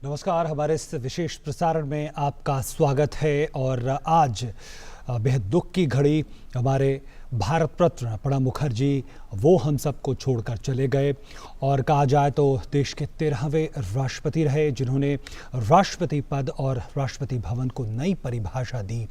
नमस्कार, हमारे इस विशेष प्रसारण में आपका स्वागत है। और आज बेहद दुख की घड़ी, हमारे भारत रत्न प्रणब मुखर्जी वो हम सबको छोड़कर चले गए। और कहा जाए तो देश के 13वें राष्ट्रपति रहे, जिन्होंने राष्ट्रपति पद और राष्ट्रपति भवन को नई परिभाषा दी।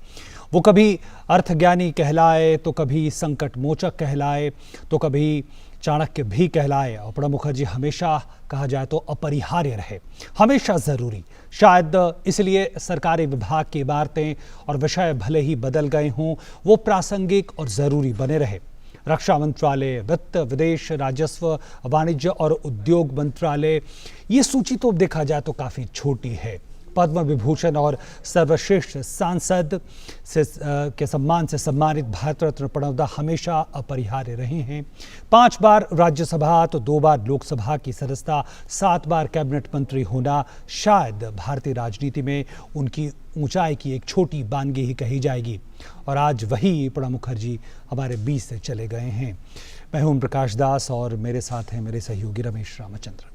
वो कभी अर्थज्ञानी कहलाए तो कभी संकट मोचक कहलाए तो कभी चाणक्य भी कहलाए। और प्रणब मुखर्जी हमेशा कहा जाए तो अपरिहार्य रहे, हमेशा ज़रूरी। शायद इसलिए सरकारी विभाग की इमारतें और विषय भले ही बदल गए हों, वो प्रासंगिक और ज़रूरी बने रहे। रक्षा मंत्रालय, वित्त, विदेश, राजस्व, वाणिज्य और उद्योग मंत्रालय, ये सूची तो देखा जाए तो काफ़ी छोटी है। पद्म विभूषण और सर्वश्रेष्ठ सांसद के सम्मान से सम्मानित भारत रत्न प्रणब दा हमेशा अपरिहार्य रहे हैं। 5 बार राज्यसभा तो 2 बार लोकसभा की सदस्यता, 7 बार कैबिनेट मंत्री होना शायद भारतीय राजनीति में उनकी ऊंचाई की एक छोटी बानगी ही कही जाएगी। और आज वही प्रणब मुखर्जी हमारे बीच से चले गए हैं। मैं हूं प्रकाश दास और मेरे साथ हैं मेरे सहयोगी Ramesh Ramachandran.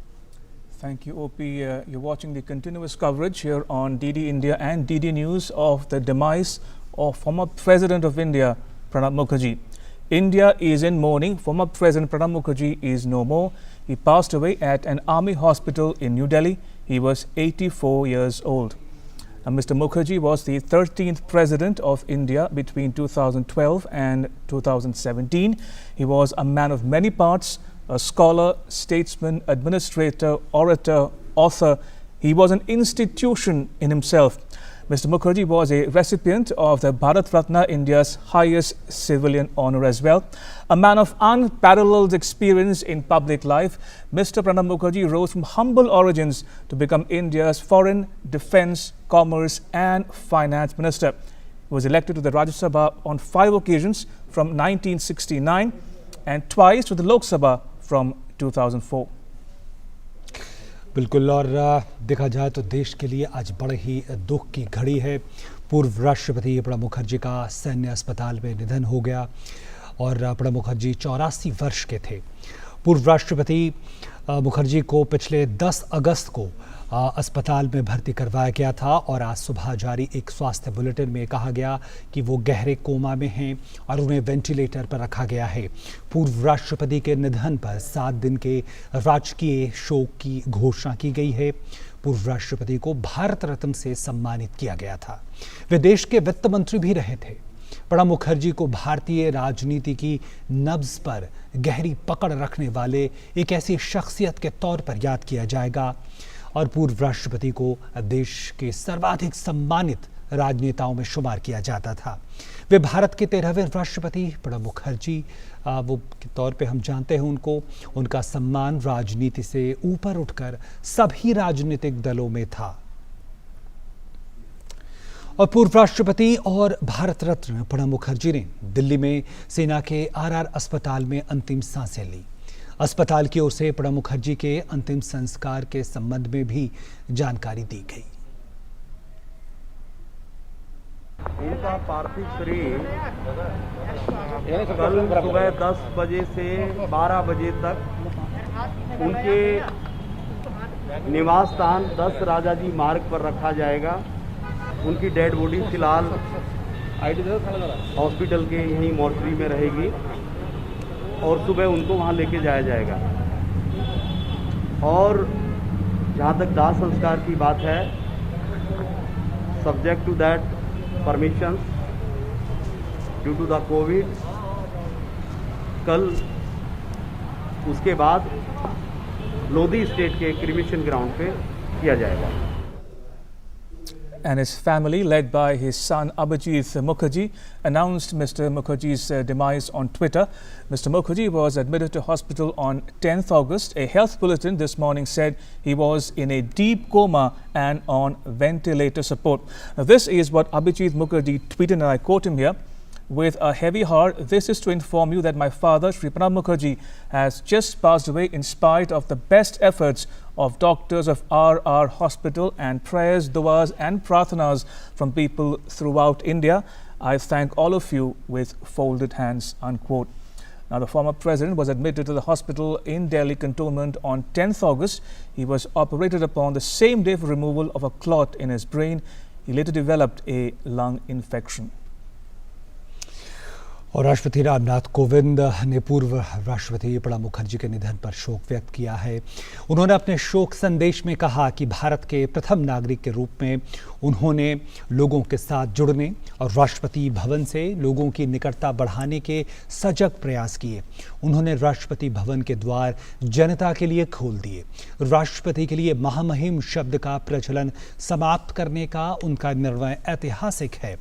Thank you, OP. You're watching the continuous coverage here on DD India and DD News of the demise of former President of India, Pranab Mukherjee. India is in mourning. Former President Pranab Mukherjee is no more. He passed away at an army hospital in New Delhi. He was 84 years old. Mr. Mukherjee was the 13th President of India between 2012 and 2017. He was a man of many parts, a scholar, statesman, administrator, orator, author. He was an institution in himself. Mr. Mukherjee was a recipient of the Bharat Ratna, India's highest civilian honor as well. A man of unparalleled experience in public life, Mr. Pranab Mukherjee rose from humble origins to become India's foreign, defense, commerce and finance minister. He was elected to the Rajya Sabha on 5 occasions from 1969 and twice to the Lok Sabha from 2004. बिल्कुल। और देखा जाए तो देश के लिए आज बड़े ही दुख की घड़ी है। पूर्व राष्ट्रपति प्रणब मुखर्जी का सैन्य अस्पताल में निधन हो गया और प्रणब मुखर्जी 84 वर्ष के थे। पूर्व राष्ट्रपति मुखर्जी को पिछले 10 अगस्त को अस्पताल में भर्ती करवाया गया था और आज सुबह जारी एक स्वास्थ्य बुलेटिन में कहा गया कि वो गहरे कोमा में हैं और उन्हें वेंटिलेटर पर रखा गया है। पूर्व राष्ट्रपति के निधन पर 7 दिन के राजकीय शोक की घोषणा की गई है। पूर्व राष्ट्रपति को भारत रत्न से सम्मानित किया गया था। वे देश के वित्त मंत्री भी रहे थे। प्रणब मुखर्जी को भारतीय राजनीति की नब्ज पर गहरी पकड़ रखने वाले एक ऐसी शख्सियत के तौर पर याद किया जाएगा। और पूर्व राष्ट्रपति को देश के सर्वाधिक सम्मानित राजनेताओं में शुमार किया जाता था। वे भारत के 13वें राष्ट्रपति प्रणब मुखर्जी वो के तौर पे हम जानते हैं उनको। उनका सम्मान राजनीति से ऊपर उठकर सभी राजनीतिक दलों में था। और पूर्व राष्ट्रपति और भारत रत्न प्रणब मुखर्जी ने दिल्ली में सेना के RR अस्पताल में अंतिम सांसें ली। अस्पताल की ओर से प्रणब मुखर्जी के अंतिम संस्कार के संबंध में भी जानकारी दी गई। उनका पार्थिव शरीर कल सुबह 10 बजे से 12 बजे तक उनके निवास स्थान 10 राजाजी मार्ग पर रखा जाएगा। उनकी डेड बॉडी फिलहाल हॉस्पिटल के यहीं मॉर्चरी में रहेगी और सुबह उनको वहाँ लेके जाया जाएगा। और जहाँ तक दाह संस्कार की बात है, subject to that permissions due to the COVID, कल उसके बाद लोधी स्टेट के क्रिमिशन ग्राउंड पे किया जाएगा। And his family, led by his son Abhijit Mukherjee, announced Mr. Mukherjee's demise on Twitter. Mr. Mukherjee was admitted to hospital on 10th August. A health bulletin this morning said he was in a deep coma and on ventilator support. Now, this is what Abhijit Mukherjee tweeted, and I quote him here. With a heavy heart, this is to inform you that my father, Shri Pranab Mukherjee, has just passed away in spite of the best efforts of doctors of RR Hospital and prayers, duas and prathanas from people throughout India. I thank all of you with folded hands, unquote. Now, the former president was admitted to the hospital in Delhi cantonment on 10th August. He was operated upon the same day for removal of a clot in his brain. He later developed a lung infection. और राष्ट्रपति रामनाथ कोविंद ने पूर्व राष्ट्रपति प्रणब मुखर्जी के निधन पर शोक व्यक्त किया है। उन्होंने अपने शोक संदेश में कहा कि भारत के प्रथम नागरिक के रूप में उन्होंने लोगों के साथ जुड़ने और राष्ट्रपति भवन से लोगों की निकटता बढ़ाने के सजग प्रयास किए। उन्होंने राष्ट्रपति भवन के द्वार जनता के लिए खोल दिए। राष्ट्रपति के लिए महामहिम शब्द का प्रचलन समाप्त करने का उनका निर्णय ऐतिहासिक है।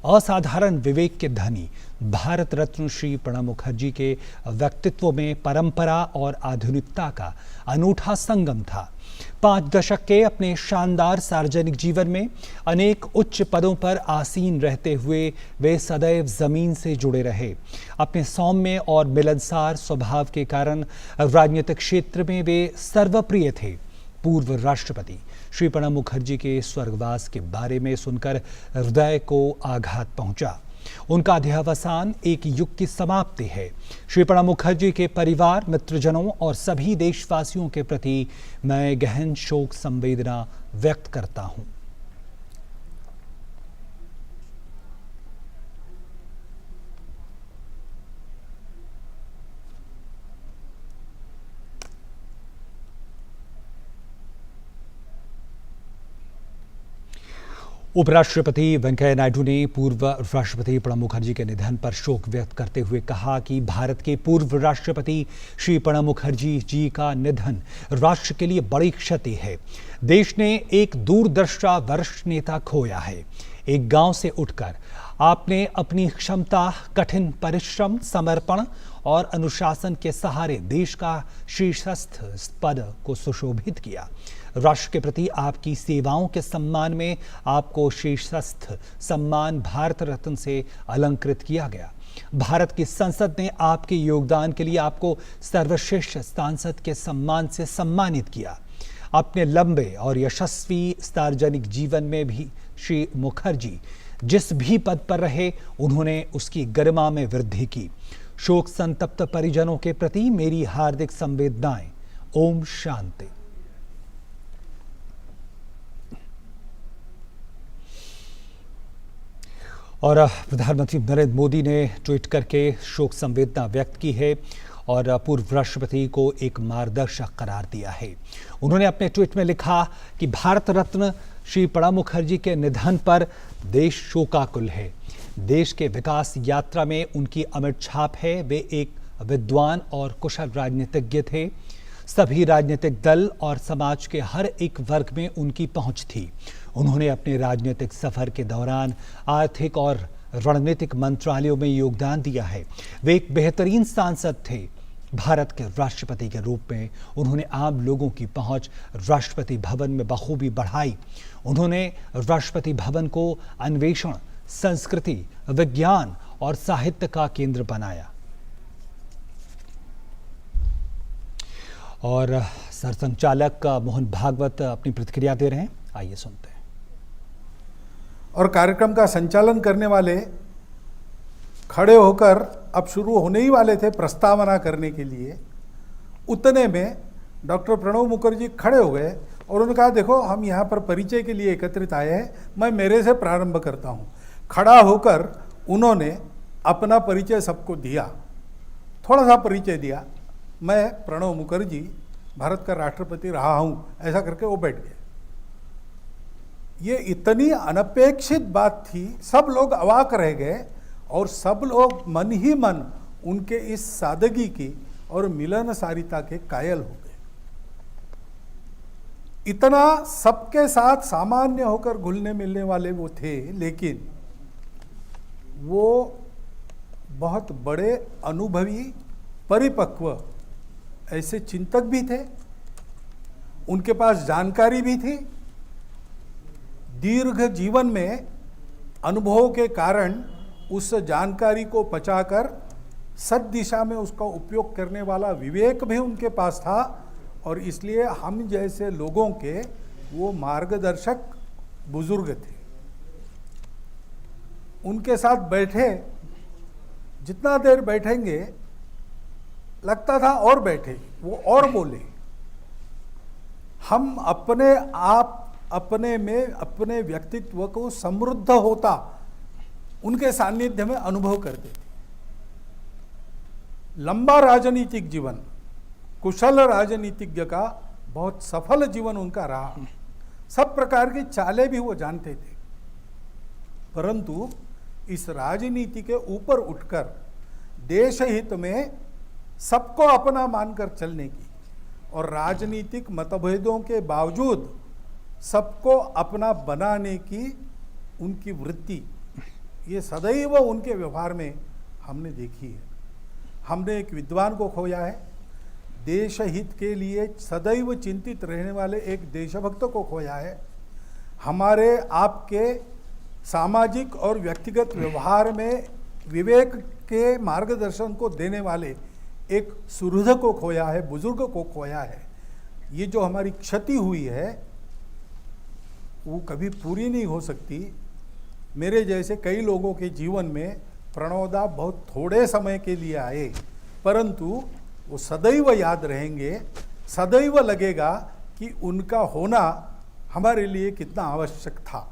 असाधारण विवेक के धनी भारत रत्न श्री प्रणब मुखर्जी के व्यक्तित्व में परंपरा और आधुनिकता का अनूठा संगम था। 5 दशक के अपने शानदार सार्वजनिक जीवन में अनेक उच्च पदों पर आसीन रहते हुए वे सदैव जमीन से जुड़े रहे। अपने सौम्य और मिलनसार स्वभाव के कारण राजनीतिक क्षेत्र में वे सर्वप्रिय थे। पूर्व राष्ट्रपति श्री प्रणब मुखर्जी के स्वर्गवास के बारे में सुनकर हृदय को आघात पहुंचा। उनका देहावसान एक युग की समाप्ति है। श्री प्रणब मुखर्जी के परिवार, मित्रजनों और सभी देशवासियों के प्रति मैं गहन शोक संवेदना व्यक्त करता हूं। उपराष्ट्रपति वेंकैया नायडू ने पूर्व राष्ट्रपति प्रणब मुखर्जी के निधन पर शोक व्यक्त करते हुए कहा कि भारत के पूर्व राष्ट्रपति श्री प्रणब मुखर्जी जी का निधन राष्ट्र के लिए बड़ी क्षति है। देश ने एक दूरदर्शिता वरिष्ठ नेता खोया है। एक गांव से उठकर आपने अपनी क्षमता, कठिन परिश्रम, समर्पण और अनुशासन के सहारे देश का शीर्षस्थ पद को सुशोभित किया। राष्ट्र के प्रति आपकी सेवाओं के सम्मान में आपको शीर्षस्थ सम्मान भारत रत्न से अलंकृत किया गया। भारत की संसद ने आपके योगदान के लिए आपको सर्वश्रेष्ठ सांसद के सम्मान से सम्मानित किया। अपने लंबे और यशस्वी सार्वजनिक जीवन में भी श्री मुखर्जी जिस भी पद पर रहे, उन्होंने उसकी गरिमा में वृद्धि की। शोक संतप्त परिजनों के प्रति मेरी हार्दिक संवेदनाएं। ओम शांति। और प्रधानमंत्री नरेंद्र मोदी ने ट्वीट करके शोक संवेदना व्यक्त की है और पूर्व राष्ट्रपति को एक मार्गदर्शक करार दिया है। उन्होंने अपने ट्वीट में लिखा कि भारत रत्न श्री प्रणब मुखर्जी के निधन पर देश शोकाकुल है। देश के विकास यात्रा में उनकी अमिट छाप है। वे एक विद्वान और कुशल राजनीतिज्ञ थे। सभी राजनीतिक दल और समाज के हर एक वर्ग में उनकी पहुंच थी। उन्होंने अपने राजनीतिक सफर के दौरान आर्थिक और रणनीतिक मंत्रालयों में योगदान दिया है। वे एक बेहतरीन सांसद थे। भारत के राष्ट्रपति के रूप में उन्होंने आम लोगों की पहुंच राष्ट्रपति भवन में बखूबी बढ़ाई। उन्होंने राष्ट्रपति भवन को अन्वेषण, संस्कृति, विज्ञान और साहित्य का केंद्र बनाया। और सरसंचालक मोहन भागवत अपनी प्रतिक्रिया दे रहे हैं, आइए सुनते हैं। और कार्यक्रम का संचालन करने वाले खड़े होकर अब शुरू होने ही वाले थे प्रस्तावना करने के लिए। उतने में डॉक्टर प्रणब मुखर्जी खड़े हो गए और उन्होंने कहा, देखो हम यहाँ पर परिचय के लिए एकत्रित आए हैं, मैं मेरे से प्रारंभ करता हूँ। खड़ा होकर उन्होंने अपना परिचय सबको दिया, थोड़ा सा परिचय दिया। मैं प्रणब मुखर्जी भारत का राष्ट्रपति रहा हूँ, ऐसा करके वो बैठ गए। ये इतनी अनपेक्षित बात थी, सब लोग अवाक रह गए और सब लोग मन ही मन उनके इस सादगी की और मिलनसारिता के कायल हो गए। इतना सबके साथ सामान्य होकर घुलने मिलने वाले वो थे, लेकिन वो बहुत बड़े अनुभवी, परिपक्व ऐसे चिंतक भी थे। उनके पास जानकारी भी थी। दीर्घ जीवन में अनुभवों के कारण उस जानकारी को पचाकर सद दिशा में उसका उपयोग करने वाला विवेक भी उनके पास था और इसलिए हम जैसे लोगों के वो मार्गदर्शक बुजुर्ग थे। उनके साथ बैठे, जितना देर बैठेंगे लगता था और बैठे, वो और बोले। हम अपने आप अपने में अपने व्यक्तित्व को समृद्ध होता उनके सानिध्य में अनुभव करते थे। लंबा राजनीतिक जीवन, कुशल राजनीतिज्ञ का बहुत सफल जीवन उनका रहा। सब प्रकार की चालें भी वो जानते थे, परंतु इस राजनीति के ऊपर उठकर देश हित में सबको अपना मानकर चलने की और राजनीतिक मतभेदों के बावजूद सबको अपना बनाने की उनकी वृत्ति, ये सदैव उनके व्यवहार में हमने देखी है। हमने एक विद्वान को खोया है, देश हित के लिए सदैव चिंतित रहने वाले एक देशभक्त को खोया है। हमारे आपके सामाजिक और व्यक्तिगत व्यवहार में विवेक के मार्गदर्शन को देने वाले एक सुहृद को खोया है, बुजुर्ग को खोया है। ये जो हमारी क्षति हुई है वो कभी पूरी नहीं हो सकती। मेरे जैसे कई लोगों के जीवन में प्रणवदा बहुत थोड़े समय के लिए आए, परंतु वो सदैव याद रहेंगे, सदैव लगेगा कि उनका होना हमारे लिए कितना आवश्यक था।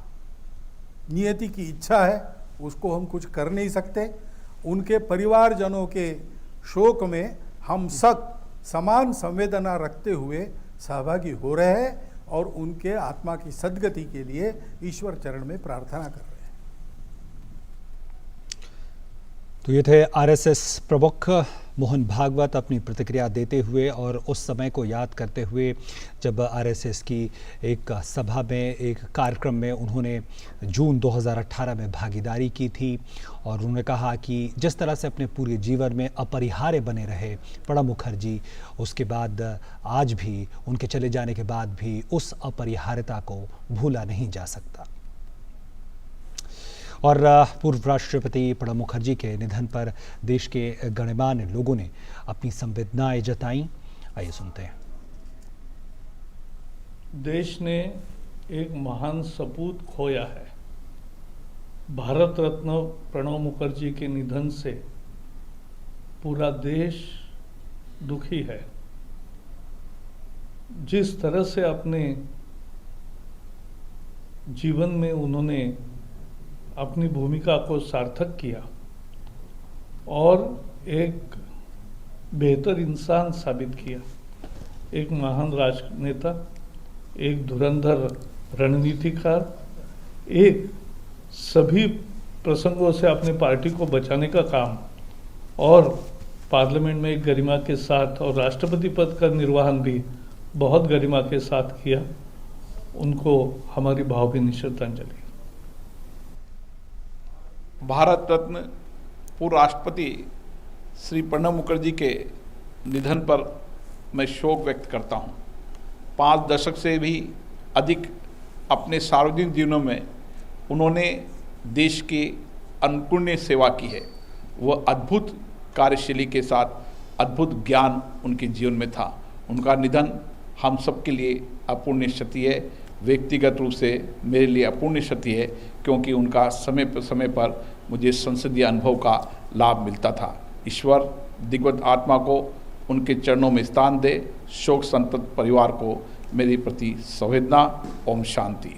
नियति की इच्छा है, उसको हम कुछ कर नहीं सकते। उनके परिवारजनों के शोक में हम सब समान संवेदना रखते हुए सहभागी हो रहे हैं और उनके आत्मा की सद्गति के लिए ईश्वर चरण में प्रार्थना कर रहे हैं। तो ये थे आरएसएस प्रमुख मोहन भागवत अपनी प्रतिक्रिया देते हुए और उस समय को याद करते हुए जब आरएसएस की एक सभा में, एक कार्यक्रम में उन्होंने जून 2018 में भागीदारी की थी और उन्होंने कहा कि जिस तरह से अपने पूरे जीवन में अपरिहार्य बने रहे प्रणब मुखर्जी, उसके बाद आज भी उनके चले जाने के बाद भी उस अपरिहार्यता को भूला नहीं जा सकता। और पूर्व राष्ट्रपति प्रणब मुखर्जी के निधन पर देश के गणमान्य लोगों ने अपनी संवेदनाएं जताई। आइए सुनते हैं। देश ने एक महान सपूत खोया है। भारत रत्न प्रणब मुखर्जी के निधन से पूरा देश दुखी है। जिस तरह से अपने जीवन में उन्होंने अपनी भूमिका को सार्थक किया और एक बेहतर इंसान साबित किया, एक महान राजनेता, एक धुरंधर रणनीतिकार, एक सभी प्रसंगों से अपने पार्टी को बचाने का काम और पार्लियामेंट में एक गरिमा के साथ और राष्ट्रपति पद का निर्वहन भी बहुत गरिमा के साथ किया। उनको हमारी भावभीनी श्रद्धांजलि। भारत रत्न पूर्व राष्ट्रपति श्री प्रणब मुखर्जी के निधन पर मैं शोक व्यक्त करता हूं। 5 दशक से भी अधिक अपने सार्वजनिक जीवनों में उन्होंने देश की अन्नपूर्ण सेवा की है। वह अद्भुत कार्यशैली के साथ अद्भुत ज्ञान उनके जीवन में था। उनका निधन हम सब के लिए अपूर्णीय क्षति है। व्यक्तिगत रूप से मेरे लिए अपूर्णीय क्षति है, क्योंकि उनका समय पर मुझे संसदीय अनुभव का लाभ मिलता था। ईश्वर दिग्गज आत्मा को उनके चरणों में स्थान दे। शोक संतप्त परिवार को मेरी प्रति संवेदना। ओम शांति।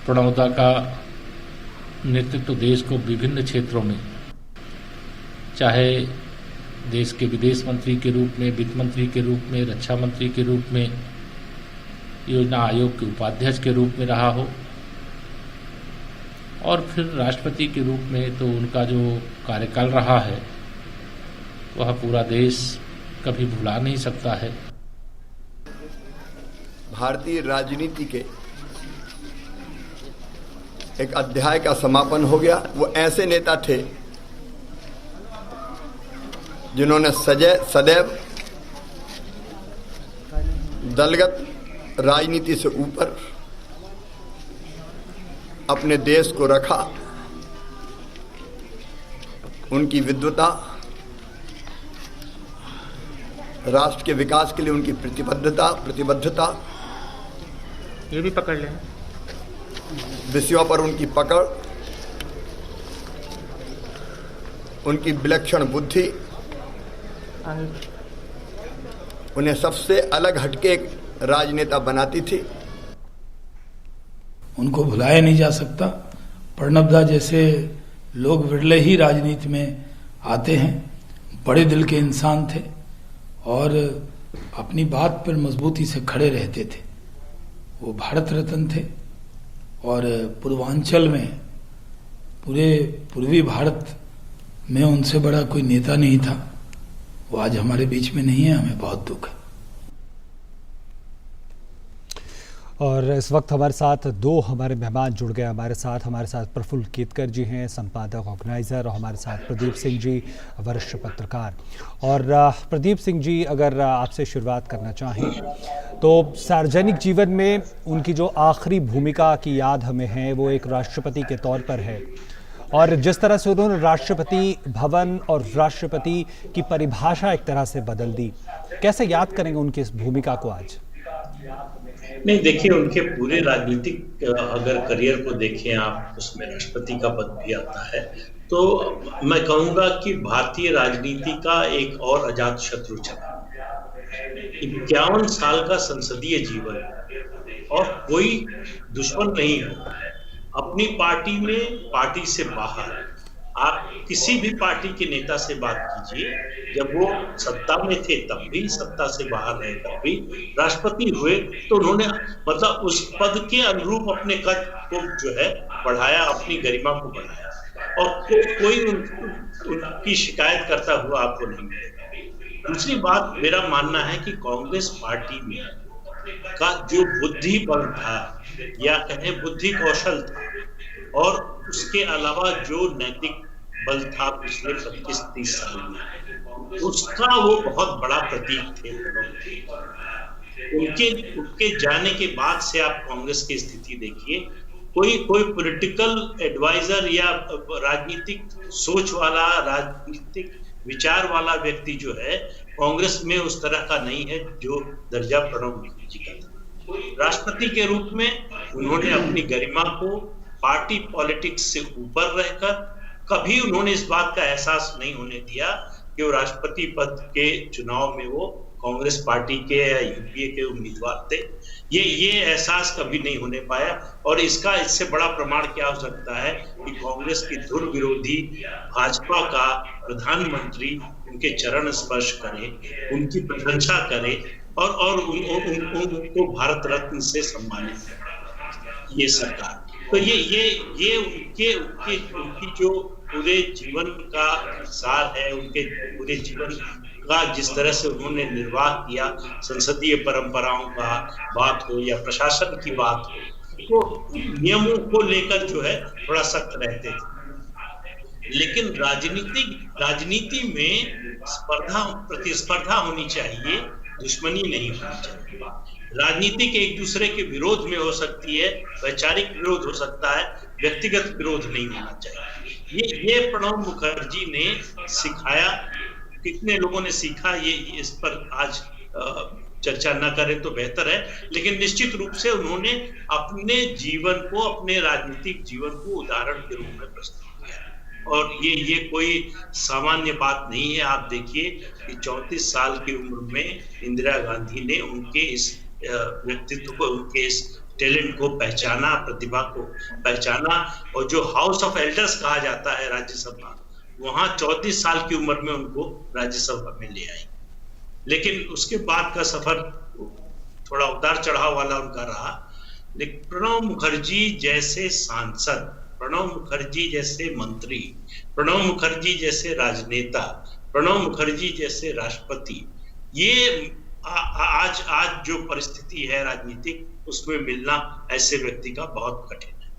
प्रणवदा का नेतृत्व देश को विभिन्न क्षेत्रों में, चाहे देश के विदेश मंत्री के रूप में, वित्त मंत्री के रूप में, रक्षा मंत्री के रूप में, योजना आयोग के उपाध्यक्ष के रूप में रहा हो और फिर राष्ट्रपति के रूप में, तो उनका जो कार्यकाल रहा है वह पूरा देश कभी भुला नहीं सकता है। भारतीय राजनीति के एक अध्याय का समापन हो गया। वो ऐसे नेता थे जिन्होंने सदैव दलगत राजनीति से ऊपर अपने देश को रखा। उनकी विद्वता, राष्ट्र के विकास के लिए उनकी प्रतिबद्धता, ये भी पकड़ लें, विषयों पर उनकी पकड़ उनकी विलक्षण बुद्धि उन्हें सबसे अलग हटके राजनेता बनाती थी। उनको भुलाया नहीं जा सकता। प्रणब दा जैसे लोग विरले ही राजनीति में आते हैं। बड़े दिल के इंसान थे और अपनी बात पर मजबूती से खड़े रहते थे। वो भारत रत्न थे और पूर्वांचल में, पूरे पूर्वी भारत में उनसे बड़ा कोई नेता नहीं था। वो आज हमारे बीच में नहीं है, हमें बहुत दुख है। और इस वक्त हमारे साथ दो हमारे मेहमान जुड़ गए हमारे साथ प्रफुल्ल केतकर जी हैं, संपादक ऑर्गेनाइज़र, और हमारे साथ प्रदीप सिंह जी, वरिष्ठ पत्रकार। और प्रदीप सिंह जी, अगर आपसे शुरुआत करना चाहें तो सार्वजनिक जीवन में उनकी जो आखिरी भूमिका की याद हमें है वो एक राष्ट्रपति के तौर पर है, और जिस तरह से उन्होंने राष्ट्रपति भवन और राष्ट्रपति की परिभाषा एक तरह से बदल दी, कैसे याद करेंगे उनकी इस भूमिका को आज? नहीं, देखिए, उनके पूरे राजनीतिक अगर करियर को देखें आप, उसमें राष्ट्रपति का पद भी आता है, तो मैं कहूँगा कि भारतीय राजनीति का एक और अजात शत्रु चला। 51 साल का संसदीय जीवन और कोई दुश्मन नहीं होता है। अपनी पार्टी में, पार्टी से बाहर, आप किसी भी पार्टी के नेता से बात कीजिए, जब वो सत्ता में थे तब भी, सत्ता से बाहर रहे तब भी, राष्ट्रपति हुए तो उन्होंने मतलब उस पद के अनुरूप अपने कद को जो है बढ़ाया, अपनी गरिमा को बढ़ाया, और कोई उनकी शिकायत करता हुआ आपको नहीं मिलेगा। दूसरी बात, मेरा मानना है कि कांग्रेस पार्टी में का जो बुद्धि बल था या कहें बुद्धि कौशल था, और उसके अलावा जो नैतिक बल था पिछले 25-30 साल में, उसका वो बहुत बड़ा प्रतीक थे। उनके जाने के बाद से आप कांग्रेस की स्थिति देखिए, कोई पॉलिटिकल एडवाइजर या राजनीतिक सोच वाला, राजनीतिक विचार वाला व्यक्ति जो है कांग्रेस में उस तरह का नहीं है जो दर्जा प्रणब मुखर्जी का था। राष्ट्रपति के रूप में उन्होंने अपनी गरिमा को पार्टी पॉलिटिक्स से ऊपर रहकर कभी उन्होंने इस बात का एहसास नहीं होने दिया कि वो राष्ट्रपति पद के चुनाव में वो कांग्रेस पार्टी के या यूपीए के उम्मीदवार थे। ये एहसास कभी नहीं होने पाया, और इससे बड़ा प्रमाण क्या हो सकता है कि कांग्रेस की धुर विरोधी भाजपा का प्रधानमंत्री उनके चरण स्पर्श करे, उनकी प्रशंसा करे और उनको भारत रत्न से सम्मानित करे ये सरकार। तो ये उनकी जो पूरे जीवन का सार है, उनके पूरे जीवन का जिस तरह से उन्होंने निर्वाह किया, संसदीय परंपराओं का बात हो या प्रशासन की बात हो, तो नियमों को लेकर जो है थोड़ा सख्त रहते थे। लेकिन राजनीति में प्रतिस्पर्धा होनी चाहिए, दुश्मनी नहीं होनी चाहिए। राजनीति के एक दूसरे के विरोध में हो सकती है, वैचारिक विरोध हो सकता है, व्यक्तिगत विरोध नहीं होना चाहिए। ये प्रणब मुखर्जी ने सिखाया। कितने लोगों ने सीखा, ये इस पर आज चर्चा न करें तो बेहतर है, लेकिन निश्चित रूप से उन्होंने अपने जीवन को, अपने राजनीतिक जीवन को उदाहरण के रूप में प्रस्तुत किया, और ये कोई सामान्य बात नहीं है। आप देखिए कि 34 साल की उम्र में इंदिरा गांधी ने उनके इस व्यक्तित्व को, उनके इस टैलेंट को पहचाना, प्रतिभा को पहचाना, और जो हाउस ऑफ एल्डर्स कहा जाता है राज्यसभा, वहां 34 साल की उम्र में उनको राज्यसभा में ले आई। लेकिन उसके बाद का सफर थोड़ा उतार चढ़ाव वाला उनका रहा। लेकिन प्रणब मुखर्जी जैसे सांसद, प्रणब मुखर्जी जैसे मंत्री, प्रणब मुखर्जी जैसे राजनेता, प्रणब मुखर्जी जैसे राष्ट्रपति, ये आज जो परिस्थिति है राजनीतिक, उसमें मिलना ऐसे व्यक्ति का बहुत कठिन है।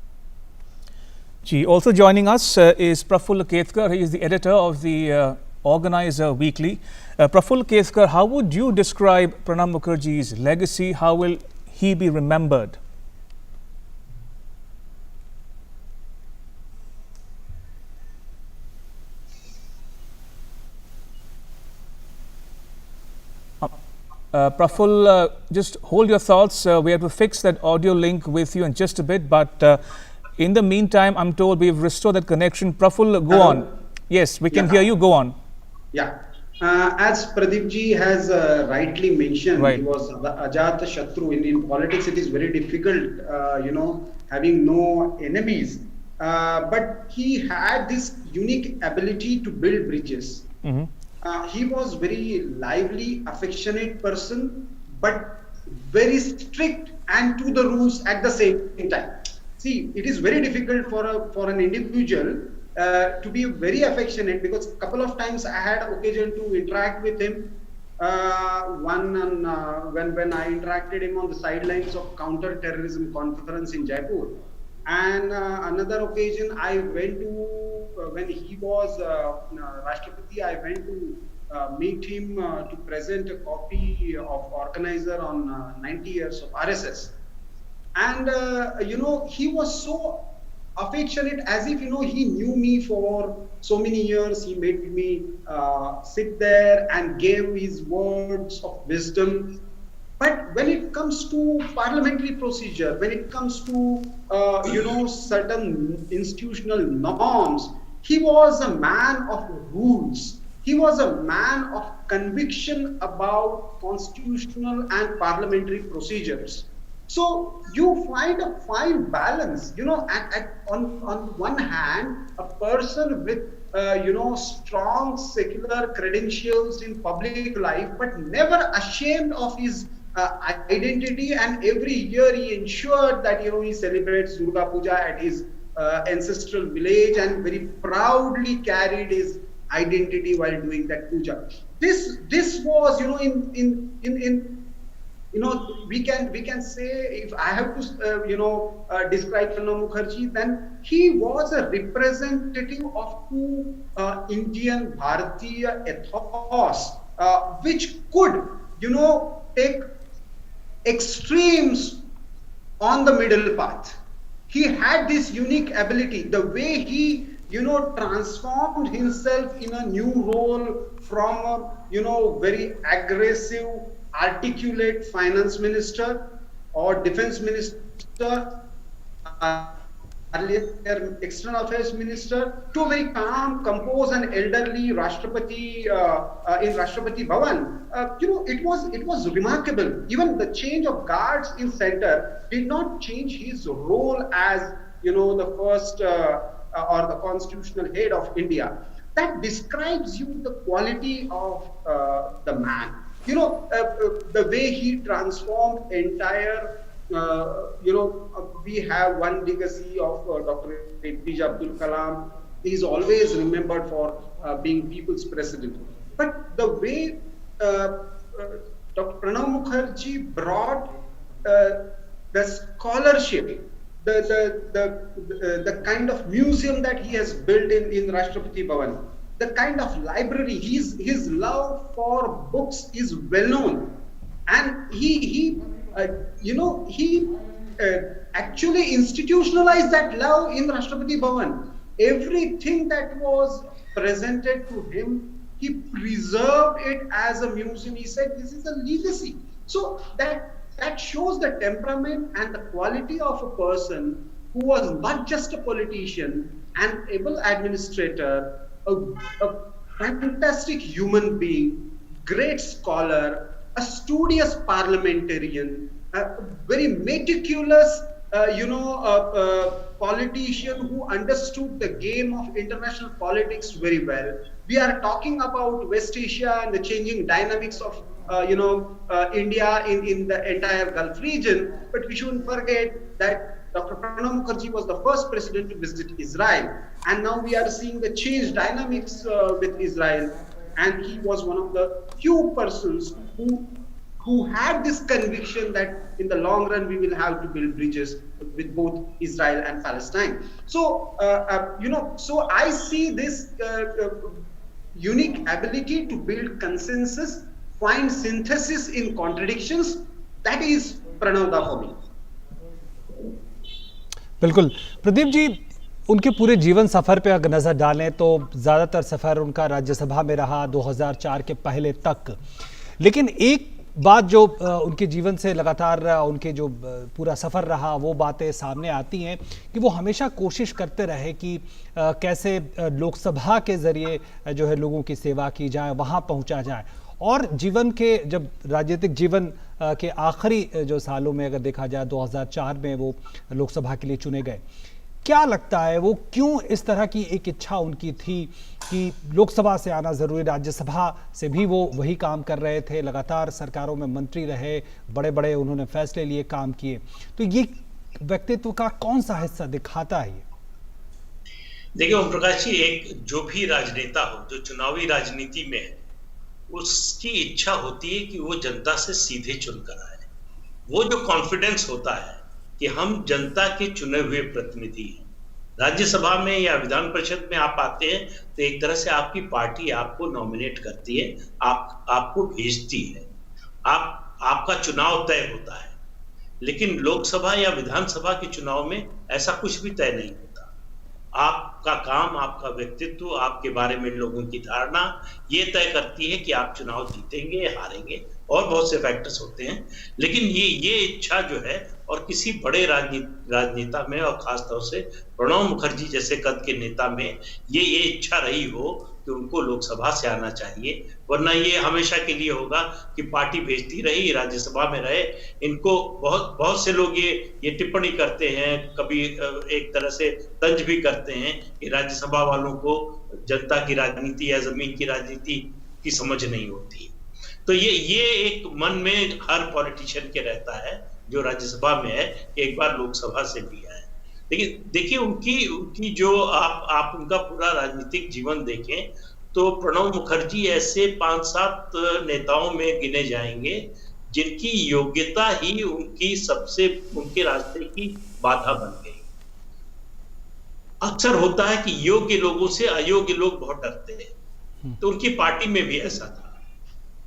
जी, also joining us is Prafull Ketkar. He is the editor of the Organizer Weekly. Prafull Ketkar, how would you describe Pranab Mukherjee's legacy? How will he be remembered? Prafull, just hold your thoughts. We have to fix that audio link with you in just a bit, but in the meantime, I'm told we've restored that connection. Prafull, go on. Yes, we can hear you. Go on. Yeah. As Pradeep ji has rightly mentioned, Right. he was the Ajat Shatru. In politics, it is very difficult, having no enemies. But he had this unique ability to build bridges. He was very lively, affectionate person, but very strict and to the rules at the same time. See, it is very difficult for an individual to be very affectionate, because a couple of times I had occasion to interact with him. When I interacted him on the sidelines of counter-terrorism conference in Jaipur, and another occasion I went to when he was Rashtrapati, I went to meet him to present a copy of Organizer on 90 years of RSS, and he was so affectionate, as if he knew me for so many years. He made me sit there and gave his words of wisdom. But when it comes to parliamentary procedure, when it comes to certain institutional norms, he was a man of rules. He was a man of conviction about constitutional and parliamentary procedures. So you find a fine balance, on one hand, a person with, strong secular credentials in public life, but never ashamed of his identity. And every year he ensured that, he celebrates Durga Puja at his ancestral village, and very proudly carried his identity while doing that puja. This was, we can say, if I have to, describe Pranab Mukherjee, then he was a representative of two Indian Bharatiya ethos, which could, take extremes on the middle path. He had this unique ability. The way he, transformed himself in a new role from a, very aggressive, articulate finance minister or defense minister, earlier external affairs minister, to a very calm, composed and elderly Rashtrapati in Rashtrapati Bhavan. It was remarkable. Even the change of guards in center did not change his role as the first or the constitutional head of India. That describes you the quality of the man. The way he transformed entire, we have one legacy of Dr. APJ Abdul Kalam. He is always remembered for being people's president. But the way Dr. Pranab Mukherjee brought the scholarship, the kind of museum that he has built in Rashtrapati Bhavan, the kind of library, his love for books is well known, and he actually institutionalized that love in Rashtrapati Bhavan. Everything that was presented to him, he preserved it as a museum. He said this is a legacy. So that shows the temperament and the quality of a person who was not just a politician, an able administrator, a fantastic human being, great scholar, a studious parliamentarian, a very meticulous, politician who understood the game of international politics very well. We are talking about West Asia and the changing dynamics of India in the entire Gulf region, but we shouldn't forget that Dr. Pranab Mukherjee was the first president to visit Israel, and now we are seeing the change dynamics with Israel, and he was one of the few persons who had this conviction that in the long run we will have to build bridges with both Israel and Palestine. So, so I see this unique ability to build consensus, find synthesis in contradictions. That is Pranab Da for me. बिल्कुल प्रदीप जी, उनके पूरे जीवन सफ़र पे अगर नज़र डालें तो ज़्यादातर सफ़र उनका राज्यसभा में रहा 2004 के पहले तक, लेकिन एक बात जो उनके जीवन से लगातार उनके जो पूरा सफ़र रहा वो बातें सामने आती हैं कि वो हमेशा कोशिश करते रहे कि कैसे लोकसभा के ज़रिए जो है लोगों की सेवा की जाए, वहाँ पहुँचा जाए। और जीवन के जब राजनीतिक जीवन के आखिरी जो सालों में अगर देखा जाए 2004 में वो लोकसभा के लिए चुने गए। क्या लगता है वो क्यों इस तरह की एक इच्छा उनकी थी कि लोकसभा से आना ज़रूरी, राज्यसभा से भी वो वही काम कर रहे थे, लगातार सरकारों में मंत्री रहे, बड़े बड़े उन्होंने फैसले लिए, काम किए। तो ये व्यक्तित्व का कौन सा हिस्सा दिखाता है ये? देखिए ओम प्रकाश जी, एक जो भी राजनेता हो जो चुनावी राजनीति में है, उसकी इच्छा होती है कि वो जनता से सीधे चुनकर आए। वो जो कॉन्फिडेंस होता है कि हम जनता के चुने हुए प्रतिनिधि हैं। राज्यसभा में या विधान परिषद में आप आते हैं तो एक तरह से आपकी पार्टी आपको नॉमिनेट करती है, आपको भेजती है, आपका चुनाव तय होता है। लेकिन लोकसभा या विधानसभा के चुनाव में ऐसा कुछ भी तय नहीं होता। आपका काम, आपका व्यक्तित्व, आपके बारे में लोगों की धारणा ये तय करती है कि आप चुनाव जीतेंगे, हारेंगे, और बहुत से फैक्टर्स होते हैं। लेकिन ये इच्छा जो है, और किसी बड़े राजनेता में और खासतौर से प्रणब मुखर्जी जैसे कद के नेता में ये इच्छा रही हो कि उनको लोकसभा से आना चाहिए, वरना ये हमेशा के लिए होगा कि पार्टी भेजती रही, राज्यसभा में रहे। इनको बहुत से लोग ये टिप्पणी करते हैं, कभी एक तरह से तंज भी करते हैं कि राज्यसभा वालों को जनता की राजनीति या जमीन की राजनीति की समझ नहीं होती। तो ये एक मन में हर पॉलिटिशियन के रहता है जो राज्यसभा में है, एक बार लोकसभा से भी आए। लेकिन देखिए उनकी जो आप उनका पूरा राजनीतिक जीवन देखें तो प्रणब मुखर्जी ऐसे 5-7 नेताओं में गिने जाएंगे जिनकी योग्यता ही उनके रास्ते की बाधा बन गई। अक्सर होता है कि योग्य लोगों से अयोग्य लोग बहुत डरते हैं, तो उनकी पार्टी में भी ऐसा था।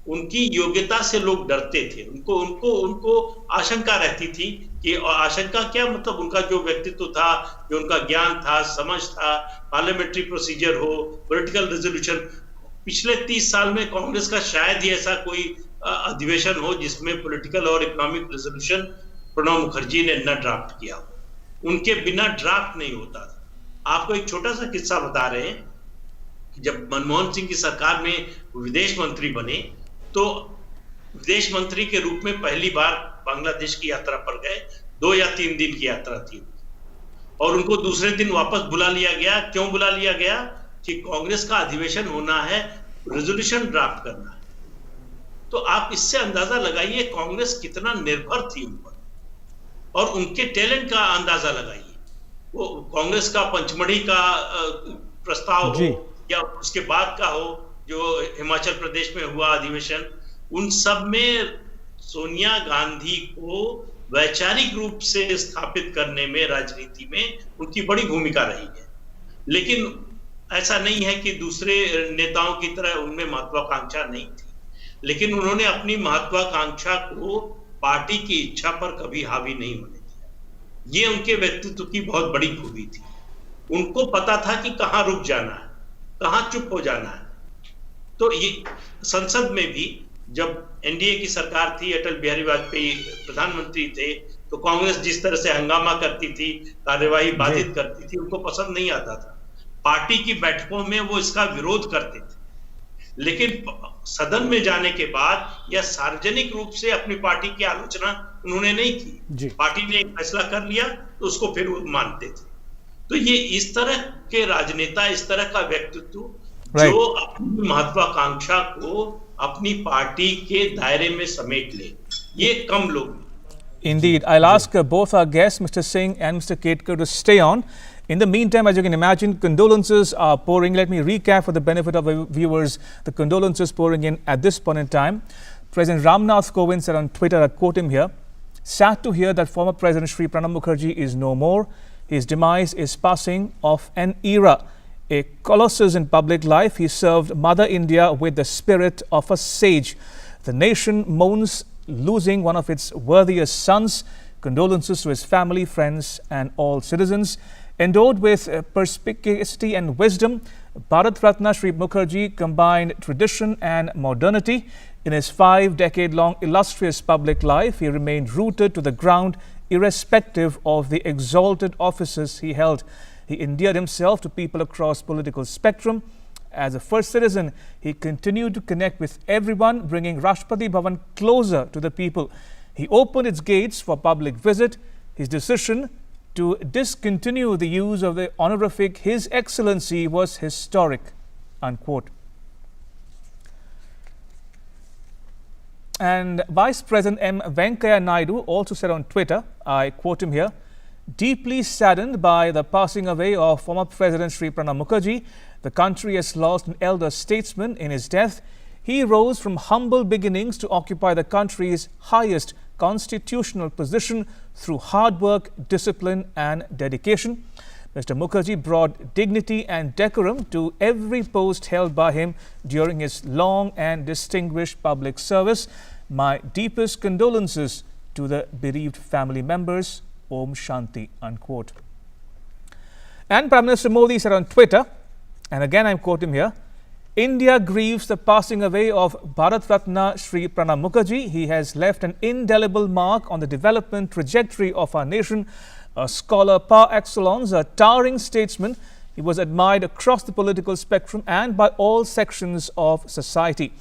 उनकी योग्यता से लोग डरते थे, उनको आशंका रहती थी कि, आशंका क्या मतलब, उनका जो व्यक्तित्व था, जो उनका ज्ञान था, समझ था, पार्लियामेंट्री प्रोसीजर हो, पॉलिटिकल रेजोल्यूशन। पिछले 30 साल में कांग्रेस का शायद ही ऐसा कोई अधिवेशन हो जिसमें पॉलिटिकल और इकोनॉमिक रेजोल्यूशन प्रणब मुखर्जी ने न ड्राफ्ट किया हो। उनके बिना ड्राफ्ट नहीं होता था। आपको एक छोटा सा किस्सा बता रहे हैं, जब मनमोहन सिंह की सरकार में विदेश मंत्री बने तो विदेश मंत्री के रूप में पहली बार बांग्लादेश की यात्रा पर गए। 2 या 3 दिन की यात्रा थी और उनको दूसरे दिन वापस बुला लिया गया। क्यों बुला लिया गया? कि कांग्रेस का अधिवेशन होना है, रेजोल्यूशन ड्राफ्ट करना है। तो आप इससे अंदाजा लगाइए कांग्रेस कितना निर्भर थी उन पर, और उनके टैलेंट का अंदाजा लगाइए। वो कांग्रेस का पंचमढ़ी का प्रस्ताव हो या उसके बाद का हो जो हिमाचल प्रदेश में हुआ अधिवेशन, उन सब में सोनिया गांधी को वैचारिक रूप से स्थापित करने में, राजनीति में उनकी बड़ी भूमिका रही है। लेकिन ऐसा नहीं है कि दूसरे नेताओं की तरह उनमें महत्वाकांक्षा नहीं थी, लेकिन उन्होंने अपनी महत्वाकांक्षा को पार्टी की इच्छा पर कभी हावी नहीं होने दिया। ये उनके व्यक्तित्व की बहुत बड़ी खूबी थी। उनको पता था कि कहाँ रुक जाना है, कहाँ चुप हो जाना है। तो ये संसद में भी जब एनडीए की सरकार थी, अटल बिहारी वाजपेयी प्रधानमंत्री थे, तो कांग्रेस जिस तरह से हंगामा करती थी, कार्यवाही बाधित करती थी, उनको पसंद नहीं आता था। पार्टी की बैठकों में वो इसका विरोध करते थे, लेकिन सदन में जाने के बाद या सार्वजनिक रूप से अपनी पार्टी की आलोचना उन्होंने नहीं की। पार्टी ने एक फैसला कर लिया तो उसको फिर वो मानते थे। तो ये इस तरह के राजनेता, इस तरह का व्यक्तित्व जो अपनी महत्वाकांक्षा को अपनी पार्टी के दायरे में समेट ले, ये कम लोग। Indeed. I'll ask both our guests, Mr. Singh and Mr. Ketkar, to stay on. In the meantime, as you can imagine, condolences are pouring. Let me recap for the benefit of our viewers the condolences pouring in at this point in time. President Ramnath Kovind said on Twitter, I quote him here, "Sad to hear that former President Shri Pranab Mukherjee is no more. His demise is passing of an era. A colossus in public life, he served Mother India with the spirit of a sage. The nation mourns losing one of its worthiest sons. Condolences to his family, friends and all citizens. Endowed with perspicacity and wisdom, Bharat Ratna Shri Mukherjee combined tradition and modernity. In his 5-decade-long illustrious public life, he remained rooted to the ground, irrespective of the exalted offices he held. He endeared himself to people across political spectrum. As a first citizen, he continued to connect with everyone, bringing Rashtrapati Bhavan closer to the people. He opened its gates for public visit. His decision to discontinue the use of the honorific His Excellency was historic, unquote. And Vice President M. Venkaiah Naidu also said on Twitter, I quote him here, "Deeply saddened by the passing away of former President Shri Pranab Mukherjee, the country has lost an elder statesman in his death. He rose from humble beginnings to occupy the country's highest constitutional position through hard work, discipline and dedication. Mr. Mukherjee brought dignity and decorum to every post held by him during his long and distinguished public service. My deepest condolences to the bereaved family members. Om Shanti," unquote. And Prime Minister Modi said on Twitter, and again I'm quoting here, "India grieves the passing away of Bharat Ratna Shri Pranab Mukherjee. He has left an indelible mark on the development trajectory of our nation. A scholar par excellence, a towering statesman, he was admired across the political spectrum and by all sections of society.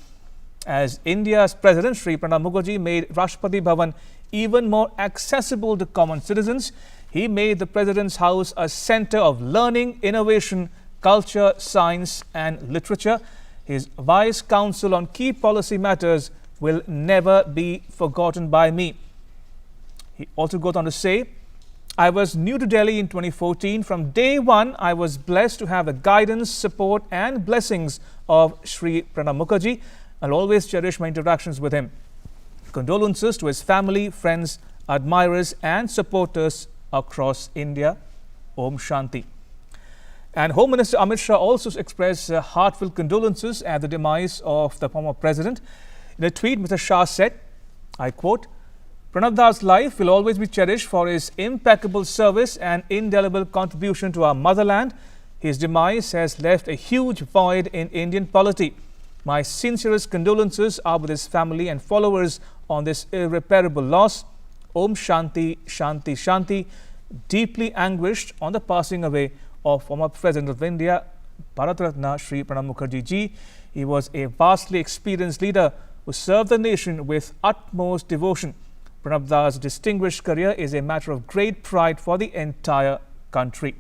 As India's President, Shri Pranab Mukherjee made Rashtrapati Bhavan even more accessible to common citizens. He made the President's house a center of learning, innovation, culture, science and literature. His wise counsel on key policy matters will never be forgotten by me." He also goes on to say, "I was new to Delhi in 2014. From day one, I was blessed to have the guidance, support and blessings of Shri Pranab Mukherjee. I'll always cherish my interactions with him. Condolences to his family, friends, admirers and supporters across India. Om Shanti." And Home Minister Amit Shah also expressed heartfelt condolences at the demise of the former president. In a tweet, Mr. Shah said, I quote, "Pranab Da's life will always be cherished for his impeccable service and indelible contribution to our motherland. His demise has left a huge void in Indian polity. My sincerest condolences are with his family and followers on this irreparable loss. Om Shanti, Shanti, Shanti." Deeply anguished on the passing away of former President of India, Bharat Ratna Shri Pranab Mukherjee ji. He was a vastly experienced leader who served the nation with utmost devotion. Pranab Da's distinguished career is a matter of great pride for the entire country.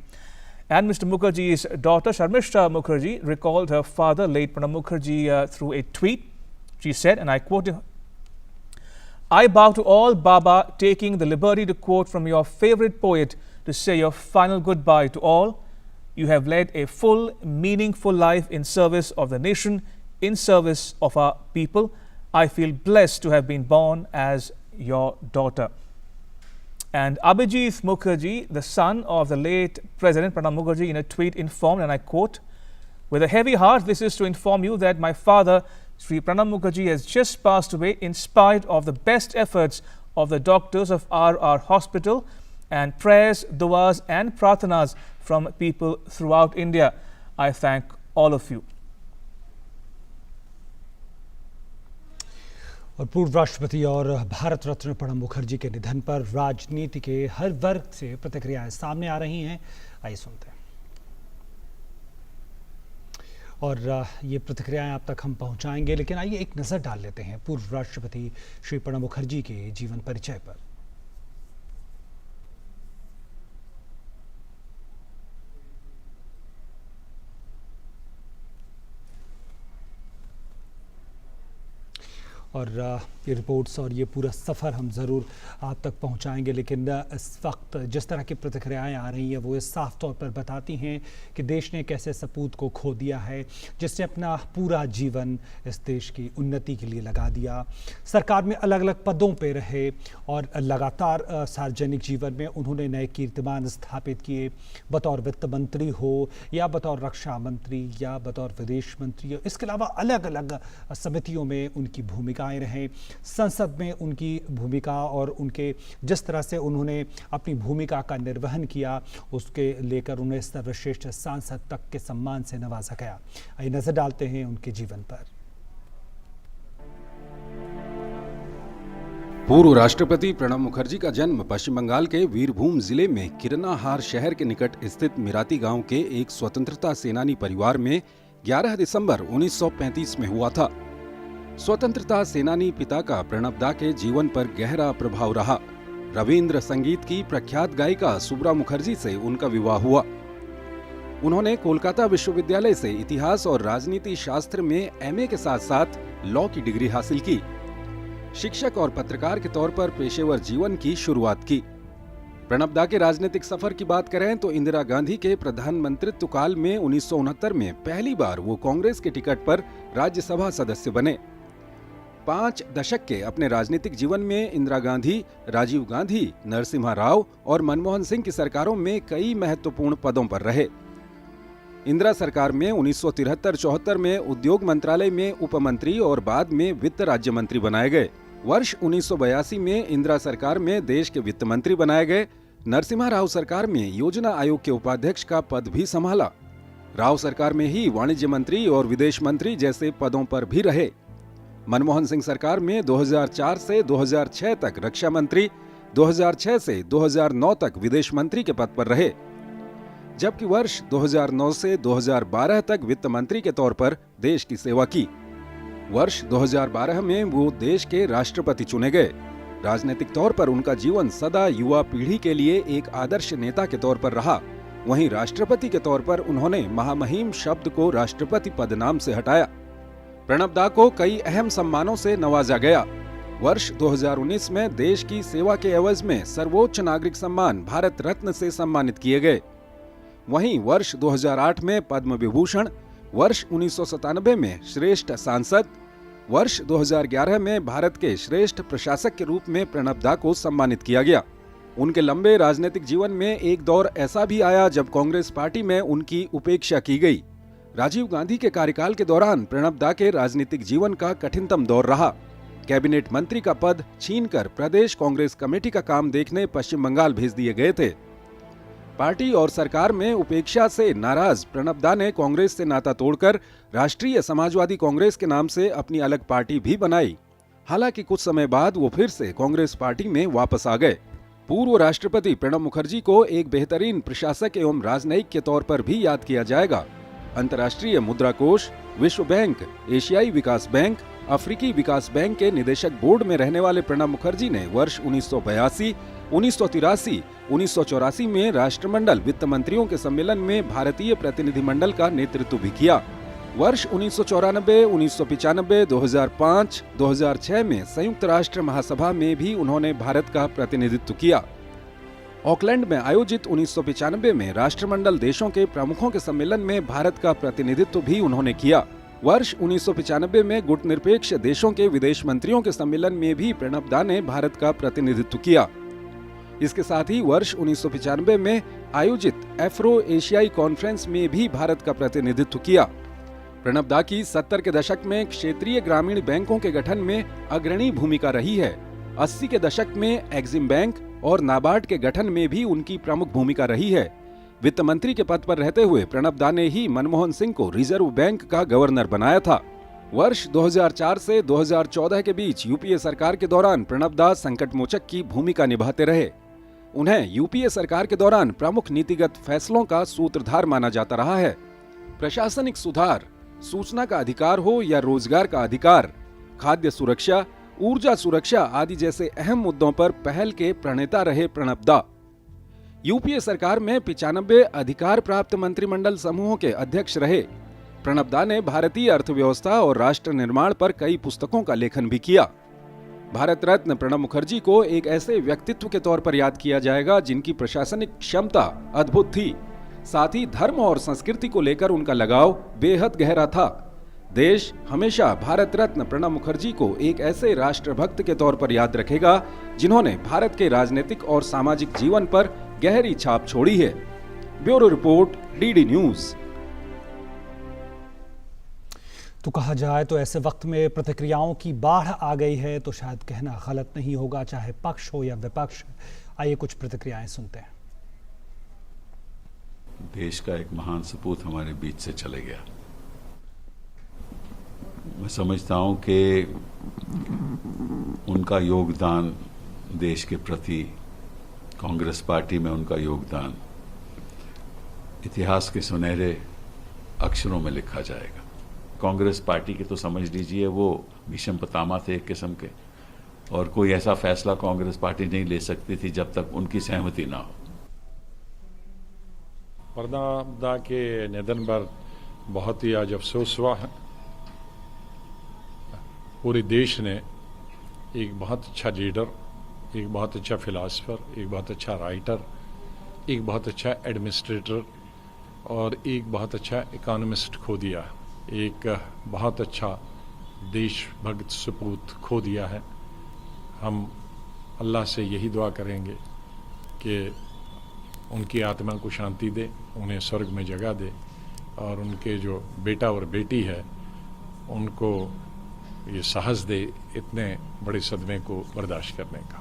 And Mr. Mukherjee's daughter, Sharmishta Mukherjee, recalled her father, late Pranab Mukherjee, through a tweet. She said, and I quote, "I bow to all Baba, taking the liberty to quote from your favorite poet to say your final goodbye to all. You have led a full, meaningful life in service of the nation, in service of our people. I feel blessed to have been born as your daughter." And Abhijit Mukherjee, the son of the late President Pranab Mukherjee, in a tweet informed, and I quote, "With a heavy heart, this is to inform you that my father, Shri Pranab Mukherjee, has just passed away in spite of the best efforts of the doctors of RR Hospital and prayers, duas and prathanas from people throughout India. I thank all of you." और पूर्व राष्ट्रपति और भारत रत्न प्रणब मुखर्जी के निधन पर राजनीति के हर वर्ग से प्रतिक्रियाएं सामने आ रही हैं। आइए सुनते हैं। और ये प्रतिक्रियाएं आप तक हम पहुंचाएंगे, लेकिन आइए एक नज़र डाल लेते हैं पूर्व राष्ट्रपति श्री प्रणब मुखर्जी के जीवन परिचय पर। और ये रिपोर्ट्स और ये पूरा सफ़र हम ज़रूर आप तक पहुंचाएंगे, लेकिन इस वक्त जिस तरह की प्रतिक्रियाएं आ रही हैं वो साफ तौर पर बताती हैं कि देश ने एक ऐसे सपूत को खो दिया है जिसने अपना पूरा जीवन इस देश की उन्नति के लिए लगा दिया। सरकार में अलग अलग पदों पे रहे और लगातार सार्वजनिक जीवन में उन्होंने नए कीर्तिमान स्थापित किए, बतौर वित्त मंत्री हो या बतौर रक्षा मंत्री या बतौर विदेश मंत्री। इसके अलावा अलग अलग समितियों में उनकी भूमिका भूमिकाएं रहें, संसद में उनकी भूमिका और उनके जिस तरह से उन्होंने अपनी भूमिका का निर्वहन किया, उसके लेकर उन्हें सर्वश्रेष्ठ सांसद तक के सम्मान से नवाजा गया। आइए नजर डालते हैं उनके जीवन पर। पूर्व राष्ट्रपति प्रणब मुखर्जी का जन्म पश्चिम बंगाल के वीरभूम जिले में किरनाहार शहर के निकट स्थित मिराती गांव के एक स्वतंत्रता सेनानी परिवार में 11 दिसंबर 1935 में हुआ था। स्वतंत्रता सेनानी पिता का प्रणब दा के जीवन पर गहरा प्रभाव रहा। रविंद्र संगीत की प्रख्यात गायिका सुब्रा मुखर्जी से उनका विवाह हुआ। उन्होंने कोलकाता विश्वविद्यालय से इतिहास और राजनीति शास्त्र में एमए के साथ साथ लॉ की डिग्री हासिल की। शिक्षक और पत्रकार के तौर पर पेशेवर जीवन की शुरुआत की। प्रणब दा के राजनीतिक सफर की बात करें तो इंदिरा गांधी के प्रधानमंत्रित्व काल में 1969 में पहली बार वो कांग्रेस के टिकट पर राज्यसभा सदस्य बने। 5 दशक के अपने राजनीतिक जीवन में इंदिरा गांधी, राजीव गांधी, नरसिम्हा राव और मनमोहन सिंह की सरकारों में कई महत्वपूर्ण पदों पर रहे। इंदिरा सरकार में 1973-74 में उद्योग मंत्रालय में उप मंत्री और बाद में वित्त राज्य मंत्री बनाए गए। वर्ष 1982 में इंदिरा सरकार में देश के वित्त मंत्री बनाए गए। नरसिम्हा राव सरकार में योजना आयोग के उपाध्यक्ष का पद भी संभाला। राव सरकार में ही वाणिज्य मंत्री और विदेश मंत्री जैसे पदों पर भी रहे। मनमोहन सिंह सरकार में 2004 से 2006 तक रक्षा मंत्री, 2006 से 2009 तक विदेश मंत्री के पद पर रहे, जबकि वर्ष 2009 से 2012 तक वित्त मंत्री के तौर पर देश की सेवा की। वर्ष 2012 में वो देश के राष्ट्रपति चुने गए। राजनीतिक तौर पर उनका जीवन सदा युवा पीढ़ी के लिए एक आदर्श नेता के तौर पर रहा। वहीं राष्ट्रपति के तौर पर उन्होंने महामहिम शब्द को राष्ट्रपति पद नाम से हटाया। प्रणब दा को कई अहम सम्मानों से नवाजा गया। वर्ष 2019 में देश की सेवा के एवज में सर्वोच्च नागरिक सम्मान भारत रत्न से सम्मानित किए गए। वहीं वर्ष 2008 में पद्म विभूषण, वर्ष 1997 में श्रेष्ठ सांसद, वर्ष 2011 में भारत के श्रेष्ठ प्रशासक के रूप में प्रणब दा को सम्मानित किया गया। उनके लंबे राजनीतिक जीवन में एक दौर ऐसा भी आया जब कांग्रेस पार्टी में उनकी उपेक्षा की गई। राजीव गांधी के कार्यकाल के दौरान प्रणब दा के राजनीतिक जीवन का कठिनतम दौर रहा। कैबिनेट मंत्री का पद छीनकर प्रदेश कांग्रेस कमेटी का काम देखने पश्चिम बंगाल भेज दिए गए थे। पार्टी और सरकार में उपेक्षा से नाराज प्रणब दा ने कांग्रेस से नाता तोड़कर राष्ट्रीय समाजवादी कांग्रेस के नाम से अपनी अलग पार्टी भी बनाई। हालांकि कुछ समय बाद वो फिर से कांग्रेस पार्टी में वापस आ गए। पूर्व राष्ट्रपति प्रणब मुखर्जी को एक बेहतरीन प्रशासक एवं राजनयिक के तौर पर भी याद किया जाएगा। अंतर्राष्ट्रीय मुद्रा कोष, विश्व बैंक, एशियाई विकास बैंक, अफ्रीकी विकास बैंक के निदेशक बोर्ड में रहने वाले प्रणब मुखर्जी ने वर्ष 1982, 1983, 1984 में राष्ट्रमंडल वित्त मंत्रियों के सम्मेलन में भारतीय प्रतिनिधिमंडल का नेतृत्व भी किया। वर्ष 1994, 1995, 2005, 2006 में संयुक्त राष्ट्र महासभा में भी उन्होंने भारत का प्रतिनिधित्व किया। ऑकलैंड में आयोजित 1995 में राष्ट्रमंडल देशों के प्रमुखों के सम्मेलन में भारत का प्रतिनिधित्व भी उन्होंने किया। वर्ष 1995 में गुटनिरपेक्ष देशों के विदेश मंत्रियों के सम्मेलन में भी प्रणब दा ने भारत का प्रतिनिधित्व किया। इसके साथ ही वर्ष 1995 में आयोजित एफ्रो एशियाई कॉन्फ्रेंस में भी भारत का प्रतिनिधित्व किया। प्रणब दा की 70 के दशक में क्षेत्रीय ग्रामीण बैंकों के गठन में अग्रणी भूमिका रही है। 80 के दशक में एक्सिम बैंक और नाबार्ड के गठन में भी उनकी प्रमुख भूमिका रही है। वित्त मंत्री के पद पर रहते हुए प्रणब दा ने ही मनमोहन सिंह को रिजर्व बैंक का गवर्नर बनाया था। वर्ष 2004 से 2014 के बीच यूपीए सरकार के दौरान प्रणब दा संकट मोचक की भूमिका निभाते रहे। उन्हें यूपीए सरकार के दौरान प्रमुख नीतिगत फैसलों का सूत्रधार माना जाता रहा है। प्रशासनिक सुधार, सूचना का अधिकार हो या रोजगार का अधिकार, खाद्य सुरक्षा, ऊर्जा सुरक्षा आदि जैसे अहम मुद्दों पर पहल के प्रणेता रहे प्रणब दा। यूपीए सरकार में 95 अधिकार प्राप्त मंत्रिमंडल समूहों के अध्यक्ष रहे। प्रणब दा ने भारतीय अर्थव्यवस्था और राष्ट्र निर्माण पर कई पुस्तकों का लेखन भी किया। भारत रत्न प्रणब मुखर्जी को एक ऐसे व्यक्तित्व के तौर पर याद किया जाएगा जिनकी प्रशासनिक क्षमता अद्भुत थी। साथ ही धर्म और संस्कृति को लेकर उनका लगाव बेहद गहरा था। देश हमेशा भारत रत्न प्रणब मुखर्जी को एक ऐसे राष्ट्रभक्त के तौर पर याद रखेगा जिन्होंने भारत के राजनीतिक और सामाजिक जीवन पर गहरी छाप छोड़ी है। Bureau report, DD news. तो कहा जाए तो ऐसे वक्त में प्रतिक्रियाओं की बाढ़ आ गई है तो शायद कहना गलत नहीं होगा, चाहे पक्ष हो या विपक्ष। आइए कुछ प्रतिक्रियाएं सुनते हैं। देश का एक महान सपूत हमारे बीच से चले गया। मैं समझता हूं कि उनका योगदान देश के प्रति, कांग्रेस पार्टी में उनका योगदान इतिहास के सुनहरे अक्षरों में लिखा जाएगा। कांग्रेस पार्टी के तो समझ लीजिए वो भीष्म पितामह थे एक किस्म के, और कोई ऐसा फैसला कांग्रेस पार्टी नहीं ले सकती थी जब तक उनकी सहमति ना हो। प्रणब के निधन पर बहुत ही आज अफसोस हुआ है। पूरे देश ने एक बहुत अच्छा लीडर, एक बहुत अच्छा फिलासफर, एक बहुत अच्छा राइटर, एक बहुत अच्छा एडमिनिस्ट्रेटर और एक बहुत अच्छा इकोनॉमिस्ट खो दिया है। एक बहुत अच्छा देशभक्त सपूत खो दिया है। हम अल्लाह से यही दुआ करेंगे कि उनकी आत्मा को शांति दे, उन्हें स्वर्ग में जगह दे, और उनके जो बेटा और बेटी है उनको ये साहस दे इतने बड़े सदमे को बर्दाश्त करने का।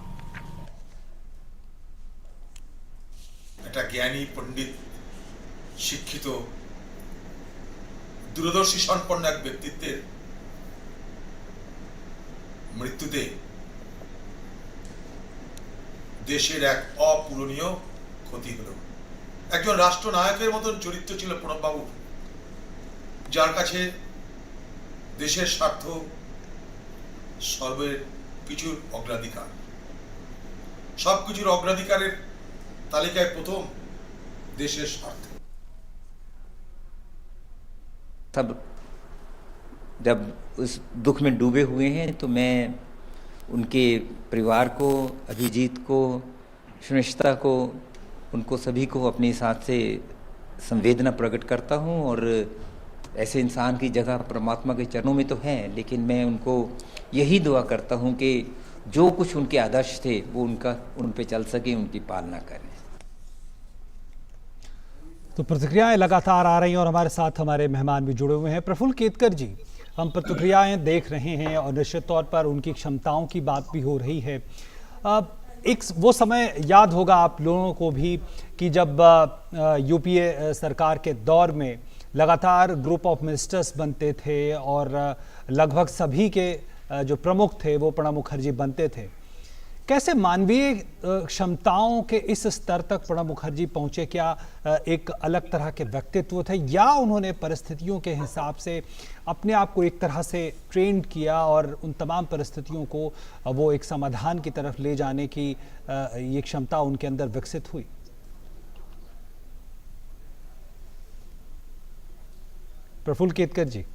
একটা জ্ঞানী পণ্ডিত শিক্ষিত দূরদর্শী সম্পন্ন এক ব্যক্তিত্বের মৃত্যুতে দেশের এক অপূরণীয় ক্ষতি হলো। একজন রাষ্ট্রনায়কের মতন চরিত্র ছিল প্রণববাবু, যার কাছে দেশের স্বার্থ সর্বের কিছুর অগ্রাধিকার, সবকিছুর অগ্রাধিকারের तालिकाय प्रथम देशेर स्वार्थ। सब जब उस दुख में डूबे हुए हैं तो मैं उनके परिवार को, अभिजीत को, सुनिश्चिता को, उनको सभी को अपने साथ से संवेदना प्रकट करता हूं। और ऐसे इंसान की जगह परमात्मा के चरणों में तो है, लेकिन मैं उनको यही दुआ करता हूं कि जो कुछ उनके आदर्श थे वो उन पे चल सके, उनकी पालना करें। तो प्रतिक्रियाएं लगातार आ रही हैं और हमारे साथ हमारे मेहमान भी जुड़े हुए हैं। प्रफुल्ल केतकर जी, हम प्रतिक्रियाएं देख रहे हैं और निश्चित तौर पर उनकी क्षमताओं की बात भी हो रही है। एक वो समय याद होगा आप लोगों को भी कि जब यूपीए सरकार के दौर में लगातार ग्रुप ऑफ मिनिस्टर्स बनते थे और लगभग सभी के जो प्रमुख थे वो प्रणब मुखर्जी बनते थे। कैसे मानवीय क्षमताओं के इस स्तर तक प्रणब मुखर्जी पहुंचे? क्या एक अलग तरह के व्यक्तित्व थे या उन्होंने परिस्थितियों के हिसाब से अपने आप को एक तरह से ट्रेन किया और उन तमाम परिस्थितियों को वो एक समाधान की तरफ ले जाने की ये क्षमता उनके अंदर विकसित हुई? प्रफुल्ल केतकर जी,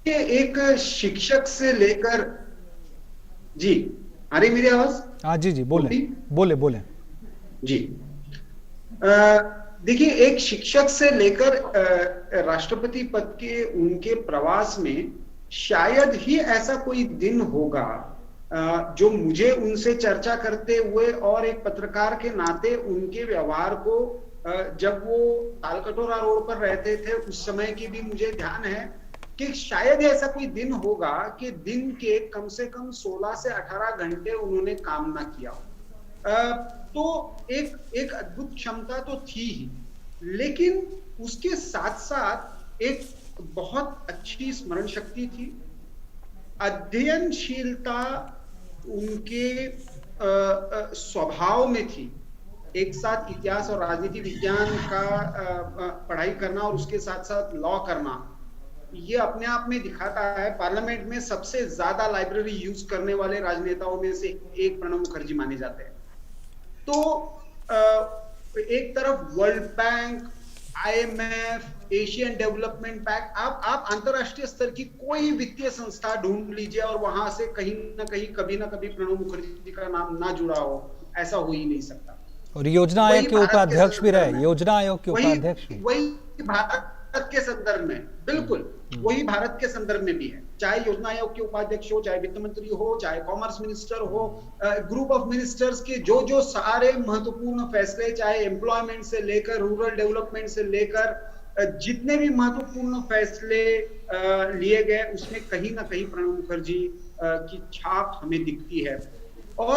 एक शिक्षक से लेकर, जी आ रही मेरी आवाज? हाँ जी बोले जी। देखिए, एक शिक्षक से लेकर राष्ट्रपति पद के उनके प्रवास में शायद ही ऐसा कोई दिन होगा जो मुझे उनसे चर्चा करते हुए और एक पत्रकार के नाते उनके व्यवहार को, जब वो तालकटोरा रोड पर रहते थे उस समय की भी मुझे ध्यान है कि शायद ऐसा कोई दिन होगा कि दिन के कम से कम 16 से 18 घंटे उन्होंने काम ना किया हो। तो एक अद्भुत क्षमता तो थी ही, लेकिन उसके साथ साथ एक बहुत अच्छी स्मरण शक्ति थी, अध्ययनशीलता उनके स्वभाव में थी। एक साथ इतिहास और राजनीति विज्ञान का पढ़ाई करना और उसके साथ साथ लॉ करना, ये अपने आप में दिखाता है। पार्लियामेंट में सबसे ज्यादा लाइब्रेरी यूज करने वाले राजनेताओं में से एक प्रणब मुखर्जी माने जाते हैं। तो एक तरफ world bank, IMF, Asian development bank, आप अंतरराष्ट्रीय स्तर की कोई वित्तीय संस्था ढूंढ लीजिए और वहां से कहीं ना कहीं कभी ना कभी प्रणब मुखर्जी का नाम ना जुड़ा हो, ऐसा हो ही नहीं सकता। और योजना आयोग के उपाध्यक्ष भी रहे, योजना आयोग के उपाध्यक्ष भी। वही भारत के संदर्भ में, बिल्कुल वही भारत के संदर्भ में भी है, चाहे योजना आयोग के उपाध्यक्ष हो, चाहे वित्त मंत्री हो, चाहे कॉमर्स मिनिस्टर हो, ग्रुप ऑफ मिनिस्टर्स के जो सारे महत्वपूर्ण फैसले, चाहे एम्प्लॉयमेंट से लेकर रूरल डेवलपमेंट से लेकर जितने भी महत्वपूर्ण फैसले लिए गए उसमें कहीं ना कहीं प्रणब मुखर्जी की छाप हमें दिखती है। और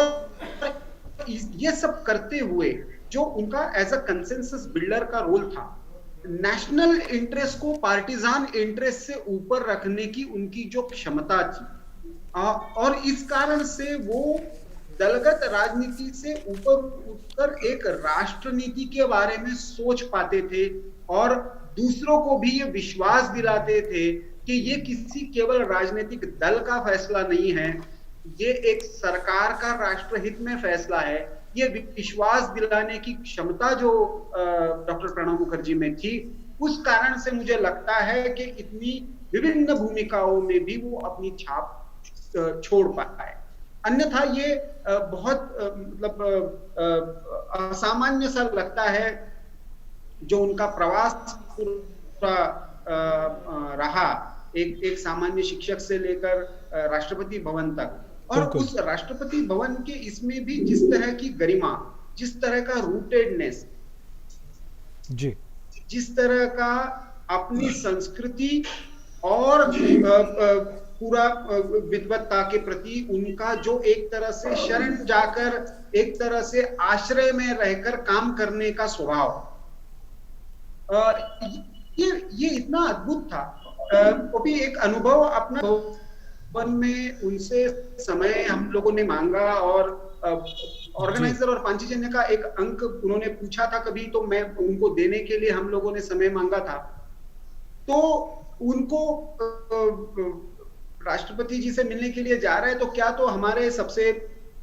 ये सब करते हुए जो उनका एज अ कंसेंसस बिल्डर का रोल था, नेशनल इंटरेस्ट को पार्टिजान इंटरेस्ट से ऊपर रखने की उनकी जो क्षमता थी, और इस कारण से वो दलगत राजनीति से ऊपर उठकर एक राष्ट्र नीति के बारे में सोच पाते थे और दूसरों को भी ये विश्वास दिलाते थे कि ये किसी केवल राजनीतिक दल का फैसला नहीं है, ये एक सरकार का राष्ट्रहित में फैसला है। ये विश्वास दिलाने की क्षमता जो डॉक्टर प्रणब मुखर्जी में थी, उस कारण से मुझे लगता है कि इतनी विभिन्न भूमिकाओं में भी वो अपनी छाप छोड़ पाए। अन्यथा ये बहुत मतलब असामान्य सा लगता है जो उनका प्रवास पूरा रहा, एक सामान्य शिक्षक से लेकर राष्ट्रपति भवन तक, और उस राष्ट्रपति भवन के इसमें भी जिस तरह की गरिमा, जिस तरह का रूटेडनेस, जी, जिस तरह का अपनी संस्कृति और पूरा विद्वत्ता के प्रति उनका जो एक तरह से शरण जाकर, एक तरह से आश्रय में रहकर काम करने का स्वभाव, ये इतना अद्भुत था। वो भी एक अनुभव अपना भवन में उनसे समय हम लोगों ने मांगा, और ऑर्गेनाइजर और पांचजन्य का एक अंक उन्होंने पूछा था कभी, तो मैं उनको देने के लिए हम लोगों ने समय मांगा था। तो उनको राष्ट्रपति जी से मिलने के लिए जा रहे हैं, तो क्या तो हमारे सबसे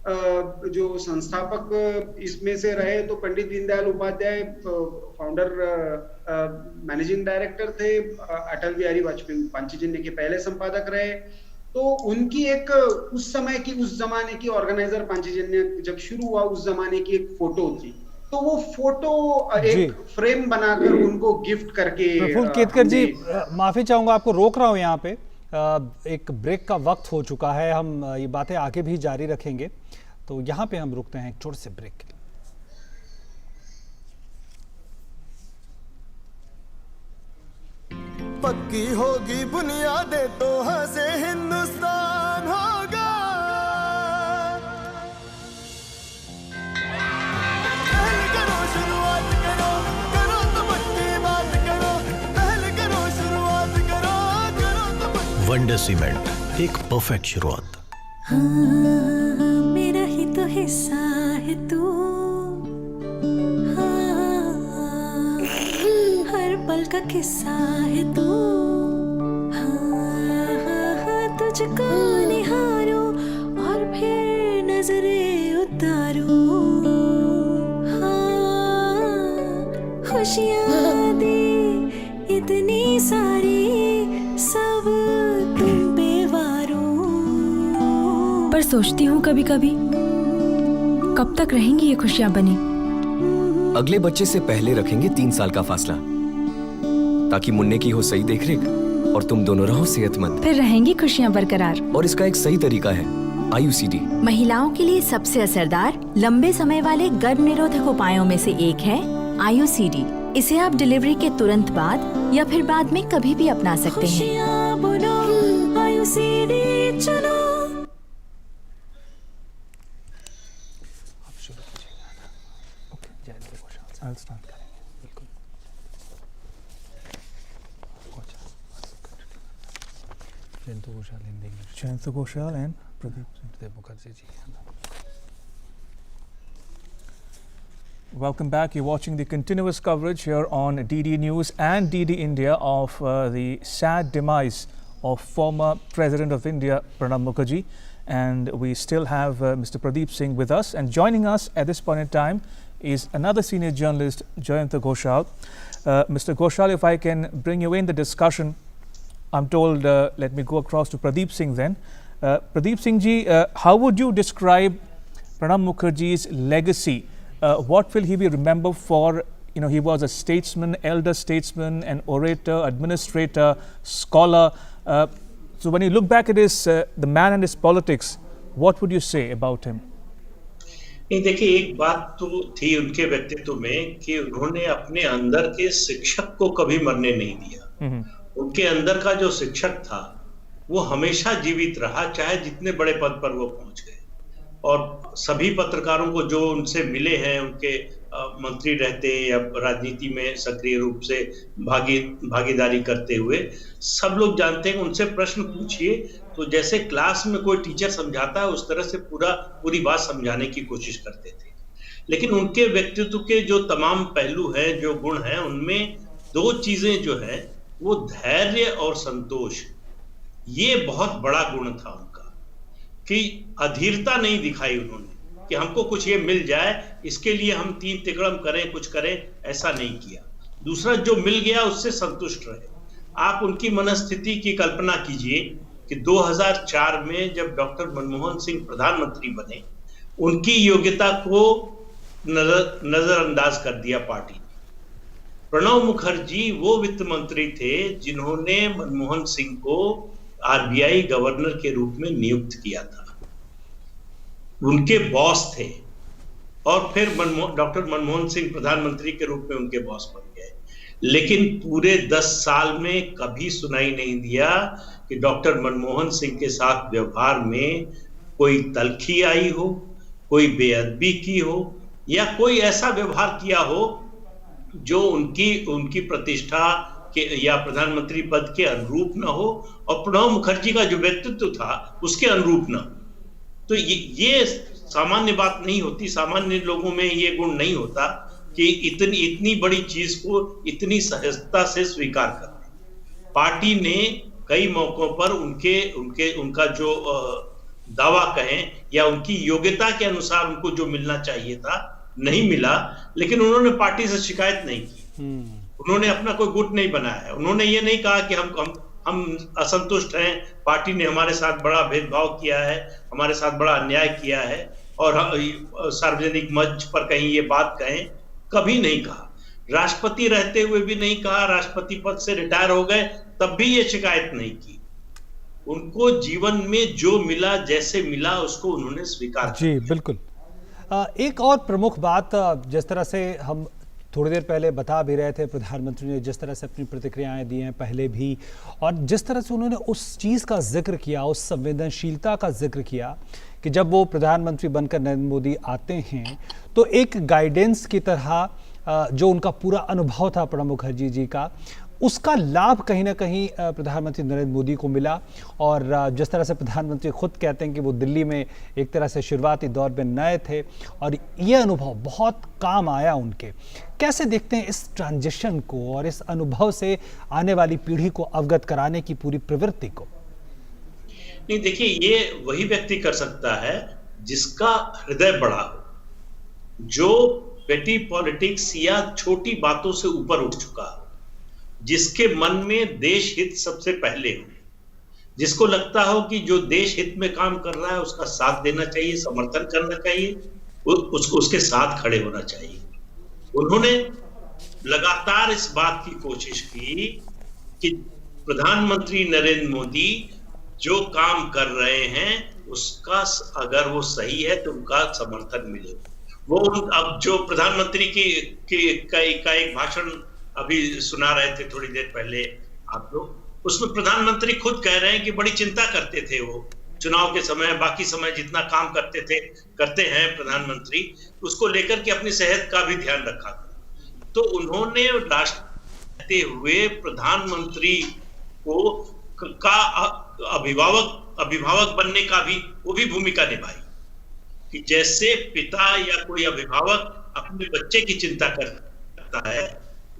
जो संस्थापक इसमें से रहे तो Pandit Deendayal Upadhyaya founder managing director थे, अटल बिहारी वाजपेयी पांचजन्य के पहले संपादक रहे, तो उनकी एक उस समय की, उस जमाने की ऑर्गेनाइजर पांचजन्य जब शुरू हुआ उस जमाने की एक फोटो थी, तो वो फोटो एक फ्रेम बनाकर उनको गिफ्ट करके। प्रफुल्ल केतकर जी, माफी चाहूंगा, आपको रोक रहा हूं यहाँ पे, एक ब्रेक का वक्त हो चुका है, हम ये बातें आगे भी जारी रखेंगे, तो यहाँ पे हम रुकते हैं एक छोटे से ब्रेक के लिए। पक्की होगी बुनियादें तो हंसे हिंदुस्तान होगा। पहले करो शुरुआत करो, करो तो पक्की बात करो, पहले करो शुरुआत करो, करो तो पक्की। वंडर सीमेंट, एक परफेक्ट शुरुआत। मेरा ही तो हिस्सा है तू, हर पल का किस्सा है तू, तुझको निहारो और फिर नजरें उतारो, खुशियाँ दी इतनी सारी, सब तुम पे वारो। पर सोचती हूँ कभी कभी, कब तक रहेंगी ये खुशियाँ बनी? अगले बच्चे से पहले रखेंगे 3 साल का फासला, ताकि मुन्ने की हो सही देखरेख और तुम दोनों रहो सेहतमंद। फिर रहेंगी खुशियाँ बरकरार। और इसका एक सही तरीका है, आयुसीडी। महिलाओं के लिए सबसे असरदार लंबे समय वाले गर्भ निरोधक उपायों में से एक है आयुसीडी। इसे आप डिलीवरी के तुरंत बाद या फिर बाद में कभी भी अपना सकते हैं। आयुसीडी चलो। Jayanta Ghoshal and Pradeep Mukherjee ji. Welcome back. You're watching the continuous coverage here on DD News and DD India of the sad demise of former President of India, Pranab Mukherjee. And we still have Mr. Pradeep Singh with us. And joining us at this point in time is another senior journalist, Jayanta Ghoshal. Mr. Ghoshal, if I can bring you in the discussion, I'm told, let me go across to Pradeep Singh then. Pradeep Singh ji, how would you describe Pranab Mukherjee's legacy? What will he be remembered for? You know, he was a statesman, elder statesman, an orator, administrator, scholar. So when you look back at his, the man and his politics, what would you say about him? नहीं, देखिए, एक बात तो थी उनके व्यक्तित्व में कि उन्होंने अपने अंदर के शिक्षक को कभी मरने नहीं दिया। उनके अंदर का जो शिक्षक था वो हमेशा जीवित रहा, चाहे जितने बड़े पद पर वो पहुंच गए। और सभी पत्रकारों को जो उनसे मिले हैं, उनके मंत्री रहते या राजनीति में सक्रिय रूप से भागीदारी करते हुए, सब लोग जानते हैं। उनसे प्रश्न पूछिए तो जैसे क्लास में कोई टीचर समझाता है उस तरह से पूरी बात समझाने की कोशिश करते थे। लेकिन उनके व्यक्तित्व के जो तमाम पहलू हैं, जो गुण हैं, उनमें दो चीजें जो है वो धैर्य और संतोष, ये बहुत बड़ा गुण था उनका, कि अधीरता नहीं दिखाई उन्होंने कि हमको कुछ ये मिल जाए इसके लिए हम तीन तिकड़म करें, कुछ करें, ऐसा नहीं किया। दूसरा, जो मिल गया उससे संतुष्ट रहे। आप उनकी मनस्थिति की कल्पना कीजिए कि 2004 में जब डॉक्टर मनमोहन सिंह प्रधानमंत्री बने, उनकी योग्यता को नजरअंदाज कर दिया पार्टी ने। प्रणब मुखर्जी वो वित्त मंत्री थे जिन्होंने मनमोहन सिंह को आरबीआई गवर्नर के रूप में नियुक्त किया था, उनके बॉस थे, और फिर डॉक्टर मनमोहन सिंह प्रधानमंत्री के रूप में उनके बॉस बन गए। लेकिन पूरे 10 साल में कभी सुनाई नहीं दिया कि डॉक्टर मनमोहन सिंह के साथ व्यवहार में कोई तल्खी आई हो, कोई बेअदबी की हो, या कोई ऐसा व्यवहार किया हो जो उनकी प्रतिष्ठा के या प्रधानमंत्री पद के अनुरूप न हो, और प्रणब मुखर्जी का जो व्यक्तित्व था उसके अनुरूप न हो। तो ये सामान्य बात नहीं होती, सामान्य लोगों में ये गुण नहीं होता कि इतनी बड़ी चीज को इतनी सहजता से स्वीकार करते। पार्टी ने कई मौकों पर उनका जो दावा कहें या उनकी योग्यता के अनुसार उनको जो मिलना चाहिए था नहीं मिला, लेकिन उन्होंने पार्टी से शिकायत नहीं की। उन्होंने अपना कोई गुट नहीं बनाया है। उन्होंने ये नहीं कहा कि हम असंतुष्ट हैं, पार्टी ने हमारे साथ बड़ा भेदभाव किया है, हमारे साथ बड़ा अन्याय किया है, और सार्वजनिक मंच पर कहीं ये बात कहें, कभी नहीं कहा। राष्ट्रपति रहते हुए भी नहीं कहा, राष्ट्रपति पद से रिटायर हो गए तब भी ये शिकायत नहीं की। उनको जीवन में जो मिला, जैसे मिला, उसको उन्होंने स्वीकार किया। जी बिल्कुल। एक और प्रमुख बात, जिस तरह से हम थोड़ी देर पहले बता भी रहे थे, प्रधानमंत्री ने जिस तरह से अपनी प्रतिक्रियाएं दी हैं पहले भी, और जिस तरह से उन्होंने उस चीज़ का जिक्र किया, उस संवेदनशीलता का जिक्र किया कि जब वो प्रधानमंत्री बनकर नरेंद्र मोदी आते हैं तो एक गाइडेंस की तरह जो उनका पूरा अनुभव था प्रणब मुखर्जी जी का, उसका लाभ कहीं ना कहीं प्रधानमंत्री नरेंद्र मोदी को मिला। और जिस तरह से प्रधानमंत्री खुद कहते हैं कि वो दिल्ली में एक तरह से शुरुआती दौर में नए थे और ये अनुभव बहुत काम आया उनके। कैसे देखते हैं इस ट्रांजिशन को और इस अनुभव से आने वाली पीढ़ी को अवगत कराने की पूरी प्रवृत्ति को? नहीं, देखिए, ये वही व्यक्ति कर सकता है जिसका हृदय बड़ा हो, जो पेटी पॉलिटिक्स या छोटी बातों से ऊपर उठ चुका हो, जिसके मन में देश हित सबसे पहले हो, जिसको लगता हो कि जो देश हित में काम कर रहा है उसका साथ देना चाहिए, समर्थन करना चाहिए, उसके साथ खड़े होना चाहिए। उन्होंने लगातार इस बात की कोशिश की कि प्रधानमंत्री नरेंद्र मोदी जो काम कर रहे हैं उसका अगर वो सही है तो उनका समर्थन मिले। वो अब जो प्रधानमंत्री का एक भाषण अभी सुना रहे थे थोड़ी देर पहले आप लोग, उसमें प्रधानमंत्री खुद कह रहे हैं कि बड़ी चिंता करते थे वो चुनाव के समय, बाकी समय जितना काम करते हैं प्रधानमंत्री, उसको लेकर के अपनी सेहत का भी ध्यान रखा था। तो उन्होंने राष्ट्र हुए प्रधानमंत्री को का अभिभावक बनने का भी वो भी भूमिका निभाई, कि जैसे पिता या कोई अभिभावक अपने बच्चे की चिंता करता है,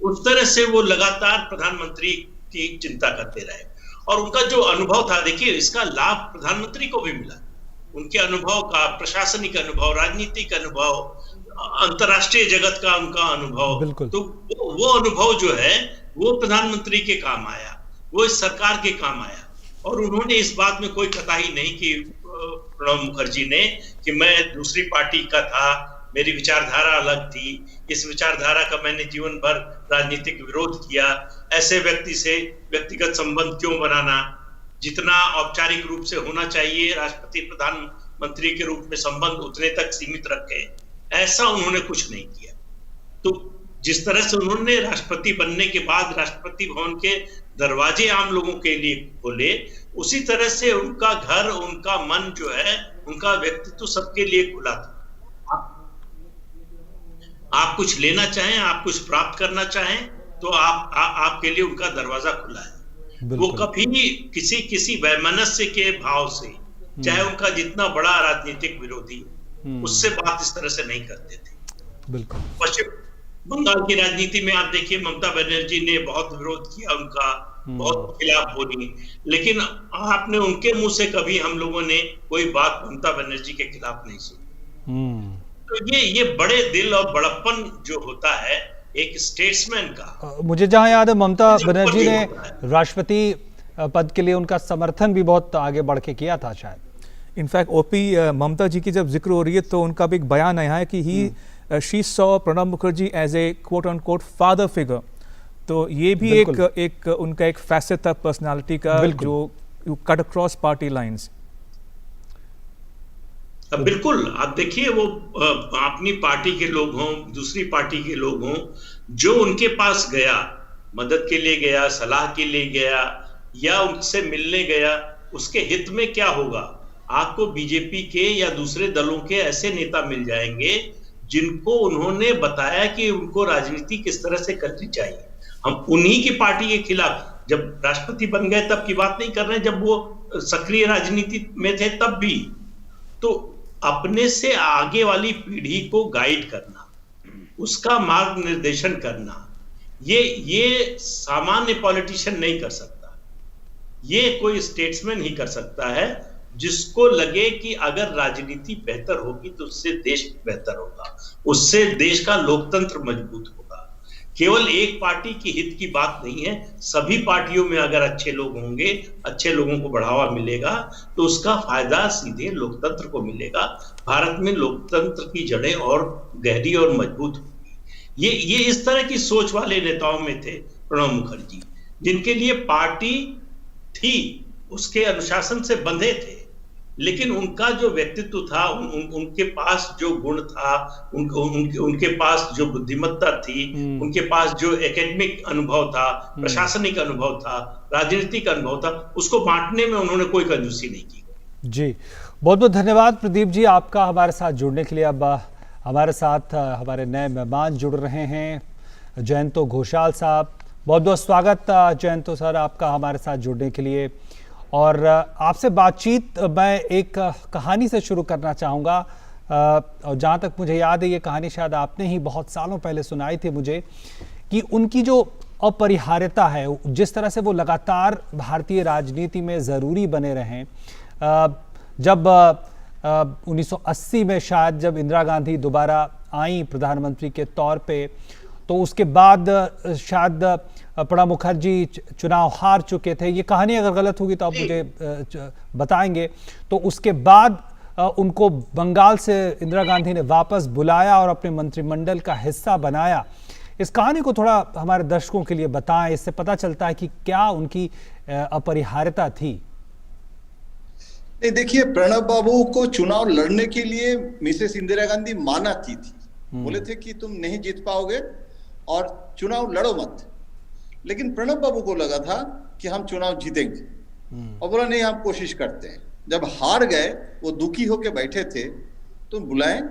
उस तरह से वो लगातार प्रधानमंत्री की चिंता करते रहे। और उनका जो अनुभव था, देखिए, इसका लाभ प्रधानमंत्री को भी मिला। उनके अनुभव का, प्रशासनिक अनुभव, राजनीतिक अनुभव, अंतर्राष्ट्रीय जगत का उनका अनुभव, तो वो अनुभव जो है वो प्रधानमंत्री के काम आया, वो इस सरकार के काम आया। और उन्होंने इस बात में कोई कताई नहीं की प्रणब मुखर्जी ने कि मैं दूसरी पार्टी का था, मेरी विचारधारा अलग थी, इस विचारधारा का मैंने जीवन भर राजनीतिक विरोध किया, ऐसे व्यक्ति से व्यक्तिगत संबंध क्यों बनाना, जितना औपचारिक रूप से होना चाहिए राष्ट्रपति मंत्री के रूप में संबंध उतने तक सीमित रखे, ऐसा उन्होंने कुछ नहीं किया। तो जिस तरह से उन्होंने राष्ट्रपति बनने के बाद राष्ट्रपति भवन के दरवाजे आम लोगों के लिए खोले, उसी तरह से उनका घर, उनका मन जो है, उनका व्यक्तित्व सबके लिए खुला था। आप कुछ लेना चाहें, आप कुछ प्राप्त करना चाहें, तो आपके लिए उनका दरवाजा खुला है। वो कभी किसी वैमनस्य के भाव से, चाहे उनका जितना बड़ा राजनीतिक विरोधी, उससे बात इस तरह से नहीं करते थे। बिल्कुल। पश्चिम बंगाल की राजनीति में आप देखिए, ममता बनर्जी ने बहुत विरोध किया उनका, बहुत खिलाफ बोली, लेकिन आपने उनके मुंह से कभी हम लोगों ने कोई बात ममता बनर्जी के खिलाफ नहीं सुनी। तो ये बड़े दिल और बड़प्पन जो होता है एक स्टेट्समैन का। मुझे जहां याद है, ममता बनर्जी ने राष्ट्रपति पद के लिए उनका समर्थन भी बहुत आगे बढ़ के किया था शायद। इनफैक्ट ओपी ममता जी की जब जिक्र हो रही है तो उनका भी एक बयान आया है कि she saw Pranab Mukherjee as a quote unquote father figure. तो ये भी एक उनका एक फैसेट था पर्सनालिटी का, जो कट अक्रॉस पार्टी लाइंस। बिल्कुल, आप देखिए, वो अपनी पार्टी के लोग हों, दूसरी पार्टी के लोग हों, जो उनके पास गया, मदद के लिए गया, सलाह के लिए गया या उनसे मिलने गया, उसके हित में क्या होगा? आपको बीजेपी के या दूसरे दलों के ऐसे नेता मिल जाएंगे जिनको उन्होंने बताया कि उनको राजनीति किस तरह से करनी चाहिए। हम उन्हीं की पार्टी के खिलाफ, जब राष्ट्रपति बन गए तब की बात नहीं कर रहे हैं, जब वो सक्रिय राजनीति में थे तब भी। तो अपने से आगे वाली पीढ़ी को गाइड करना, उसका मार्ग निर्देशन करना, ये सामान्य पॉलिटिशियन नहीं कर सकता। ये कोई स्टेट्समैन ही कर सकता है, जिसको लगे कि अगर राजनीति बेहतर होगी तो उससे देश बेहतर होगा, उससे देश का लोकतंत्र मजबूत होगा। केवल एक पार्टी की हित की बात नहीं है, सभी पार्टियों में अगर अच्छे लोग होंगे, अच्छे लोगों को बढ़ावा मिलेगा, तो उसका फायदा सीधे लोकतंत्र को मिलेगा। भारत में लोकतंत्र की जड़ें और गहरी और मजबूत होगी। ये इस तरह की सोच वाले नेताओं में थे प्रणब मुखर्जी, जिनके लिए पार्टी थी, उसके अनुशासन से बंधे थे, लेकिन उनका जो व्यक्तित्व था, उनके पास जो गुण था, उनके पास जो बुद्धिमत्ता थी, उनके पास जो एकेडमिक अनुभव था, प्रशासनिक अनुभव था, राजनीतिक अनुभव था, उसको बांटने में उन्होंने कोई कंजूसी नहीं की। जी, बहुत बहुत धन्यवाद प्रदीप जी आपका हमारे साथ जुड़ने के लिए। अब हमारे साथ हमारे नए मेहमान जुड़ रहे हैं, जयंतो घोषाल साहब। बहुत बहुत स्वागत जयंतो सर आपका हमारे साथ जुड़ने के लिए। और आपसे बातचीत मैं एक कहानी से शुरू करना चाहूँगा, और जहाँ तक मुझे याद है ये कहानी शायद आपने ही बहुत सालों पहले सुनाई थी मुझे, कि उनकी जो अपरिहार्यता है, जिस तरह से वो लगातार भारतीय राजनीति में ज़रूरी बने रहें। जब 1980 में शायद जब इंदिरा गांधी दोबारा आई प्रधानमंत्री के तौर पे, तो उसके बाद शायद प्रणब मुखर्जी चुनाव हार चुके थे। ये कहानी अगर गलत होगी तो आप मुझे बताएंगे। तो उसके बाद उनको बंगाल से इंदिरा गांधी ने वापस बुलाया और अपने मंत्रिमंडल का हिस्सा बनाया। इस कहानी को थोड़ा हमारे दर्शकों के लिए बताएं, इससे पता चलता है कि क्या उनकी अपरिहार्यता थी। नहीं, देखिए, प्रणब बाबू को चुनाव लड़ने के लिए मिसेस इंदिरा गांधी माना की थी। बोले थे कि तुम नहीं जीत पाओगे और चुनाव लड़ो मत। लेकिन प्रणब बाबू को लगा था कि हम चुनाव जीतेंगे, और बोला नहीं, हम कोशिश करते हैं। जब हार गए, वो दुखी होकर बैठे थे, तो बुलाएं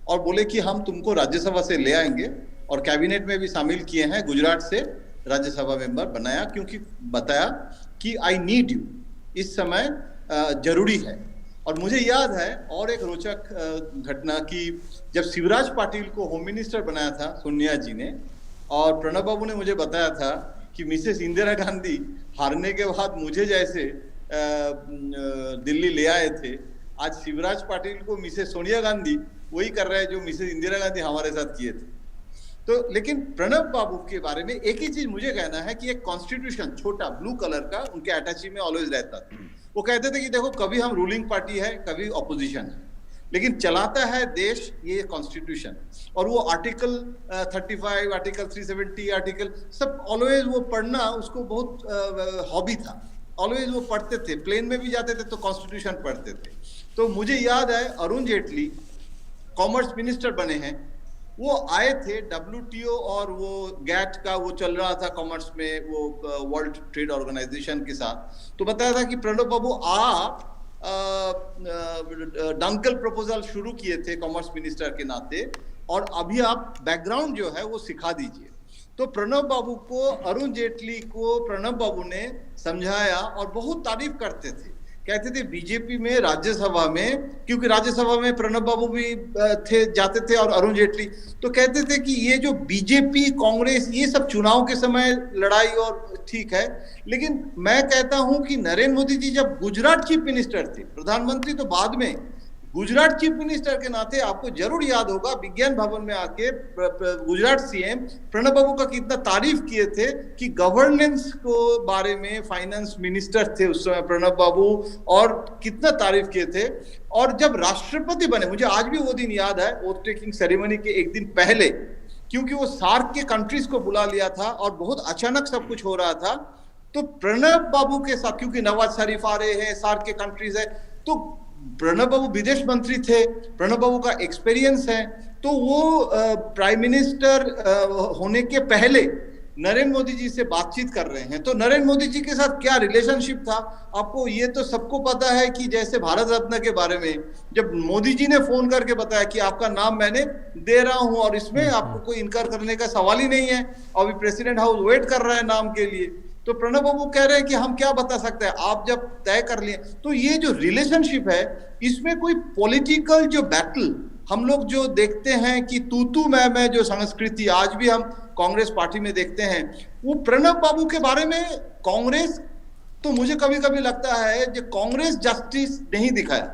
और बोले कि हम तुमको राज्यसभा से ले आएंगे, और कैबिनेट में भी शामिल किए हैं। गुजरात से राज्यसभा मेंबर बनाया, क्योंकि बताया कि आई नीड यू, इस समय जरूरी है। और मुझे याद है और एक रोचक घटना कि जब शिवराज पाटिल को होम मिनिस्टर बनाया था सोनिया जी ने, और प्रणब बाबू ने मुझे बताया था कि मिसेस इंदिरा गांधी हारने के बाद मुझे जैसे दिल्ली ले आए थे, आज शिवराज पाटिल को मिसेस सोनिया गांधी वही कर रहे हैं जो मिसेस इंदिरा गांधी हमारे साथ किए थे। तो लेकिन प्रणब बाबू के बारे में एक ही चीज मुझे कहना है कि एक कॉन्स्टिट्यूशन छोटा ब्लू कलर का उनके अटैची में ऑलवेज रहता था। वो कहते थे कि देखो, कभी हम रूलिंग पार्टी है, कभी ऑपोजिशन है, लेकिन चलाता है देश ये कॉन्स्टिट्यूशन। और वो आर्टिकल 35, आर्टिकल 370, आर्टिकल सब ऑलवेज वो पढ़ना उसको बहुत हॉबी था। ऑलवेज वो पढ़ते थे, प्लेन में भी जाते थे तो कॉन्स्टिट्यूशन पढ़ते थे। तो मुझे याद है अरुण जेटली कॉमर्स मिनिस्टर बने हैं, वो आए थे WTO और वो गैट का वो चल रहा था कॉमर्स में, वो वर्ल्ड ट्रेड ऑर्गेनाइजेशन के साथ, तो बताया था कि प्रणब बाबू आप डंकल प्रपोजल शुरू किए थे कॉमर्स मिनिस्टर के नाते, और अभी आप बैकग्राउंड जो है वो सिखा दीजिए। तो प्रणब बाबू को, अरुण जेटली को प्रणब बाबू ने समझाया और बहुत तारीफ करते थे, कहते थे बीजेपी में राज्यसभा में, क्योंकि राज्यसभा में प्रणब बाबू भी थे, जाते थे और अरुण जेटली, तो कहते थे कि ये जो बीजेपी कांग्रेस ये सब चुनाव के समय लड़ाई और ठीक है, लेकिन मैं कहता हूं कि नरेंद्र मोदी जी जब गुजरात चीफ मिनिस्टर थे, प्रधानमंत्री तो बाद में, गुजरात चीफ मिनिस्टर के नाते आपको जरूर याद होगा विज्ञान भवन में आके गुजरात सीएम प्रणब बाबू का कितना तारीफ किए थे कि गवर्नेंस को बारे में, फाइनेंस मिनिस्टर थे उस समय प्रणब बाबू, और कितना तारीफ किए थे। और जब राष्ट्रपति बने, मुझे आज भी वो दिन याद है, ओथ टेकिंग सेरेमनी के एक दिन पहले, क्योंकि वो सार्क के कंट्रीज को बुला लिया था और बहुत अचानक सब कुछ हो रहा था, तो प्रणब बाबू के साथ, क्योंकि नवाज शरीफ आ रहे हैं, सार्क के कंट्रीज है, तो प्रणब बाबू विदेश मंत्री थे, प्रणब बाबू का एक्सपीरियंस है, तो वो प्राइम मिनिस्टर होने के पहले नरेंद्र मोदी जी से बातचीत कर रहे हैं। तो नरेंद्र मोदी जी के साथ क्या रिलेशनशिप था आपको ये तो सबको पता है, कि जैसे भारत रत्न के बारे में जब मोदी जी ने फोन करके बताया कि आपका नाम मैंने दे रहा हूं और इसमें आपको कोई इनकार करने का सवाल ही नहीं है, अभी प्रेसिडेंट हाउस वेट कर रहा है नाम के लिए, तो प्रणब बाबू कह रहे हैं कि हम क्या बता सकते हैं, आप जब तय कर लिए। तो ये जो रिलेशनशिप है, इसमें कोई पॉलिटिकल जो बैटल हम लोग जो देखते हैं कि तू मैं जो संस्कृति आज भी हम कांग्रेस पार्टी में देखते हैं, वो प्रणब बाबू के बारे में कांग्रेस, तो मुझे कभी कभी लगता है जो कांग्रेस जस्टिस नहीं दिखाया।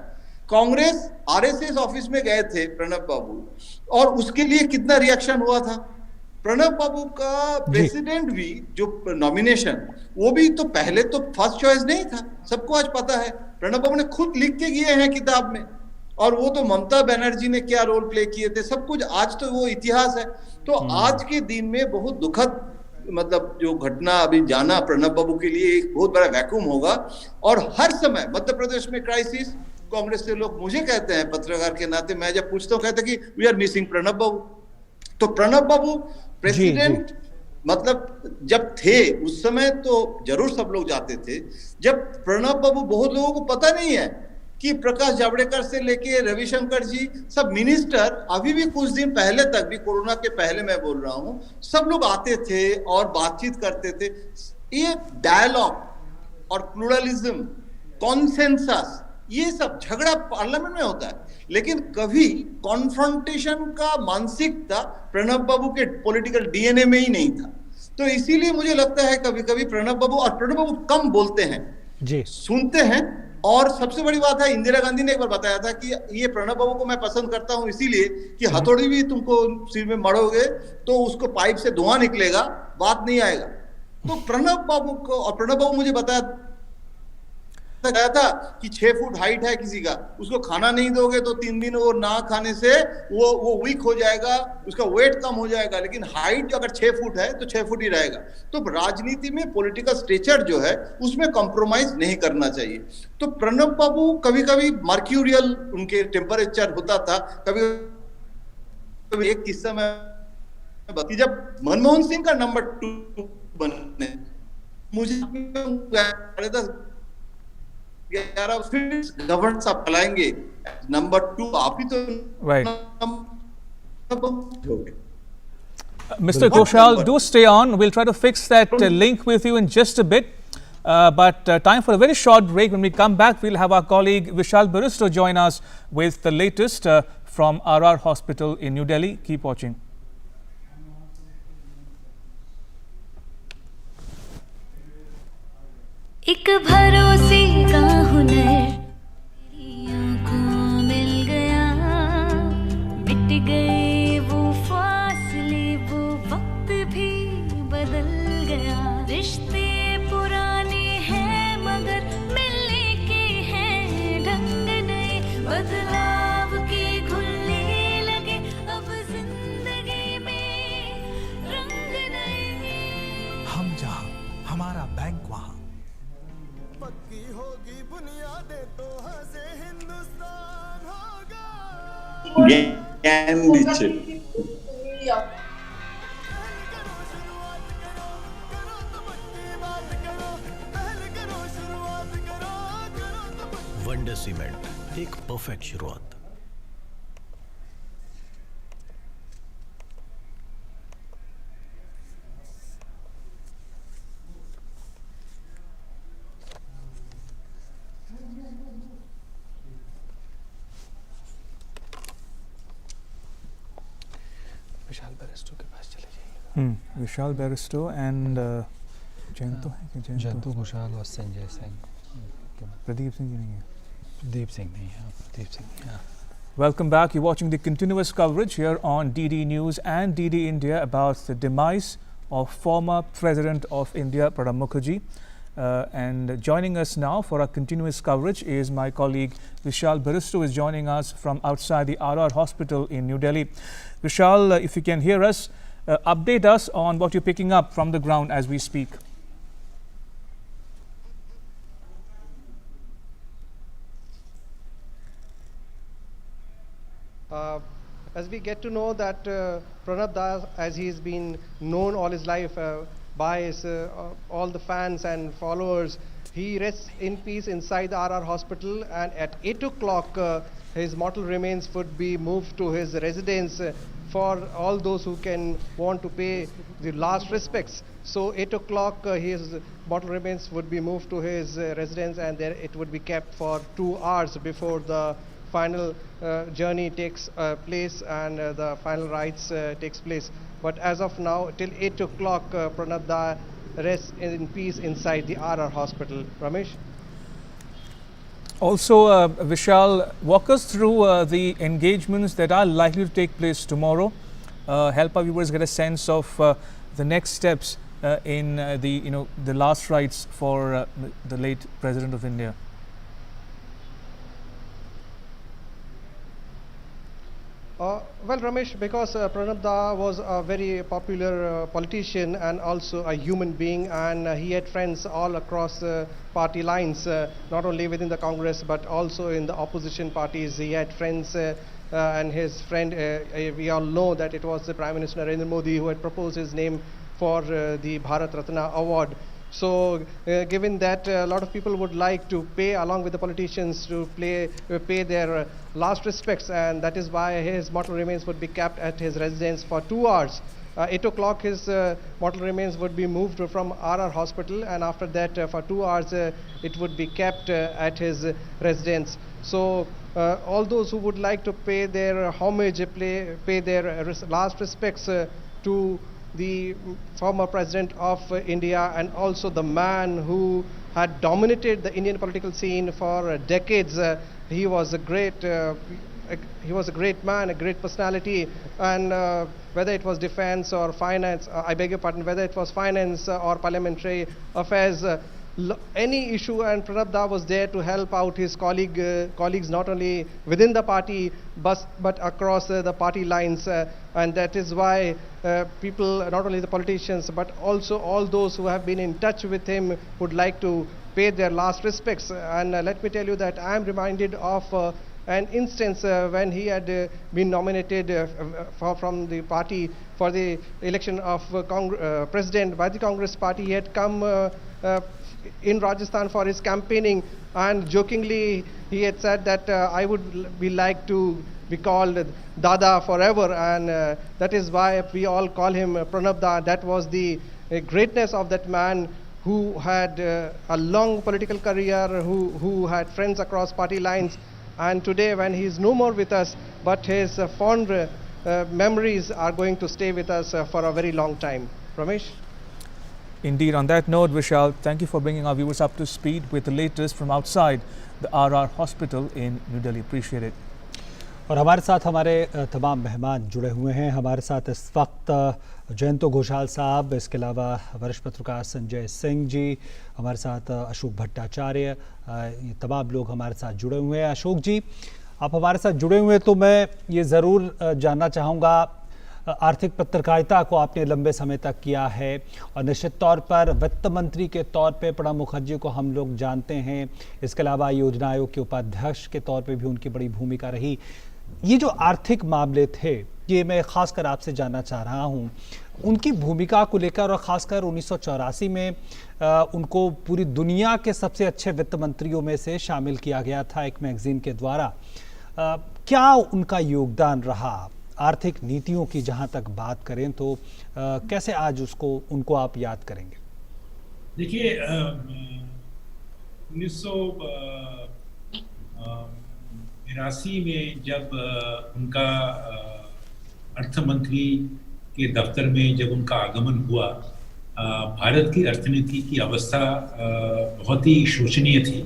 कांग्रेस RSS ऑफिस में गए थे प्रणब बाबू, और उसके लिए कितना रिएक्शन हुआ था। प्रणब बाबू का प्रेसिडेंट भी जो नॉमिनेशन, वो भी तो पहले तो फर्स्ट चॉइस नहीं था, सबको आज पता है। प्रणब बाबू ने खुद लिख के गए हैं किताब में, और वो तो ममता बनर्जी ने क्या रोल प्ले किए थे, सब कुछ आज तो वो इतिहास है। तो आज के दिन में बहुत दुखद, मतलब जो घटना अभी जाना प्रणब बाबू के लिए एक बहुत बड़ा वैक्यूम होगा। और हर समय मध्य प्रदेश में क्राइसिस, कांग्रेस के लोग मुझे कहते हैं पत्रकार के नाते, मैं जब पूछता हूँ कहते कि वी आर मिसिंग प्रणब बाबू। तो प्रणब बाबू प्रेसिडेंट मतलब जब थे उस समय तो जरूर सब लोग जाते थे। जब प्रणब बाबू, बहुत लोगों को पता नहीं है कि प्रकाश जावड़ेकर से लेके रविशंकर जी सब मिनिस्टर, अभी भी कुछ दिन पहले तक भी, कोरोना के पहले मैं बोल रहा हूं, सब लोग आते थे और बातचीत करते थे। ये डायलॉग और प्लुरलिज्म, कॉन्सेंसस, ये सब झगड़ा पार्लियामेंट में होता है, लेकिन कभी कॉन्फ्रंटेशन का मानसिकता प्रणब बाबू के पॉलिटिकल DNA में ही नहीं था। तो इसीलिए मुझे लगता है कभी कभी प्रणब बाबू, और प्रणब बाबू कम बोलते हैं जी, सुनते हैं। और सबसे बड़ी बात है, इंदिरा गांधी ने एक बार बताया था कि ये प्रणब बाबू को मैं पसंद करता हूं इसीलिए कि हथौड़ी भी तुमको सिर में मरोगे तो उसको पाइप से धुआं निकलेगा, बात नहीं आएगा। तो प्रणब बाबू को, और प्रणब बाबू मुझे बताया था कि 6 फुट हाइट है किसी का, उसको खाना नहीं दोगे तो 3 दिन वो ना खाने से वो वीक हो जाएगा, उसका वेट कम हो जाएगा, लेकिन हाइट अगर 6 फुट है तो 6 फुट ही रहेगा। तो राजनीति में पॉलिटिकल स्टेचर जो है उसमें कॉम्प्रोमाइज नहीं करना चाहिए। तो प्रणब बाबू कभी कभी मर्क्यूरियल उनके टेम्परेचर होता था। कभी एक किस्सा में जब मनमोहन सिंह का नंबर 2 बनने, मुझे गवर्नेंस आप चलाएंगे, नंबर 2 आप ही तो Mr. Ghoshal, do stay on. We'll try to fix that link with you in just a bit. But time for a very short break. When we come back, we'll have our colleague Vishal Baristo join us with the latest from RR Hospital in New Delhi. Keep watching. एक भरोसे का हुनर आँखों मिल गया, मिट गए वो फासले, वो वक्त भी बदल गया। रिश्ते पुराने हैं मगर मिलने के हैं ढंग नए, बदलाव के घुलने लगे अब जिंदगी में रंग नए। हम जहाँ, हमारा बैंक वहाँ। होगी बुनियादें तो हंसे हिंदुस्तान होगा জ্ঞান দিচ্ছে। वंडर सीमेंट एक परफेक्ट शुरुआत। विशाल बैरिस्टो के पास चले जाइए। विशाल बैरिस्टो एंड जयंतु घोषाल और संजय सिंह। प्रदीप सिंह जी नहीं है। प्रदीप सिंह नहीं है। प्रदीप सिंह नहीं है। Welcome back. You're watching the continuous coverage here on DD News and DD India about the demise of former President of India, Pranab Mukherjee. And joining us now for our continuous coverage is my colleague Vishal Baristo, is joining us from outside the RR Hospital in New Delhi. Vishal, if you can hear us, update us on what you're picking up from the ground as we speak. As we get to know that Pranab Das, as he's been known all his life by his, all the fans and followers, he rests in peace inside the RR Hospital, and at 8 o'clock his mortal remains would be moved to his residence for all those who can want to pay the last respects. So 8 o'clock his mortal remains would be moved to his residence, and there it would be kept for 2 hours before the final journey takes place and the final rites takes place. But as of now, till 8 o'clock, Pranab Da rests in peace inside the RR Hospital. Ramesh? Also, Vishal, walk us through the engagements that are likely to take place tomorrow. Help our viewers get a sense of the next steps in the last rites for the late President of India. Well, Ramesh, because Pranab Da was a very popular politician and also a human being, and he had friends all across party lines, not only within the Congress but also in the opposition parties. He had friends, and his friend, we all know that it was the Prime Minister Narendra Modi who had proposed his name for the Bharat Ratna Award. So, given that a lot of people would like to pay, along with the politicians, to pay their last respects, and that is why his mortal remains would be kept at his residence for 2 hours. 8 o'clock his mortal remains would be moved from RR Hospital, and after that for 2 hours it would be kept at his residence. So all those who would like to pay their homage, pay their last respects to the former President of India, and also the man who had dominated the Indian political scene for decades. He was a great man, a great personality, and whether it was defense or finance, whether it was finance or parliamentary affairs, any issue, and Pranab Da was there to help out his colleagues not only within the party but across the party lines, and that is why people, not only the politicians but also all those who have been in touch with him, would like to pay their last respects. And let me tell you that I am reminded of an instance when he had been nominated from the party for the election of president by the Congress party. He had come in Rajasthan for his campaigning, and jokingly he had said that I would be like to be called Dada forever, and that is why we all call him Pranab Da. That was the greatness of that man, who had a long political career, who had friends across party lines, and today when he is no more with us, but his fond memories are going to stay with us for a very long time. Ramesh? Indeed. On that note, Vishal, thank you for bringing our viewers up to speed with the latest from outside the RR Hospital in New Delhi. Appreciate it. और हमारे साथ हमारे तमाम मेहमान जुड़े हुए हैं। हमारे साथ इस वक्त जयंतो घोषाल साहब, इसके अलावा वरिष्ठ पत्रकार संजय सिंह जी, हमारे साथ अशोक भट्टाचार्य, ये तमाम लोग हमारे साथ जुड़े हुए हैं। अशोक जी, आप हमारे साथ जुड़े हुए हैं, तो मैं ये ज़रूर जानना चाहूँगा आर्थिक पत्रकारिता को आपने लंबे समय तक किया है और निश्चित तौर पर वित्त मंत्री के तौर पे प्रणब मुखर्जी को हम लोग जानते हैं। इसके अलावा योजना आयोग के उपाध्यक्ष के तौर पे भी उनकी बड़ी भूमिका रही। ये जो आर्थिक मामले थे, ये मैं खासकर आपसे जानना चाह रहा हूँ, उनकी भूमिका को लेकर, और खासकर 1984 में उनको पूरी दुनिया के सबसे अच्छे वित्त मंत्रियों में से शामिल किया गया था एक मैगजीन के द्वारा। क्या उनका योगदान रहा आर्थिक नीतियों की जहां तक बात करें तो कैसे आज उनको आप याद करेंगे? देखिए, 1982 में जब उनका अर्थ मंत्री के दफ्तर में जब उनका आगमन हुआ, भारत की अर्थनीति की अवस्था बहुत ही शोचनीय थी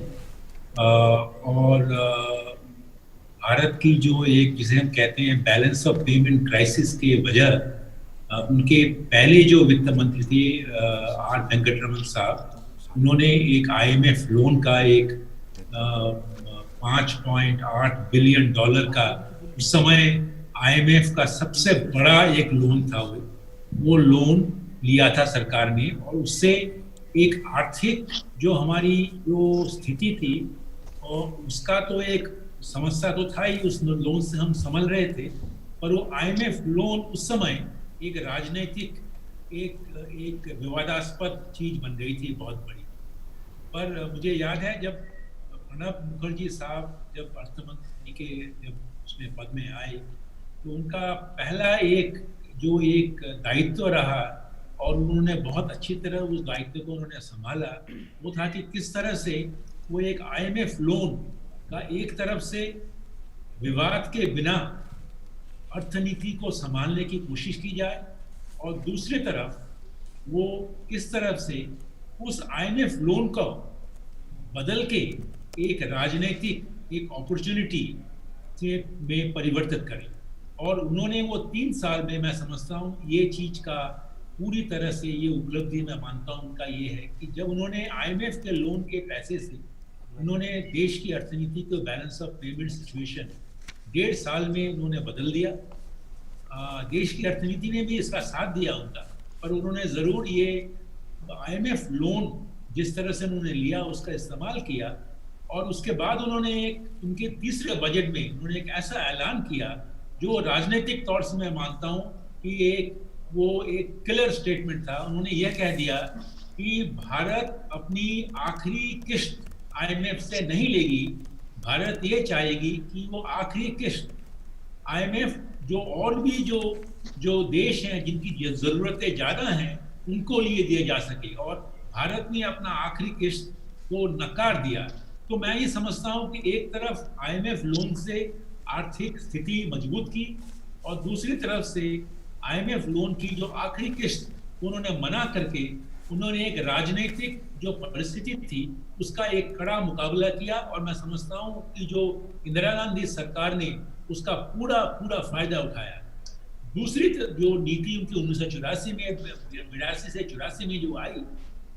और भारत की जो एक, जिसे हम कहते हैं बैलेंस ऑफ पेमेंट क्राइसिस के वजह, उनके पहले जो वित्त मंत्री थे आर वेंकटरमन साहब, उन्होंने एक IMF लोन का एक $5.8 बिलियन का, उस समय IMF का सबसे बड़ा एक लोन था, वो लोन लिया था सरकार ने, और उससे एक आर्थिक जो हमारी जो स्थिति थी और उसका तो एक समस्या तो था ही, उस लोन से हम संभल रहे थे, पर वो IMF लोन उस समय एक राजनीतिक एक विवादास्पद चीज बन गई थी, बहुत बड़ी। पर मुझे याद है जब प्रणब मुखर्जी साहब जब अर्थमंत्री के जब उसमें पद में आए, तो उनका पहला एक दायित्व रहा और उन्होंने बहुत अच्छी तरह उस दायित्व को उन्होंने संभाला, वो था कि किस तरह से वो एक IMF लोन का एक तरफ से विवाद के बिना अर्थनीति को संभालने की कोशिश की जाए, और दूसरी तरफ वो किस तरफ से उस IMF लोन को बदल के एक राजनीतिक एक अपॉर्चुनिटी में परिवर्तित करें। और उन्होंने वो 3 साल में, मैं समझता हूँ ये चीज का पूरी तरह से ये उपलब्धि मैं मानता हूँ उनका ये है कि जब उन्होंने IMF के लोन के पैसे से उन्होंने देश की अर्थनीति को बैलेंस ऑफ पेमेंट सिचुएशन 1.5 साल में उन्होंने बदल दिया। देश की अर्थनीति ने भी इसका साथ दिया उनका, पर उन्होंने जरूर ये IMF लोन जिस तरह से उन्होंने लिया उसका इस्तेमाल किया, और उसके बाद उन्होंने उनके तीसरे बजट में उन्होंने एक ऐसा ऐलान किया जो राजनीतिक तौर से मैं मानता हूँ कि वो एक क्लियर स्टेटमेंट था। उन्होंने यह कह दिया कि भारत अपनी आखिरी किस्त IMF से नहीं लेगी, भारत ये चाहेगी कि वो आखिरी किस्त IMF जो और भी जो देश हैं जिनकी जरूरतें ज्यादा हैं उनको लिए दिए जा सके, और भारत ने अपना आखिरी किस्त को नकार दिया। तो मैं ये समझता हूँ कि एक तरफ IMF लोन से आर्थिक स्थिति मजबूत की, और दूसरी तरफ से IMF लोन की जो आखिरी किस्त उन्होंने मना करके उन्होंने एक राजनीतिक जो परिस्थिति थी उसका एक कड़ा मुकाबला किया, और मैं समझता हूँ कि जो इंदिरा गांधी सरकार ने उसका पूरा फायदा उठाया। दूसरी जो नीति उनकी 1982 में 82 से 84 में जो आई,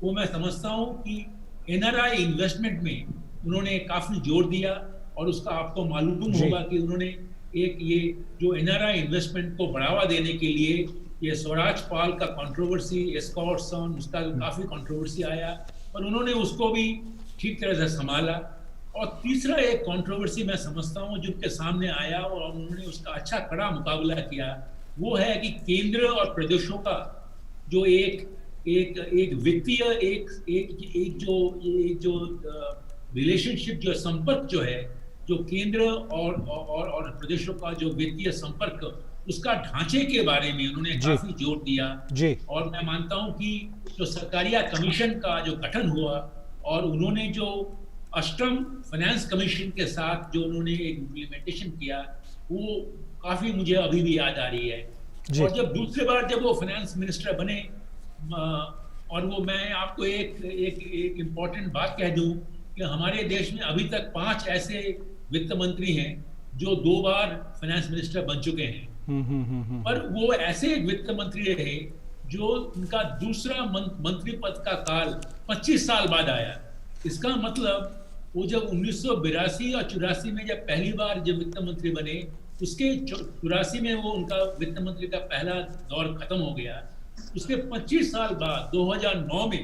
वो मैं समझता हूँ कि NRI इन्वेस्टमेंट में उन्होंने काफी जोर दिया, और उसका आपको मालूम होगा कि उन्होंने एक ये जो NRI इन्वेस्टमेंट को बढ़ावा देने के लिए ये स्वराज पाल का कंट्रोवर्सी, एस्कॉर्ट्स ऑन, उसका काफी कंट्रोवर्सी आया, पर उन्होंने उसको भी ठीक तरह से संभाला। और तीसरा एक कंट्रोवर्सी मैं समझता हूँ जो के सामने आया और उन्होंने उसका अच्छा कड़ा मुकाबला किया, वो है कि केंद्र और प्रदेशों का जो एक वित्तीय एक जो रिलेशनशिप, जो संपर्क जो है, जो केंद्र और प्रदेशों का जो वित्तीय संपर्क, उसका ढांचे के बारे में उन्होंने काफी जोर दिया। और मैं मानता हूं कि जो सरकारिया कमीशन का जो गठन हुआ और उन्होंने जो अष्टम फाइनेंस कमीशन के साथ जो उन्होंने एक इम्प्लीमेंटेशन किया, वो काफी मुझे अभी भी याद आ रही है। और जब दूसरी बार जब वो फाइनेंस मिनिस्टर बने, और वो मैं आपको एक इम्पोर्टेंट बात कह दूं कि हमारे देश में अभी तक 5 ऐसे वित्त मंत्री हैं जो 2 बार फाइनेंस मिनिस्टर बन चुके हैं, पर वो ऐसे वित्त मंत्री रहे जो उनका दूसरा मंत्री पद का काल 25 साल बाद आया। इसका मतलब वो जब 1982 और 84 में जब पहली बार जब वित्त मंत्री बने, उसके 84 में वो उनका वित्त मंत्री का पहला दौर खत्म हो गया। उसके 25 साल बाद 2009 में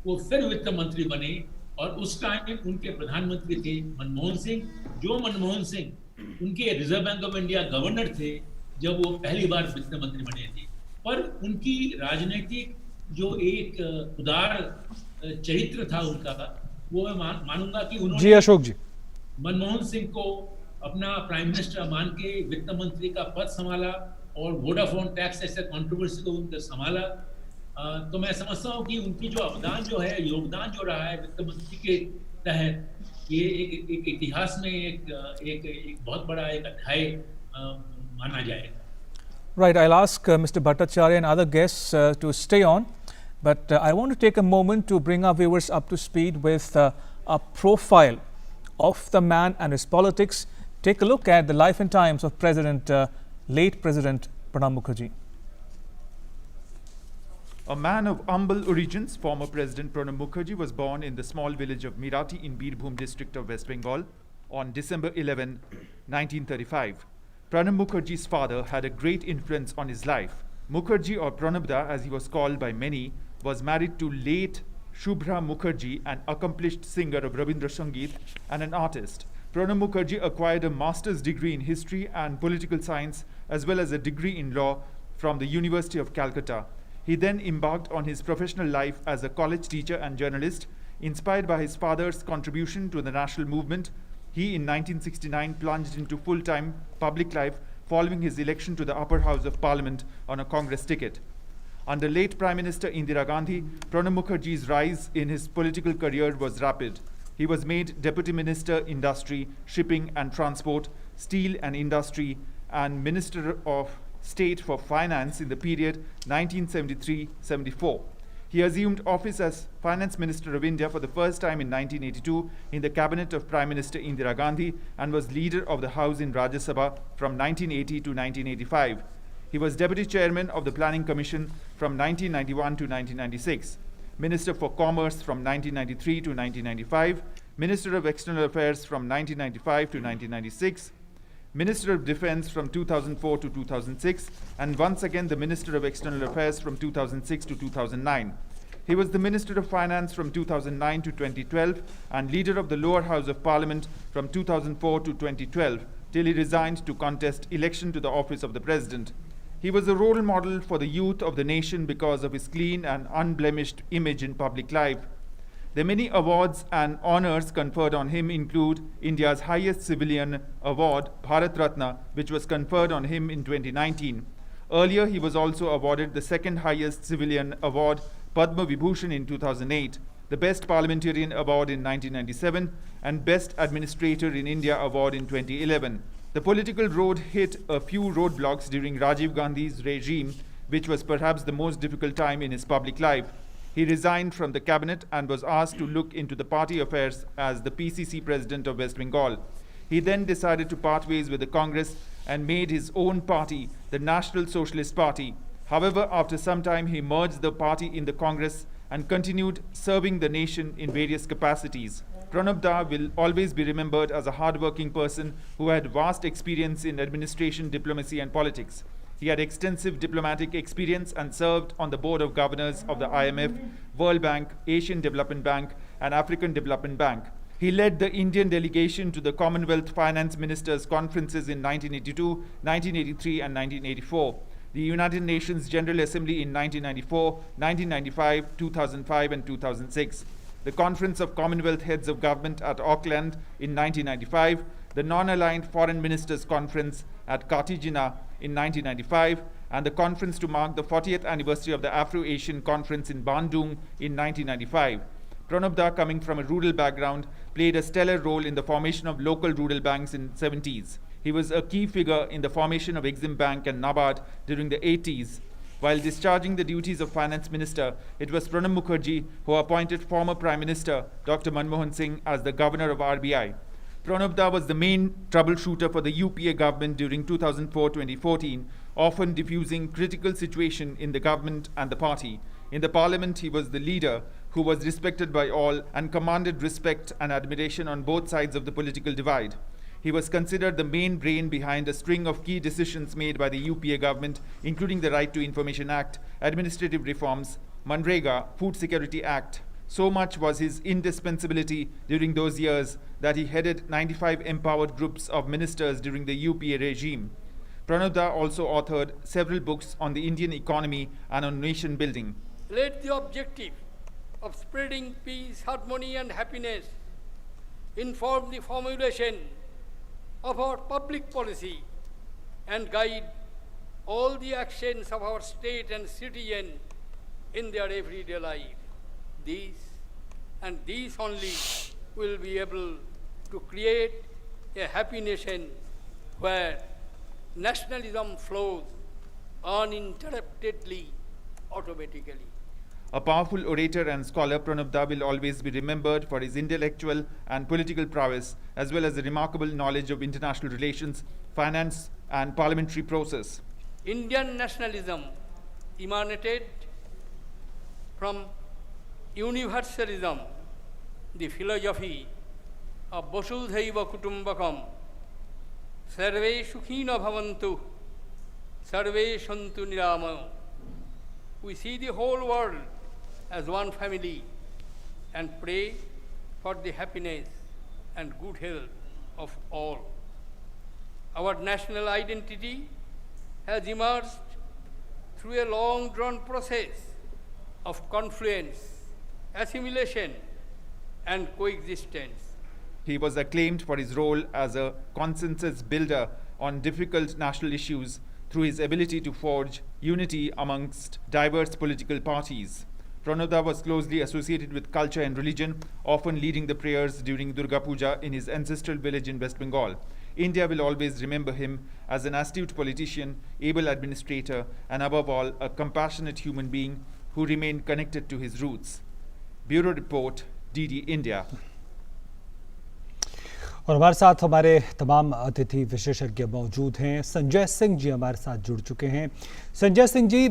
वो फिर वित्त मंत्री बने और उस टाइम उनके प्रधानमंत्री थे मनमोहन सिंह। जो मनमोहन सिंह उनके reserve bank of India governor थे जब वो पहली बार वित्त मंत्री बने थे। पर उनकी राजनीतिक जो एक उदार चरित्र था उनका, वो मैं मानूंगा कि उन्होंने जी अशोक जी, मनमोहन सिंह को अपना प्राइम मिनिस्टर मान के वित्त मंत्री का पद संभाला और वोडाफोन टैक्स ऐसे कंट्रोवर्सी को उनका संभाला। तो मैं समझता हूँ कि उनकी जो अवदान जो है, योगदान जो रहा है वित्त मंत्री के तहत, ये एक इतिहास में एक बहुत बड़ा एक अध्याय माना जाएगा। Right, I'll ask Mr. Bhattacharya and other guests to stay on, but I want to take a moment to bring our viewers up to speed with a profile of the man and his politics. Take a look at the life and times of late President Pranab Mukherjee. A man of humble origins, former President Pranab Mukherjee was born in the small village of Mirati in Birbhum district of West Bengal on December 11, 1935. Pranab Mukherjee's father had a great influence on his life. Mukherjee, or Pranabda as he was called by many, was married to late Shubhra Mukherjee, an accomplished singer of Rabindra Sangeet and an artist. Pranab Mukherjee acquired a master's degree in history and political science as well as a degree in law from the University of Calcutta. He then embarked on his professional life as a college teacher and journalist. Inspired by his father's contribution to the national movement, he in 1969 plunged into full-time public life following his election to the upper house of parliament on a Congress ticket. Under late Prime Minister Indira Gandhi, Pranab Mukherjee's rise in his political career was rapid. He was made Deputy Minister Industry, Shipping and Transport, Steel and Industry, and Minister of State for Finance in the period 1973-74. He assumed office as Finance Minister of India for the first time in 1982 in the cabinet of Prime Minister Indira Gandhi and was leader of the House in Rajya Sabha from 1980 to 1985. He was Deputy Chairman of the Planning Commission from 1991 to 1996, Minister for Commerce from 1993 to 1995, Minister of External Affairs from 1995 to 1996, Minister of Defence from 2004 to 2006, and once again the Minister of External Affairs from 2006 to 2009. He was the Minister of Finance from 2009 to 2012 and Leader of the Lower House of Parliament from 2004 to 2012 till he resigned to contest election to the office of the President. He was a role model for the youth of the nation because of his clean and unblemished image in public life. The many awards and honors conferred on him include India's highest civilian award, Bharat Ratna, which was conferred on him in 2019. Earlier, he was also awarded the second highest civilian award, Padma Vibhushan, in 2008, the Best Parliamentarian Award in 1997, and Best Administrator in India Award in 2011. The political road hit a few roadblocks during Rajiv Gandhi's regime, which was perhaps the most difficult time in his public life. He resigned from the cabinet and was asked to look into the party affairs as the PCC president of West Bengal. He then decided to part ways with the Congress and made his own party, the National Socialist Party. However, after some time, he merged the party in the Congress and continued serving the nation in various capacities. Pranab Da will always be remembered as a hard-working person who had vast experience in administration, diplomacy, and politics. He had extensive diplomatic experience and served on the board of governors of the IMF, World Bank, Asian Development Bank, and African Development Bank. He led the Indian delegation to the Commonwealth Finance Ministers' conferences in 1982, 1983, and 1984, the United Nations General Assembly in 1994, 1995, 2005, and 2006, the Conference of Commonwealth Heads of Government at Auckland in 1995, the Non-Aligned Foreign Ministers' Conference at Cartagena in 1995, and the conference to mark the 40th anniversary of the Afro-Asian Conference in Bandung in 1995. Pranab Da, coming from a rural background, played a stellar role in the formation of local rural banks in the 70s. He was a key figure in the formation of Exim Bank and NABARD during the 80s. While discharging the duties of Finance Minister, it was Pranab Mukherjee who appointed former Prime Minister Dr. Manmohan Singh as the Governor of RBI. Pranab Da was the main troubleshooter for the UPA government during 2004-2014, often diffusing critical situation in the government and the party. In the parliament, he was the leader who was respected by all and commanded respect and admiration on both sides of the political divide. He was considered the main brain behind a string of key decisions made by the UPA government, including the Right to Information Act, administrative reforms, Manrega, Food Security Act. So much was his indispensability during those years that he headed 95 empowered groups of ministers during the UPA regime. Pranab Da also authored several books on the Indian economy and on nation building. Let the objective of spreading peace, harmony and happiness inform the formulation of our public policy and guide all the actions of our state and citizen in their everyday life. These only will be able to create a happy nation where nationalism flows uninterruptedly, automatically. A powerful orator and scholar, Pranab Da will always be remembered for his intellectual and political prowess, as well as a remarkable knowledge of international relations, finance, and parliamentary process. Indian nationalism emanated from universalism, the philosophy of Vasudhaiva Kutumbakam, Sarve Sukhina Bhavantu, Sarve Santu Niramayo. We see the whole world as one family and pray for the happiness and good health of all. Our national identity has emerged through a long-drawn process of confluence, assimilation, and coexistence. He was acclaimed for his role as a consensus builder on difficult national issues through his ability to forge unity amongst diverse political parties. Pranab Da was closely associated with culture and religion, often leading the prayers during Durga Puja in his ancestral village in West Bengal. India will always remember him as an astute politician, able administrator, and above all, a compassionate human being who remained connected to his roots. Bureau Report, DD India. और हमारे साथ हमारे तमाम अतिथि विशेषज्ञ मौजूद हैं। संजय सिंह जी हमारे साथ जुड़ चुके हैं। संजय सिंह जी,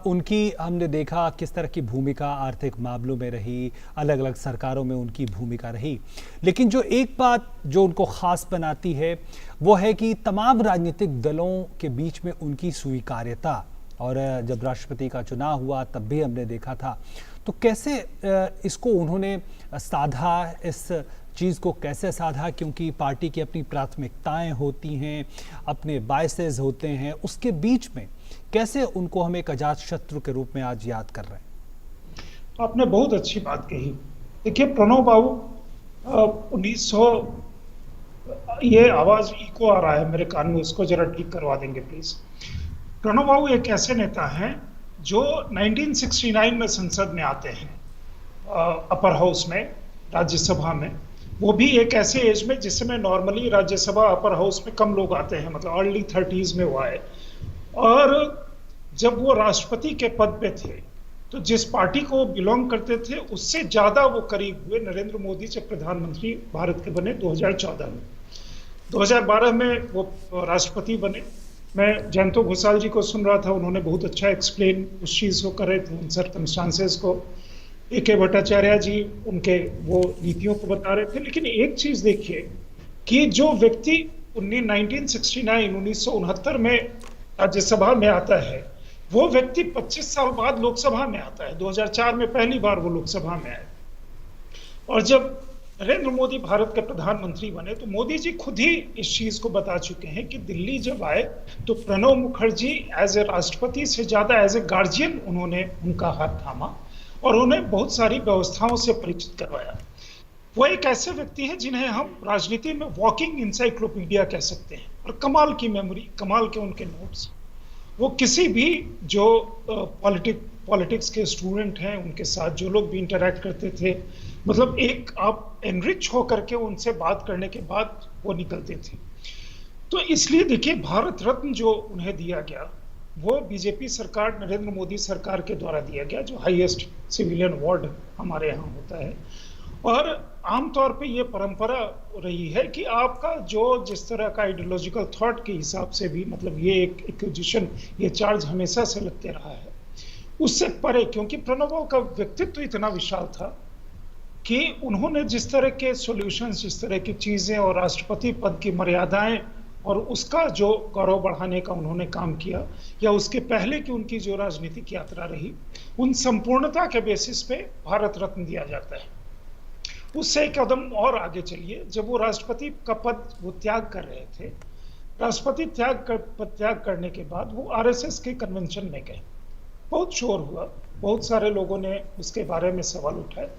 उनकी हमने देखा किस तरह की भूमिका आर्थिक मामलों में रही, अलग अलग सरकारों में उनकी भूमिका रही, लेकिन जो एक बात जो उनको ख़ास बनाती है वो है कि तमाम राजनीतिक दलों के बीच में उनकी स्वीकार्यता। और जब राष्ट्रपति का चुनाव हुआ तब भी हमने देखा था, तो कैसे इसको उन्होंने साधा, इस चीज़ को कैसे साधा, क्योंकि पार्टी की अपनी प्राथमिकताएं होती हैं, अपने बायसेस होते हैं, उसके बीच में कैसे उनको हम एक अजात शत्रु के रूप में आज याद कर रहे हैं? आपने बहुत अच्छी बात कही। देखिए प्रणब बाबू 1900, ये आवाज इको आ रहा है मेरे कान में, उसको जरा ठीक करवा देंगे प्लीज। प्रणब बाबू एक ऐसे नेता हैं जो 1969 में संसद में आते हैं, अपर हाउस में, राज्यसभा में। वो भी एक ऐसे एज में जिस समय नॉर्मली राज्यसभा अपर हाउस में कम लोग आते हैं, मतलब अर्ली 30s में वो आए। और जब वो राष्ट्रपति के पद पे थे तो जिस पार्टी को बिलोंग करते थे उससे ज्यादा वो करीब हुए नरेंद्र मोदी जब प्रधानमंत्री भारत के बने 2014 में। 2012 में वो राष्ट्रपति बने। मैं जयंतो घोषाल जी को सुन रहा था, उन्होंने बहुत अच्छा एक्सप्लेन उस चीज को कर रहे थे, उन सर्कमस्टांसेस को। A.K. भट्टाचार्य जी उनके वो नीतियों को बता रहे थे। लेकिन एक चीज देखिए कि जो व्यक्ति 1969 में राज्यसभा में आता है, वो व्यक्ति 25 साल बाद लोकसभा में आता है। 2004 में पहली बार वो लोकसभा में आए। और जब नरेंद्र मोदी भारत के प्रधानमंत्री बने तो मोदी जी खुद ही इस चीज को बता चुके हैं कि दिल्ली जब आए तो प्रणब मुखर्जी एज ए राष्ट्रपति से ज्यादा एज ए गार्जियन उन्होंने उनका हाथ थामा और उन्हें बहुत सारी व्यवस्थाओं से परिचित करवाया। वो एक ऐसे व्यक्ति हैं जिन्हें हम राजनीति में वॉकिंग इंसाइक्लोपीडिया कह सकते हैं। और कमाल की मेमोरी, कमाल के उनके नोट्स। वो किसी भी जो पॉलिटिक्स के स्टूडेंट हैं उनके साथ जो लोग भी इंटरैक्ट करते थे, मतलब एक आप एनरिच होकर के उनसे बात करने के बाद वो निकलते थे। तो इसलिए देखिए भारत रत्न जो उन्हें दिया गया वो बीजेपी सरकार, नरेंद्र मोदी सरकार के द्वारा दिया गया, जो हाईएस्ट सिविलियन अवार्ड हमारे यहाँ होता है। और आमतौर पे ये परंपरा रही है कि आपका जो जिस तरह का आइडियोलॉजिकल थॉट के हिसाब से भी, मतलब ये एक एक्विजिशन, ये चार्ज हमेशा से लगते रहा है, उससे परे, क्योंकि प्रणब का व्यक्तित्व इतना विशाल था कि उन्होंने जिस तरह के सॉल्यूशंस, जिस तरह की चीज़ें और राष्ट्रपति पद की मर्यादाएं और उसका जो गौरव बढ़ाने का उन्होंने काम किया, या उसके पहले की उनकी जो राजनीतिक यात्रा रही, उन संपूर्णता के बेसिस पे भारत रत्न दिया जाता है। उससे एक कदम और आगे चलिए, जब वो राष्ट्रपति का पद वो त्याग कर रहे थे, राष्ट्रपति त्याग करने के बाद वो आरएसएस के कन्वेंशन में गए। बहुत शोर हुआ, बहुत सारे लोगों ने उसके बारे में सवाल उठाए,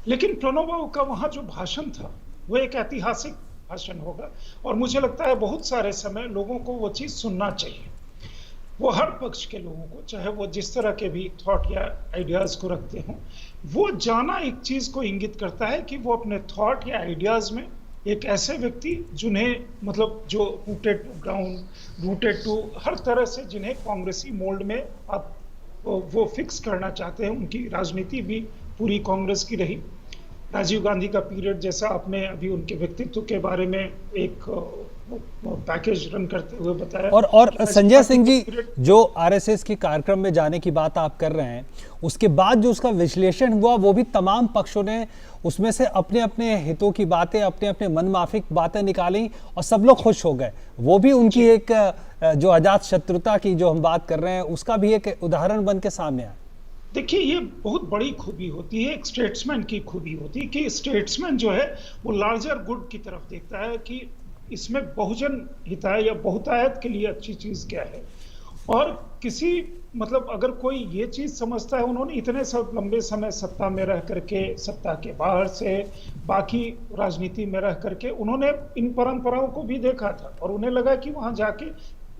लेकिन प्रणब बाबू का वहाँ जो भाषण था वो एक ऐतिहासिक भाषण होगा, और मुझे लगता है बहुत सारे समय लोगों को वो चीज़ सुनना चाहिए। वो हर पक्ष के लोगों को, चाहे वो जिस तरह के भी थॉट या आइडियाज़ को रखते हों, वो जाना एक चीज़ को इंगित करता है कि वो अपने थॉट या आइडियाज़ में एक ऐसे व्यक्ति जिन्हें, मतलब जो rooted to ground, rooted to हर तरह से, जिन्हें कांग्रेसी मोल्ड में आप वो फिक्स करना चाहते हैं। उनकी राजनीति भी पूरी कांग्रेस की रही। राजीव गांधी का पीरियड, जैसा आपने अभी उनके व्यक्तित्व के बारे में एक पैकेज रन करते हुए बताया, और संजय सिंह जी, जो आरएसएस के कार्यक्रम में जाने की बात आप कर रहे हैं, उसके बाद जो उसका विश्लेषण हुआ, वो भी तमाम पक्षों ने उसमें से अपने अपने हितों की बातें, अपने अपने मनमाफिक बातें निकाली और सब लोग खुश हो गए। वो भी उनकी एक जो अजात शत्रुता की जो हम बात कर रहे हैं, उसका भी एक उदाहरण बन के सामने आया। देखिए, ये बहुत बड़ी खूबी होती है, एक स्टेट्समैन की खूबी होती है कि स्टेट्समैन जो है वो लार्जर गुड की तरफ देखता है कि इसमें बहुजन हिताय या बहुतायत के लिए अच्छी चीज़ क्या है। और किसी, मतलब अगर कोई ये चीज़ समझता है, उन्होंने इतने सब लंबे समय सत्ता में रह करके, सत्ता के बाहर से, बाकी राजनीति में रह करके उन्होंने इन परंपराओं को भी देखा था, और उन्हें लगा कि वहाँ जाके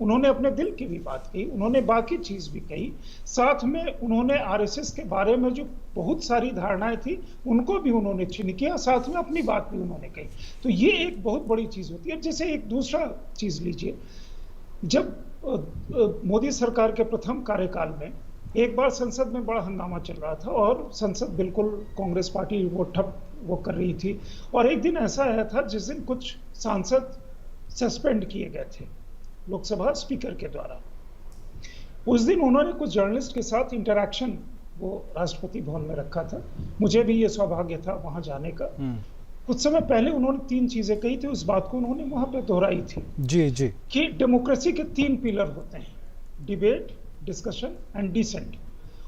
उन्होंने अपने दिल की भी बात कही, उन्होंने बाकी चीज़ भी कही, साथ में उन्होंने आरएसएस के बारे में जो बहुत सारी धारणाएं थी उनको भी उन्होंने चिन्ह किया, साथ में अपनी बात भी उन्होंने कही। तो ये एक बहुत बड़ी चीज़ होती है। जैसे एक दूसरा चीज़ लीजिए, जब मोदी सरकार के प्रथम कार्यकाल में एक बार संसद में बड़ा हंगामा चल रहा था और संसद बिल्कुल कांग्रेस पार्टी वो ठप वो कर रही थी, और एक दिन ऐसा आया था जिस दिन कुछ सांसद सस्पेंड किए गए थे लोकसभा स्पीकर के द्वारा। उस दिन उन्होंने कुछ जर्नलिस्ट के साथ इंटरैक्शन वो राष्ट्रपति भवन में रखा था। मुझे भी ये सौभाग्य था वहां जाने का। कुछ समय पहले उन्होंने 3 चीजें कही थी, उस बात को उन्होंने वहां पे दोहराई थी जी कि डेमोक्रेसी के 3 पिलर होते हैं, डिबेट, डिस्कशन एंड डिसेंट,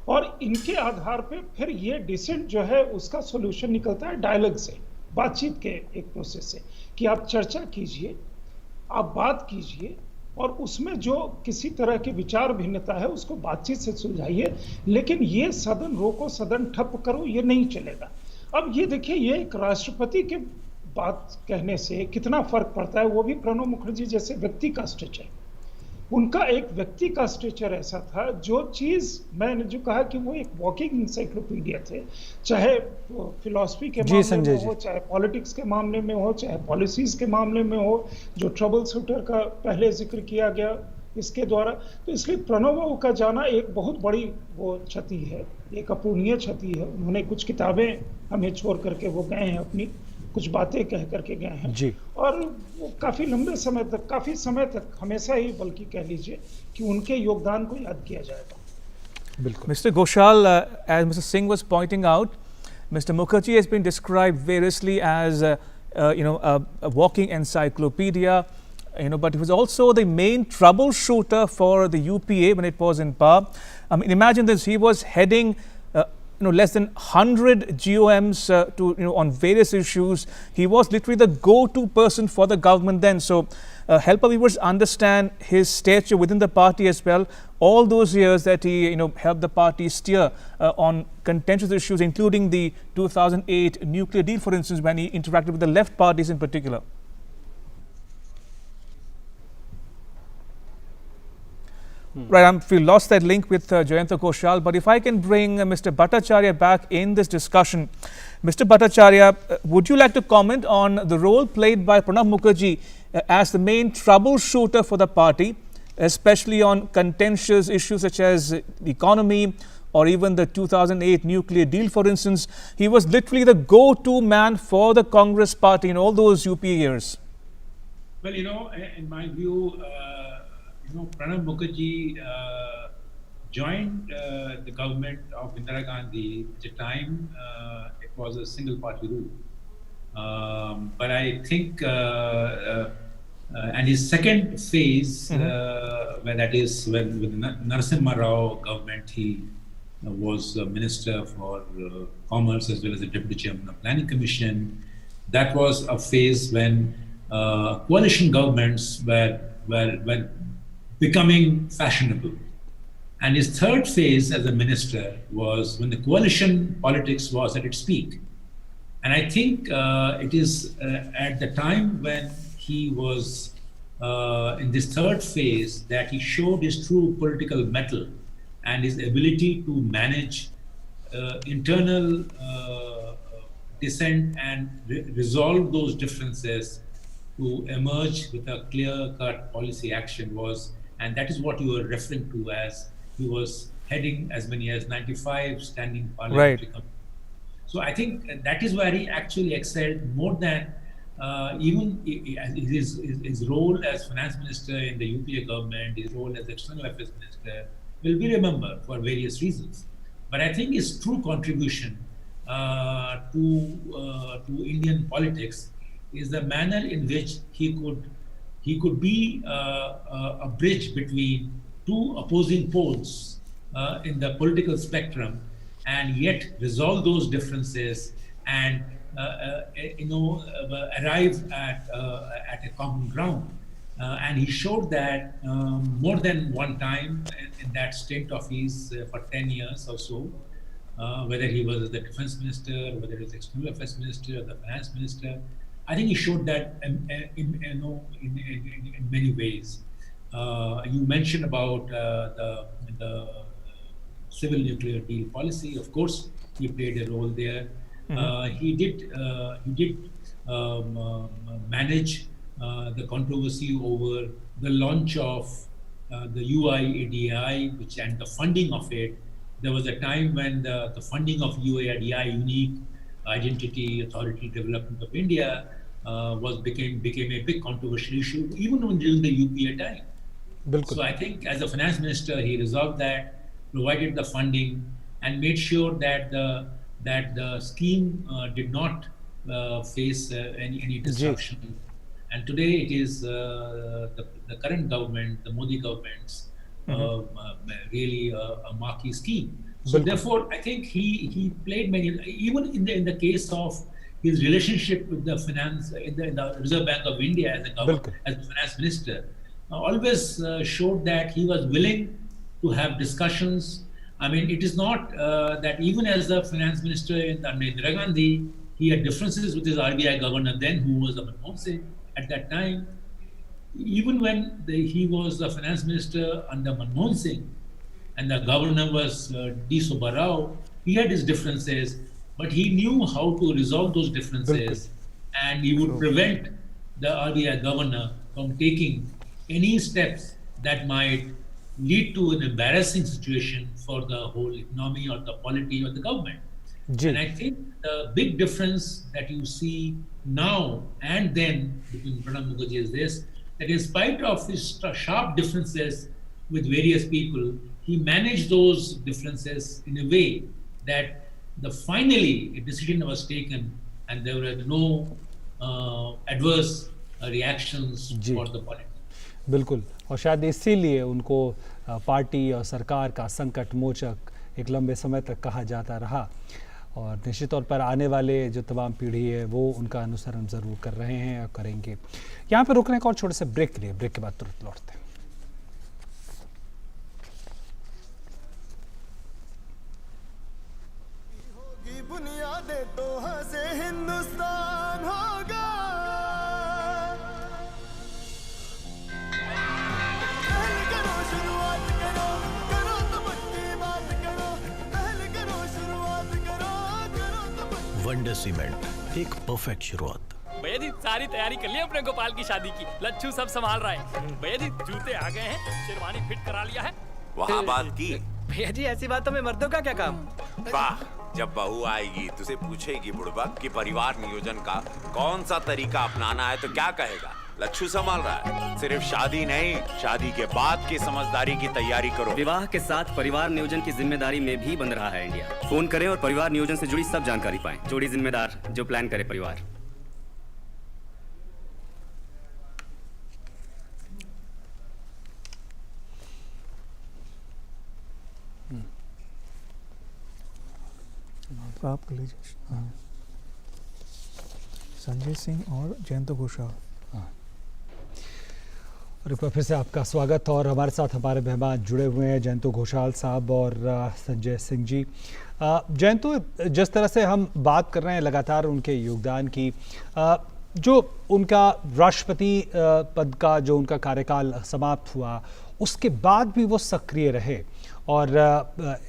और इनके आधार पे फिर ये डिसेंट जो है उसका सोल्यूशन निकलता है डायलॉग से, बातचीत के एक प्रोसेस से, कि आप चर्चा कीजिए, आप बात कीजिए, और उसमें जो किसी तरह की विचार भिन्नता है उसको बातचीत से सुलझाइए, लेकिन ये सदन रोको, सदन ठप करो, ये नहीं चलेगा। अब ये देखिए, ये एक राष्ट्रपति के बात कहने से कितना फर्क पड़ता है। वो भी प्रणब मुखर्जी जैसे व्यक्ति का स्टेचर, उनका एक व्यक्ति का स्टेचर ऐसा था, जो चीज़ मैंने जो कहा कि वो एक वॉकिंग इंसाइक्लोपीडिया थे, चाहे फिलॉसफी के मामले में हो, चाहे पॉलिटिक्स के मामले में हो, चाहे पॉलिसीज के मामले में हो, जो ट्रबल शूटर का पहले जिक्र किया गया इसके द्वारा। तो इसलिए प्रणब बाबू का जाना एक बहुत बड़ी वो क्षति है, एक अपूर्णीय क्षति है। उन्होंने कुछ किताबें हमें छोड़ करके वो गए हैं, अपनी कुछ बातें कह करके गए हैं जी। और वो काफी लंबे समय तक, काफी समय तक, हमेशा ही बल्कि कह लीजिए कि उनके योगदान को याद किया जाएगा। बिल्कुल। Mr. Ghoshal, as Mr. Singh was pointing out, Mr. Mukherjee has been described variously as a walking encyclopedia, but he was also the main troubleshooter for the UPA when it was in power. I mean, imagine this: he was heading less than 100 GOMs on various issues. He was literally the go-to person for the government then. So help our viewers understand his stature within the party as well. All those years that he helped the party steer on contentious issues, including the 2008 nuclear deal, for instance, when he interacted with the left parties in particular. Right, we lost that link with Jayanta Ghoshal, but if I can bring Mr. Bhattacharya back in this discussion. Mr. Bhattacharya, would you like to comment on the role played by Pranab Mukherjee as the main troubleshooter for the party, especially on contentious issues such as the economy or even the 2008 nuclear deal, for instance? He was literally the go-to man for the Congress party in all those UPA years. Well, in my view, Pranab Mukherjee joined the government of Indira Gandhi at a time was a single party rule. But I think, and his second phase, when that is when with the Narasimha Rao government, he was a minister for commerce as well as the deputy chairman of planning commission. That was a phase when coalition governments were becoming fashionable. And his third phase as a minister was when the coalition politics was at its peak. And I think it is at the time when he was in this third phase that he showed his true political mettle and his ability to manage internal dissent and resolve those differences to emerge with a clear-cut policy action was, and that is what you were referring to as he was heading as many as 95 standing parliamentary committees. So I think that is where he actually excelled more than even his role as finance minister in the UPA government, his role as external affairs minister will be remembered for various reasons. But I think his true contribution to Indian politics is the manner in which he could be a bridge between two opposing poles in the political spectrum, and yet resolve those differences and arrive at a common ground. And he showed that more than one time in that stint of his for 10 years or so, whether he was the defense minister, whether he was external affairs minister, or the finance minister. I think he showed that in many ways. You mentioned about the civil nuclear deal policy. Of course, he played a role there. He did manage the controversy over the launch of the UIADI, which and the funding of it. There was a time when the funding of UIADI, Unique Identity Authority Development of India, became a big controversial issue, even during the UPA time. So I think as a finance minister, he resolved that, provided the funding, and made sure that the scheme did not face any disruption. And today it is the current government, the Modi government's really a marquee scheme. So therefore, I think he played many, even in the case of his relationship with the finance in the Reserve Bank of India as a finance minister, always showed that he was willing to have discussions. I mean, it is not that even as the finance minister in Indira Gandhi, he had differences with his RBI governor then, who was Manmohan Singh at that time. Even when he was the finance minister under Manmohan Singh and the governor was D. Subba Rao, he had his differences, but he knew how to resolve those differences, and he would prevent the RBI governor from taking any steps that might lead to an embarrassing situation for the whole economy or the polity or the government. And I think the big difference that you see now and then between Pranab Mukherjee is this, that in spite of his sharp differences with various people, he managed those differences in a way that finally a decision was taken and there were no adverse reactions for the politics. बिल्कुल, और शायद इसीलिए उनको party और सरकार का संकट मोचक एक लंबे समय तक कहा जाता रहा, और निश्चित तौर पर आने वाले जो तमाम पीढ़ी है वो उनका अनुसरण ज़रूर कर रहे हैं और करेंगे। यहाँ पर रुकने का और छोटे से ब्रेक के लिए, ब्रेक के बाद तुरंत लौटते हैं। बुनियादें तो हंसे हिंदुस्तान होगा, पहले करो शुरुआत करो, करो तो पक्की बात करो, पहले करो शुरुआत करो, करो तो पक्की। वंडर सीमेंट, एक परफेक्ट शुरुआत। भैया जी सारी तैयारी कर ली अपने गोपाल की शादी की, लच्छू सब संभाल रहा है। भैया जी जूते आ गए हैं, शेरवानी फिट करा लिया है। वहाँ बात की भैया जी ऐसी बातों में मर्दों का क्या काम। वाह, जब बहू आएगी तुझे पूछेगी बुड़बक कि परिवार नियोजन का कौन सा तरीका अपनाना है तो क्या कहेगा। लच्छू संभाल रहा है। सिर्फ शादी नहीं, शादी के बाद की समझदारी की तैयारी करो। विवाह के साथ परिवार नियोजन की जिम्मेदारी में भी बन रहा है इंडिया। फोन करें और परिवार नियोजन से जुड़ी सब जानकारी पाएं। जोड़ी जिम्मेदार, जो प्लान करे परिवार। आप कर लीजिए। संजय सिंह और जयंत घोषाल। और एक बार फिर से आपका स्वागत। और हमारे साथ हमारे मेहमान जुड़े हुए हैं जयंत घोषाल साहब और संजय सिंह जी। जयंत, जिस तरह से हम बात कर रहे हैं लगातार उनके योगदान की, जो उनका राष्ट्रपति पद का जो उनका कार्यकाल समाप्त हुआ उसके बाद भी वो सक्रिय रहे और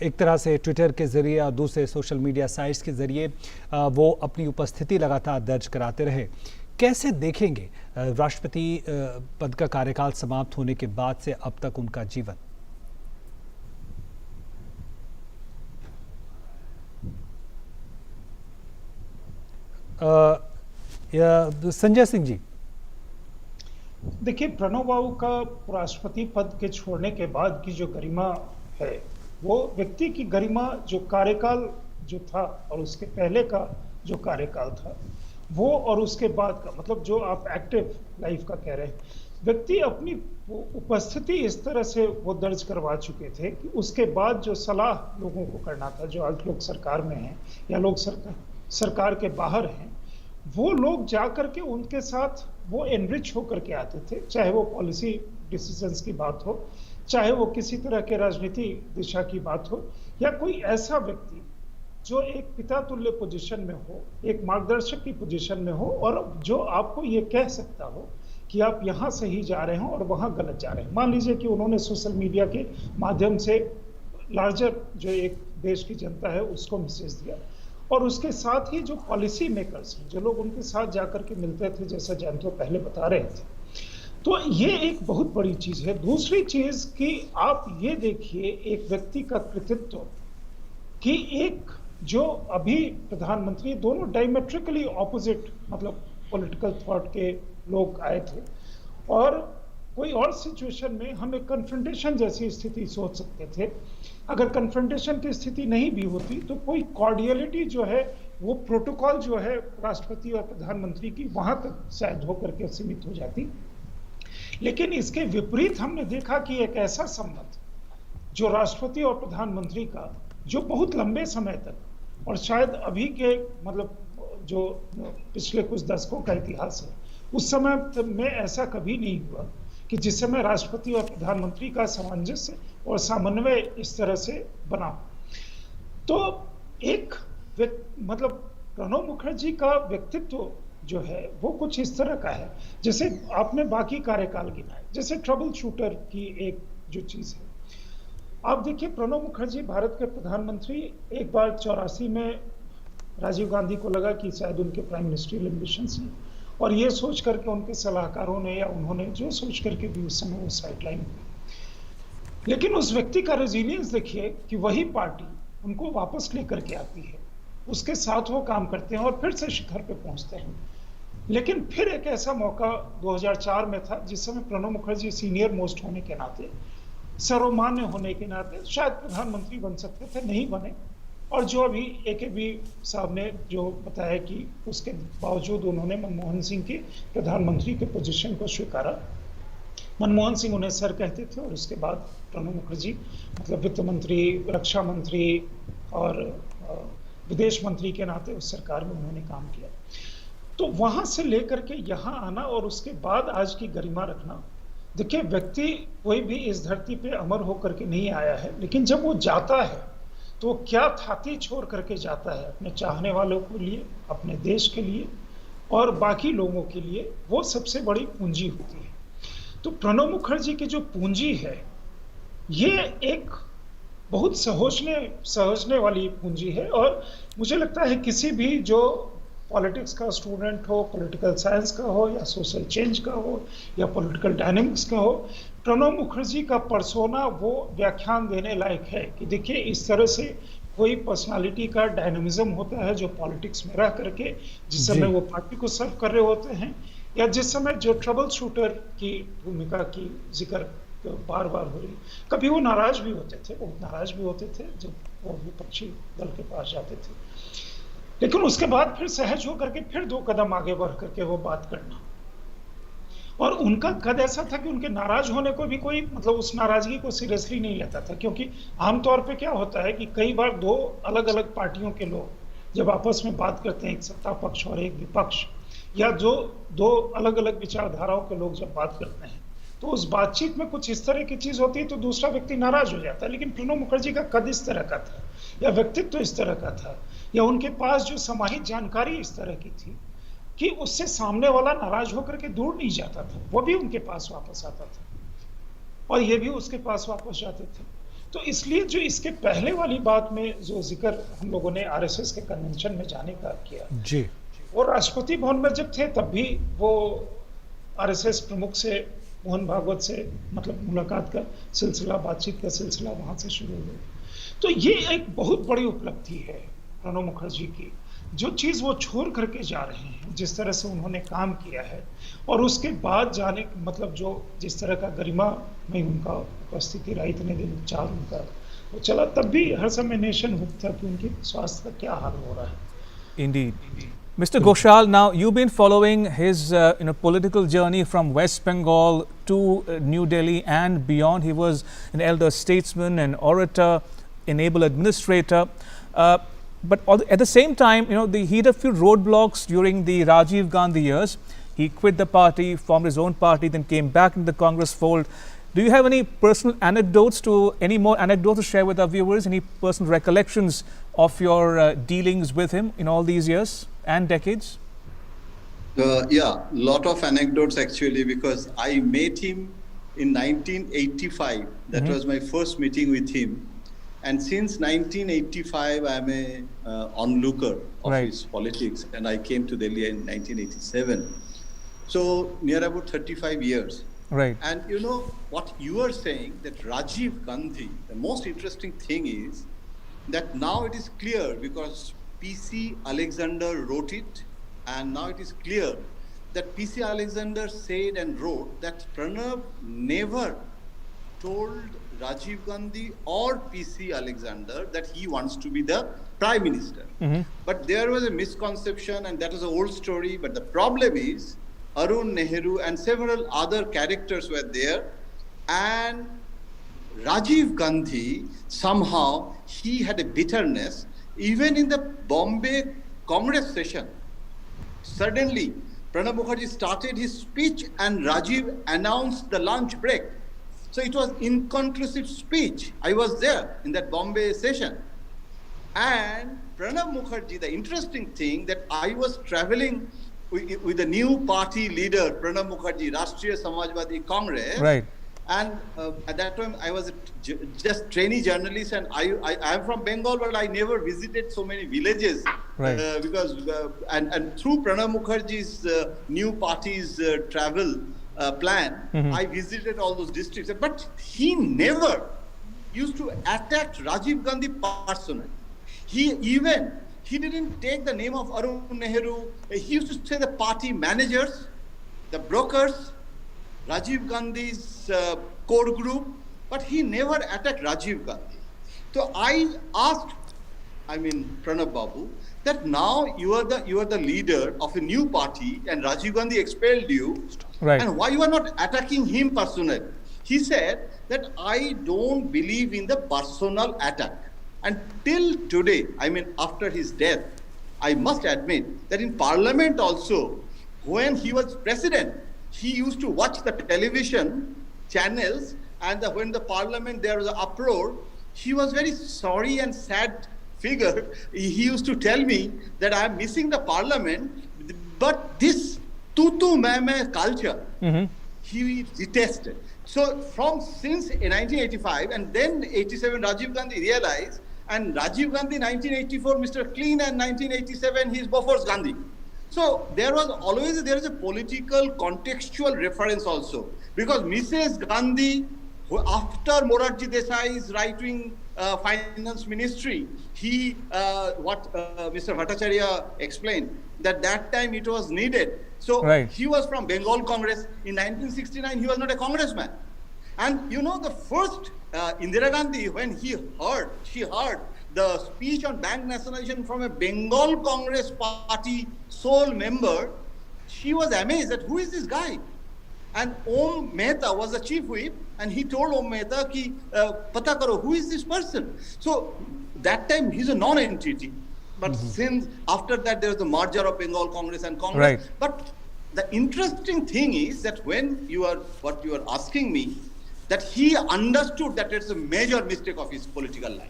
एक तरह से ट्विटर के ज़रिए और दूसरे सोशल मीडिया साइट्स के ज़रिए वो अपनी उपस्थिति लगातार दर्ज कराते रहे। कैसे देखेंगे राष्ट्रपति पद का कार्यकाल समाप्त होने के बाद से अब तक उनका जीवन? संजय सिंह जी। देखिए, प्रणब बाबू का राष्ट्रपति पद के छोड़ने के बाद की जो गरिमा है वो व्यक्ति की गरिमा, जो कार्यकाल जो था और उसके पहले का जो कार्यकाल था वो और उसके बाद का, मतलब जो आप एक्टिव लाइफ का कह रहे हैं, व्यक्ति अपनी उपस्थिति इस तरह से वो दर्ज करवा चुके थे कि उसके बाद जो सलाह लोगों को करना था, जो आज लोग सरकार में हैं या लोग सरकार के बाहर हैं, वो लोग जा करके उनके साथ वो एनरिच होकर के आते थे, चाहे वो पॉलिसी डिसीजंस की बात हो, चाहे वो किसी तरह के राजनीति दिशा की बात हो, या कोई ऐसा व्यक्ति जो एक पिता तुल्य पोजीशन में हो, एक मार्गदर्शक की पोजीशन में हो और जो आपको ये कह सकता हो कि आप यहाँ सही जा रहे हैं और वहाँ गलत जा रहे हैं। मान लीजिए कि उन्होंने सोशल मीडिया के माध्यम से लार्जर जो एक देश की जनता है उसको मैसेज दिया, और उसके साथ ही जो पॉलिसी मेकर्स हैं, जो लोग उनके साथ जाकर के मिलते थे, जैसा जयंत पहले बता रहे थे, तो ये एक बहुत बड़ी चीज है। दूसरी चीज कि आप ये देखिए एक व्यक्ति का कृतित्व कि एक जो अभी प्रधानमंत्री, दोनों डायमेट्रिकली ऑपोजिट मतलब पॉलिटिकल थॉट के लोग आए थे, और कोई और सिचुएशन में हम एक कन्फ्रंटेशन जैसी स्थिति सोच सकते थे। अगर कन्फ्रंटेशन की स्थिति नहीं भी होती तो कोई कॉर्डियलिटी जो है, वो प्रोटोकॉल जो है राष्ट्रपति और प्रधानमंत्री की, वहां तक शायद होकर के सीमित हो जाती। लेकिन इसके विपरीत हमने देखा कि एक ऐसा संबंध जो राष्ट्रपति और प्रधानमंत्री का, जो बहुत लंबे समय तक और शायद अभी के मतलब जो पिछले कुछ दशकों का इतिहास है, उस समय में ऐसा कभी नहीं हुआ कि जिस समय राष्ट्रपति और प्रधानमंत्री का सामंजस्य और समन्वय इस तरह से बना। तो एक मतलब प्रणब मुखर्जी का व्यक्तित्व जो है वो कुछ इस तरह का है, जैसे आपने बाकी कार्यकाल गिनाए, जैसे ट्रबल शूटर की एक जो चीज है। आप देखिए, प्रणब मुखर्जी भारत के प्रधानमंत्री, एक बार 84 में राजीव गांधी को लगा कि शायद उनके प्राइम मिनिस्ट्रियल एम्बिशंस हैं, और ये सोच करके उनके सलाहकारों ने या उन्होंने जो सोच करके भी उस समय वो साइडलाइन हुए। लेकिन उस व्यक्ति का रेजिलियंस देखिए कि वही पार्टी उनको वापस लेकर के आती है, उसके साथ वो काम करते हैं और फिर से शिखर पे पहुंचते हैं। लेकिन फिर एक ऐसा मौका 2004 में था जिस समय प्रणब मुखर्जी सीनियर मोस्ट होने के नाते, सर्वमान्य होने के नाते शायद प्रधानमंत्री बन सकते थे, नहीं बने। और जो अभी AKB साहब ने जो बताया कि उसके बावजूद उन्होंने मनमोहन सिंह के प्रधानमंत्री के पोजीशन को स्वीकारा। मनमोहन सिंह उन्हें सर कहते थे, और उसके बाद प्रणब मुखर्जी मतलब वित्त मंत्री, रक्षा मंत्री और विदेश मंत्री के नाते उस सरकार में उन्होंने काम किया। तो वहां से लेकर के यहाँ आना और उसके बाद आज की गरिमा रखना, देखिए व्यक्ति कोई भी इस धरती पे अमर होकर के नहीं आया है, लेकिन जब वो जाता है तो वो क्या थाती छोड़ करके जाता है अपने चाहने वालों के लिए, अपने देश के लिए और बाकी लोगों के लिए, वो सबसे बड़ी पूंजी होती है। तो प्रणब मुखर्जी की जो पूंजी है ये एक बहुत सहोजने वाली पूंजी है, और मुझे लगता है किसी भी जो पॉलिटिक्स का स्टूडेंट हो, पॉलिटिकल साइंस का हो या सोशल चेंज का हो या पॉलिटिकल डायनेमिक्स का हो, प्रणब मुखर्जी का पर्सोना वो व्याख्यान देने लायक है कि देखिए इस तरह से कोई पर्सनालिटी का डायनामिज्म होता है जो पॉलिटिक्स में रह करके जिस समय वो पार्टी को सर्व कर रहे होते हैं, या जिस समय जो ट्रबल शूटर की भूमिका की जिक्र बार बार हो रही, कभी वो नाराज भी होते थे, बहुत नाराज भी होते थे जब वो विपक्षी दल के पास जाते थे, लेकिन उसके बाद फिर सहज होकर के फिर 2 कदम आगे बढ़ करके वो बात करना। और उनका कद ऐसा था कि उनके नाराज होने को भी कोई मतलब उस नाराजगी को सीरियसली नहीं लेता था, क्योंकि आमतौर पे क्या होता है कि कई बार 2 अलग अलग पार्टियों के लोग जब आपस में बात करते हैं, एक सत्ता पक्ष और एक विपक्ष, या जो 2 अलग अलग विचारधाराओं के लोग जब बात करते हैं, तो उस बातचीत में कुछ इस तरह की चीज होती है तो दूसरा व्यक्ति नाराज हो जाता है। लेकिन प्रणब मुखर्जी का कद इस तरह का था, या व्यक्तित्व इस तरह का था, या उनके पास जो समाहित जानकारी इस तरह की थी कि उससे सामने वाला नाराज होकर के दूर नहीं जाता था, वो भी उनके पास वापस आता था और ये भी उसके पास वापस जाते थे। तो इसलिए जो इसके पहले वाली बात में जो जिक्र हम लोगों ने आरएसएस के कन्वेंशन में जाने का किया जी, वो राष्ट्रपति भवन में जब थे तब भी वो आरएसएस प्रमुख से, मोहन भागवत से मतलब मुलाकात का सिलसिला, बातचीत का सिलसिला वहां से शुरू हुआ। तो ये एक बहुत बड़ी उपलब्धि है प्रणब मुखर्जी की, जो चीज वो छोड़ करके जा रहे हैं, जिस तरह से उन्होंने काम किया है, और उसके बाद जाने मतलब जो जिस तरह का गरिमा में उनका उपस्थिति रहा, इतने दिन उपचार उनका वो चला, तब भी हर समय नेशन हुक था कि उनके स्वास्थ्य का क्या हाल हो रहा है। Indeed. Mr. Ghoshal, now you've been following his political journey from West Bengal to New Delhi and beyond. He was an elder statesman, an orator, an able administrator. But at the same time, he had a few roadblocks during the Rajiv Gandhi years. He quit the party, formed his own party, then came back in the Congress fold. Do you have any personal anecdotes any more anecdotes to share with our viewers? Any personal recollections of your dealings with him in all these years and decades? Yeah, lot of anecdotes actually, because I met him in 1985. That was my first meeting with him. And since 1985, I'm a onlooker of his politics, and I came to Delhi in 1987. So near about 35 years. Right. And you know what you are saying, that Rajiv Gandhi, the most interesting thing is that now it is clear, because PC Alexander wrote it, and now it is clear that PC Alexander said and wrote that Pranab never told Rajiv Gandhi or PC Alexander that he wants to be the Prime Minister. But there was a misconception, and that is an old story. But the problem is Arun Nehru and several other characters were there, and Rajiv Gandhi, somehow he had a bitterness. Even in the Bombay Congress session, suddenly Pranab Mukherjee started his speech and Rajiv announced the lunch break. So it was inconclusive speech. I was there in that Bombay session. And Pranab Mukherjee, the interesting thing that I was traveling with the new party leader, Pranab Mukherjee, Rashtriya Samajwadi Congress. Right. And at that time, I was just trainee journalist, and I am from Bengal, but I never visited so many villages. Right. Because and through Pranab Mukherjee's new party's travel plan, I visited all those districts. But he never used to attack Rajiv Gandhi personally. He didn't take the name of Arun Nehru. He used to say the party managers, the brokers, Rajiv Gandhi's core group, but he never attacked Rajiv Gandhi. So I asked, Pranab Babu, that now you are the leader of a new party, and Rajiv Gandhi expelled you, right, and why you are not attacking him personally? He said that I don't believe in the personal attack. And till today, after his death, I must admit that in Parliament also, when he was president, he used to watch the television channels, and when the Parliament there was an uproar, he was very sorry and sad figure. He used to tell me that I am missing the Parliament, but this tutu meme culture, he detested. So since 1985 and then 87, Rajiv Gandhi realized, and Rajiv Gandhi 1984, Mr. Clean, and 1987, he is Bofors Gandhi. So there is a political contextual reference also, because Mrs. Gandhi, After Morarji Desai's right-wing finance ministry, what Mr. Bhattacharya explained, that time it was needed. So he was from Bengal Congress. In 1969, he was not a congressman. And you know, the first Indira Gandhi, when she heard the speech on bank nationalization from a Bengal Congress party sole member, she was amazed that who is this guy? And Om Mehta was the chief whip, and he told Om Mehta ki pata karo, who is this person? So that time he's a non-entity. But since after that there was the merger of Bengal Congress and Congress. Right. But the interesting thing is that when what you are asking me, that he understood that it's a major mistake of his political life.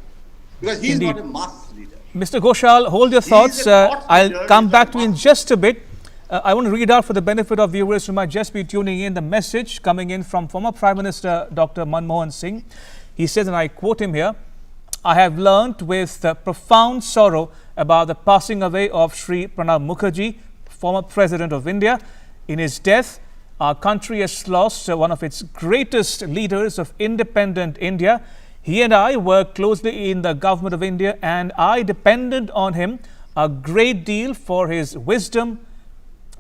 Because he is not a mass leader. Mr. Ghoshal, hold your thoughts. I'll come back to you in just a bit. I want to read out for the benefit of viewers who might just be tuning in the message coming in from former Prime Minister Dr. Manmohan Singh. He says, and I quote him here, "I have learnt with profound sorrow about the passing away of Shri Pranab Mukherjee, former President of India. In his death, our country has lost one of its greatest leaders of independent India. He and I worked closely in the government of India, and I depended on him a great deal for his wisdom,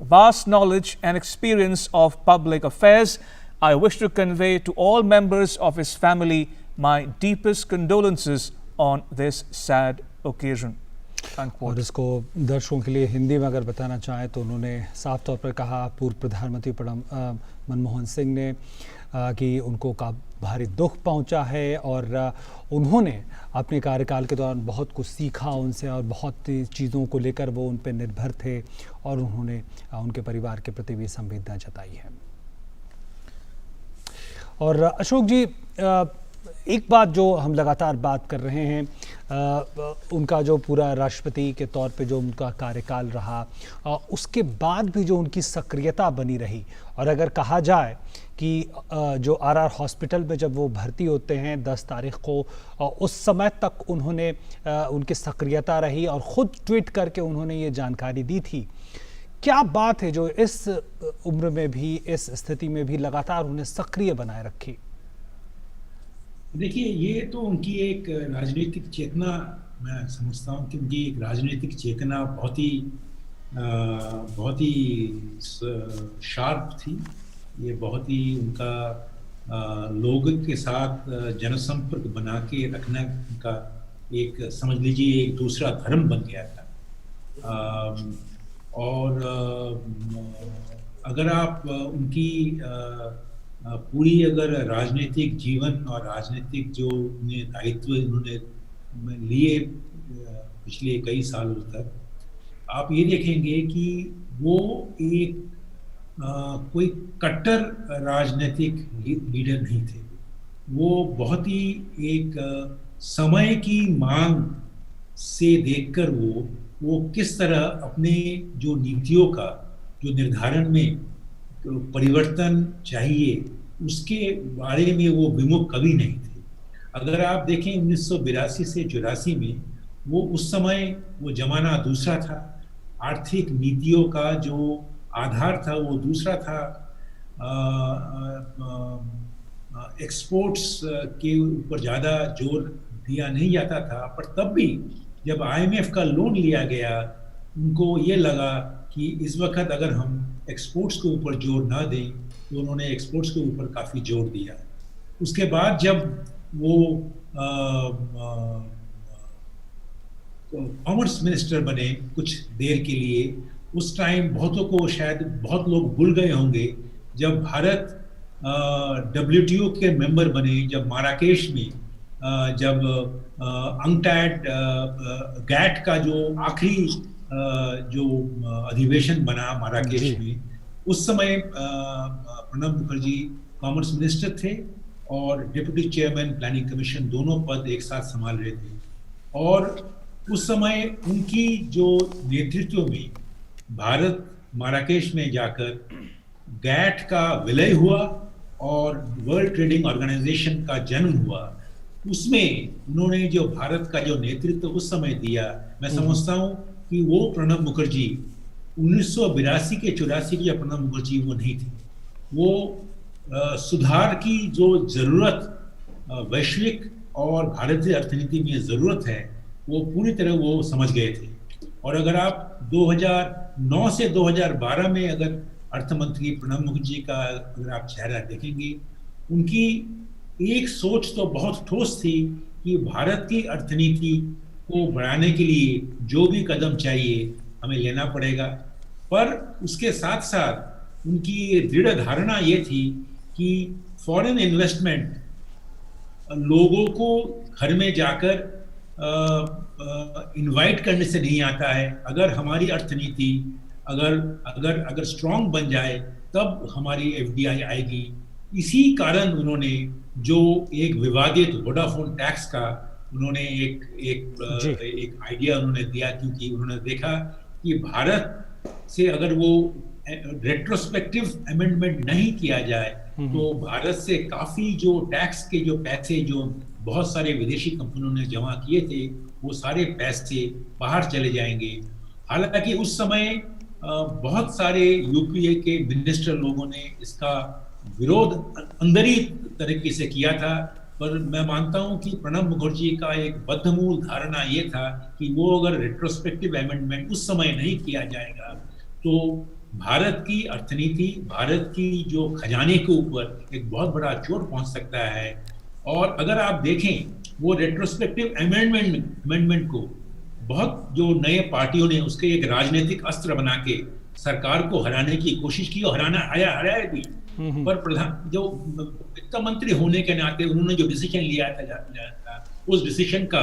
vast knowledge and experience of public affairs. I wish to convey to all members of his family my deepest condolences on this sad occasion." और इसको दर्शकों के लिए हिंदी में अगर बताना चाहें तो उन्होंने साफ तौर पर कहा, पूर्व प्रधानमंत्री मनमोहन सिंह ने, कि उनको का भारी दुख पहुंचा है और उन्होंने अपने कार्यकाल के दौरान बहुत कुछ सीखा उनसे और बहुत चीज़ों को लेकर वो उन पर निर्भर थे और उन्होंने उनके परिवार के प्रति भी संवेदना जताई है। और अशोक जी, एक बात जो हम लगातार बात कर रहे हैं, उनका जो पूरा राष्ट्रपति के तौर पे जो उनका कार्यकाल रहा, उसके बाद भी जो उनकी सक्रियता बनी रही, और अगर कहा जाए कि जो आरआर हॉस्पिटल में जब वो भर्ती होते हैं 10 तारीख को, उस समय तक उन्होंने उनकी सक्रियता रही और ख़ुद ट्वीट करके उन्होंने ये जानकारी दी थी। क्या बात है जो इस उम्र में भी, इस स्थिति में भी लगातार उन्हें सक्रिय बनाए रखी? देखिए, ये तो उनकी एक राजनीतिक चेतना, मैं समझता हूँ कि उनकी एक राजनीतिक चेतना बहुत ही शार्प थी। ये बहुत ही उनका लोगों के साथ जनसंपर्क बना के रखने का एक, समझ लीजिए, एक दूसरा धर्म बन गया था। और अगर आप उनकी पूरी अगर राजनीतिक जीवन और राजनीतिक जो दायित्व उन्होंने लिए पिछले कई सालों तक, आप ये देखेंगे कि वो एक कोई कट्टर राजनीतिक लीडर नहीं थे। वो बहुत ही एक समय की मांग से देखकर वो किस तरह अपने जो नीतियों का जो निर्धारण में परिवर्तन चाहिए उसके बारे में वो विमुख कभी नहीं थे। अगर आप देखें 1982 से 84 में, वो उस समय वो जमाना दूसरा था, आर्थिक नीतियों का जो आधार था वो दूसरा था, एक्सपोर्ट्स के ऊपर ज़्यादा जोर दिया नहीं जाता था। पर तब भी जब IMF का लोन लिया गया, उनको ये लगा कि इस वक्त अगर हम एक्सपोर्ट्स के ऊपर जोर ना दें, तो उन्होंने एक्सपोर्ट्स के ऊपर काफ़ी जोर दिया। उसके बाद जब वो कॉमर्स मिनिस्टर बने कुछ देर के लिए, उस टाइम बहुतों को शायद बहुत लोग भूल गए होंगे, जब भारत WTO के मेंबर बने, जब माराकेश में जब अंगटैड गैट का जो आखिरी जो अधिवेशन बना माराकेश में, उस समय प्रणब मुखर्जी कॉमर्स मिनिस्टर थे और डिप्टी चेयरमैन प्लानिंग कमीशन, दोनों पद एक साथ संभाल रहे थे। और उस समय उनकी जो नेतृत्व में भारत माराकेश में जाकर गैट का विलय हुआ और वर्ल्ड ट्रेडिंग ऑर्गेनाइजेशन का जन्म हुआ। उसमें उन्होंने जो भारत का जो नेतृत्व उस समय दिया, मैं समझता हूँ कि वो प्रणब मुखर्जी 1982 के 84 के प्रणब मुखर्जी वो नहीं थे। वो सुधार की जो जरूरत वैश्विक और भारतीय अर्थनीति में जरूरत है वो पूरी तरह वो समझ गए थे। और अगर आप 2009 से 2012 में अगर अर्थ मंत्री प्रणब मुखर्जी का अगर आप चेहरा देखेंगे, उनकी एक सोच तो बहुत ठोस थी कि भारत की अर्थनीति को बढ़ाने के लिए जो भी कदम चाहिए हमें लेना पड़ेगा। पर उसके साथ साथ उनकी दृढ़ धारणा ये थी कि फॉरेन इन्वेस्टमेंट लोगों को घर में जाकर इनवाइट करने से नहीं आता है। अगर हमारी अर्थनीति अगर स्ट्रांग बन जाए तब हमारी एफडीआई आएगी। इसी कारण उन्होंने जो एक विवादित वोडाफोन टैक्स का उन्होंने एक आइडिया उन्होंने दिया, क्योंकि उन्होंने देखा कि भारत से अगर वो रेट्रोस्पेक्टिव अमेंडमेंट नहीं किया जाए तो भारत से काफी जो टैक्स के जो पैसे जो बहुत सारे विदेशी कंपनियों ने जमा किए थे वो सारे पैसे बाहर चले जाएंगे। हालांकि उस समय बहुत सारे यूपीए के मिनिस्टर लोगों ने इसका विरोध अंदरी तरीके से किया था, पर मैं मानता हूं कि प्रणब मुखर्जी का एक बद्धमूल धारणा ये था कि वो अगर रेट्रोस्पेक्टिव अमेंडमेंट उस समय नहीं किया जाएगा तो भारत की अर्थनीति, भारत की जो खजाने के ऊपर एक बहुत बड़ा चोट पहुंच सकता है। और अगर आप देखें वो रेट्रोस्पेक्टिव अमेंडमेंट को बहुत जो नए पार्टियों ने उसके एक राजनीतिक अस्त्र बना के सरकार को हराने की कोशिश की और हराया भी। पर प्रधान जो वित्त मंत्री होने के नाते उन्होंने जो डिसीजन लिया था उस डिसीजन का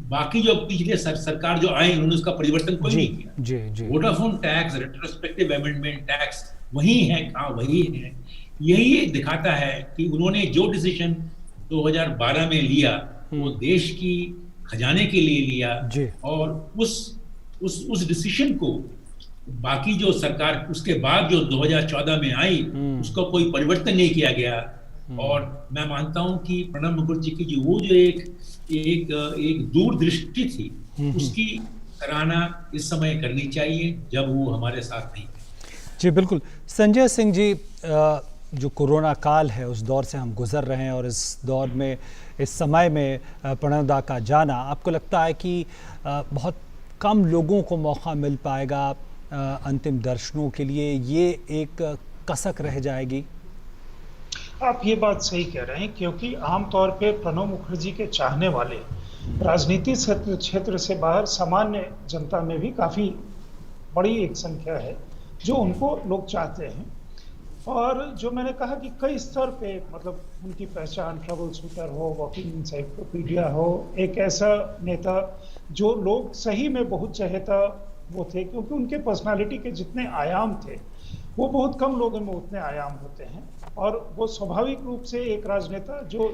बाकी जो पिछले सरकार जो आए उन्होंने उसका परिवर्तन कोई नहीं किया। Vodafone tax, retrospective amendment tax वही है, वही है। यही दिखाता है कि उन्होंने जो डिसीजन 2012 में लिया वो देश की खजाने के लिए लिया और उस डिसीजन को बाकी जो सरकार उसके बाद जो 2014 में आई उसका कोई परिवर्तन नहीं किया गया। और मैं मानता हूं कि प्रणब मुखर्जी की जो एक दूरदृष्टि थी उसकी सराहना इस समय करनी चाहिए जब वो हमारे साथ नहीं। जी बिल्कुल। संजय सिंह जी, जो कोरोना काल है उस दौर से हम गुजर रहे हैं और इस दौर में इस समय में प्रणब दा का जाना, आपको लगता है कि बहुत कम लोगों को मौका मिल पाएगा अंतिम दर्शनों के लिए, ये एक कसक रह जाएगी? आप ये बात सही कह रहे हैं, क्योंकि आमतौर पे प्रणब मुखर्जी के चाहने वाले राजनीति क्षेत्र से बाहर सामान्य जनता में भी काफ़ी बड़ी एक संख्या है जो उनको लोग चाहते हैं। और जो मैंने कहा कि कई स्तर पे मतलब उनकी पहचान ट्रबल शूटर हो, वॉकिंग इंसाइक्लोपीडिया हो, एक ऐसा नेता जो लोग सही में बहुत चहेता वो थे, क्योंकि उनके पर्सनालिटी के जितने आयाम थे वो बहुत कम लोगों में उतने आयाम होते हैं। और वो स्वाभाविक रूप से एक राजनेता जो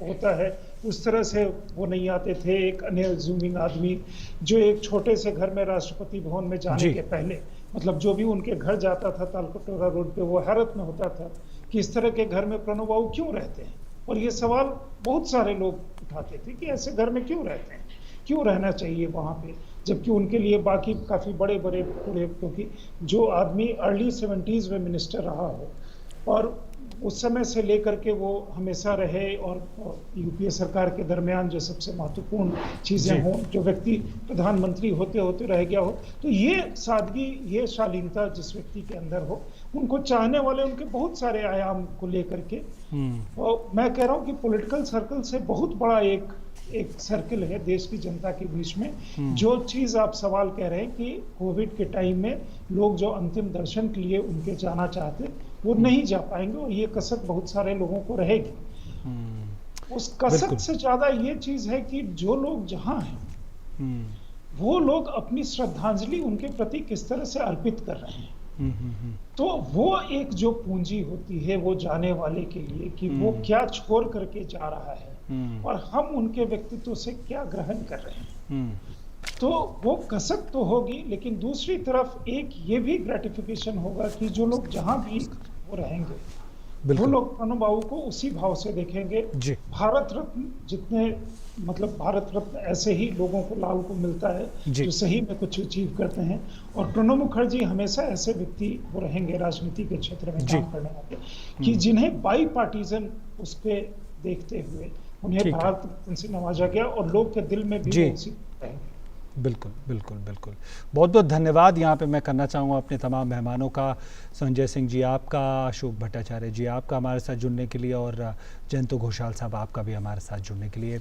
होता है उस तरह से वो नहीं आते थे। एक अनअज्यूमिंग आदमी जो एक छोटे से घर में राष्ट्रपति भवन में जाने के पहले मतलब जो भी उनके घर जाता था तालकटोरा रोड पे, वो हैरत में होता था कि इस तरह के घर में प्रणब बाबू क्यों रहते हैं। और ये सवाल बहुत सारे लोग उठाते थे कि ऐसे घर में क्यों रहते हैं, क्यों रहना चाहिए वहाँ पे, जबकि उनके लिए बाकी काफ़ी बड़े क्योंकि जो आदमी अर्ली 70s में मिनिस्टर रहा हो और उस समय से लेकर के वो हमेशा रहे और यूपीए सरकार के दरमियान जो सबसे महत्वपूर्ण चीज़ें हों, जो व्यक्ति प्रधानमंत्री होते होते रह गया हो, तो ये सादगी, ये शालीनता जिस व्यक्ति के अंदर हो, उनको चाहने वाले उनके बहुत सारे आयाम को लेकर के। और मैं कह रहा हूँ कि पॉलिटिकल सर्कल से बहुत बड़ा एक सर्किल है देश की जनता के बीच में। जो चीज़ आप सवाल कह रहे हैं कि कोविड के टाइम में लोग जो अंतिम दर्शन के लिए उनके जाना चाहते वो नहीं जा पाएंगे और ये कसक बहुत सारे लोगों को रहेगी। उस कसक से ज्यादा ये चीज है कि जो लोग जहां हैं वो लोग अपनी श्रद्धांजलि उनके प्रति किस तरह से अर्पित कर रहे हैं। तो वो एक जो पूंजी होती है वो जाने वाले के लिए कि वो क्या छोड़ करके जा रहा है और हम उनके व्यक्तित्व से क्या ग्रहण कर रहे हैं, तो वो कसक तो होगी। लेकिन दूसरी तरफ एक ये भी ग्रेटिफिकेशन होगा कि जो लोग जहां भी वो रहेंगे वो लोग प्रणब बाबू को उसी भाव से देखेंगे। जी। भारत रत्न जितने मतलब भारत रत्न ऐसे ही लोगों को लाल को मिलता है जो सही में कुछ अचीव करते हैं, और प्रणब मुखर्जी हमेशा ऐसे व्यक्ति वो रहेंगे राजनीति के क्षेत्र में काम करने वाले कि जिन्हें बाई पार्टीजन उसके देखते हुए उन्हें भारत रत्न से नवाजा गया और लोग के दिल में भी उसी रहेंगे। बिल्कुल बिल्कुल बिल्कुल। बहुत बहुत धन्यवाद यहाँ पे मैं करना चाहूँगा अपने तमाम मेहमानों का, संजय सिंह जी आपका, अशोक भट्टाचार्य जी आपका हमारे साथ जुड़ने के लिए, और जयंत घोषाल साहब आपका भी हमारे साथ जुड़ने के लिए।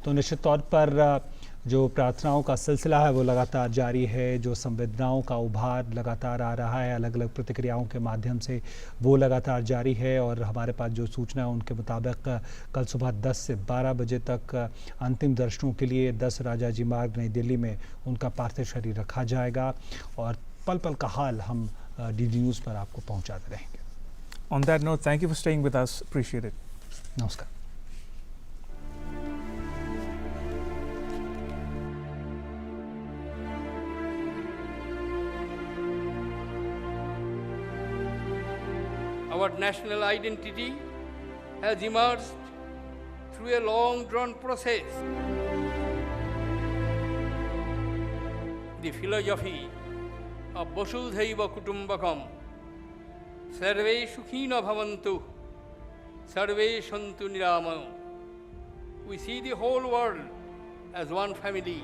तो निश्चित तौर पर जो प्रार्थनाओं का सिलसिला है वो लगातार जारी है, जो संवेदनाओं का उभार लगातार आ रहा है अलग अलग प्रतिक्रियाओं के माध्यम से वो लगातार जारी है, और हमारे पास जो सूचना है उनके मुताबिक कल सुबह 10 से 12 बजे तक अंतिम दर्शनों के लिए 10 राजाजी मार्ग नई दिल्ली में उनका पार्थिव शरीर रखा जाएगा, और पल पल का हाल हम डीडी न्यूज़ पर आपको पहुँचाते रहेंगे। On that note, thank you for staying with us. Appreciate it. नमस्कार। Our national identity has emerged through a long-drawn process. The philosophy of Vasudhaiva Kutumbakam, Sarve Sukhina Bhavantu, Sarve Santu Niramayo. We see the whole world as one family.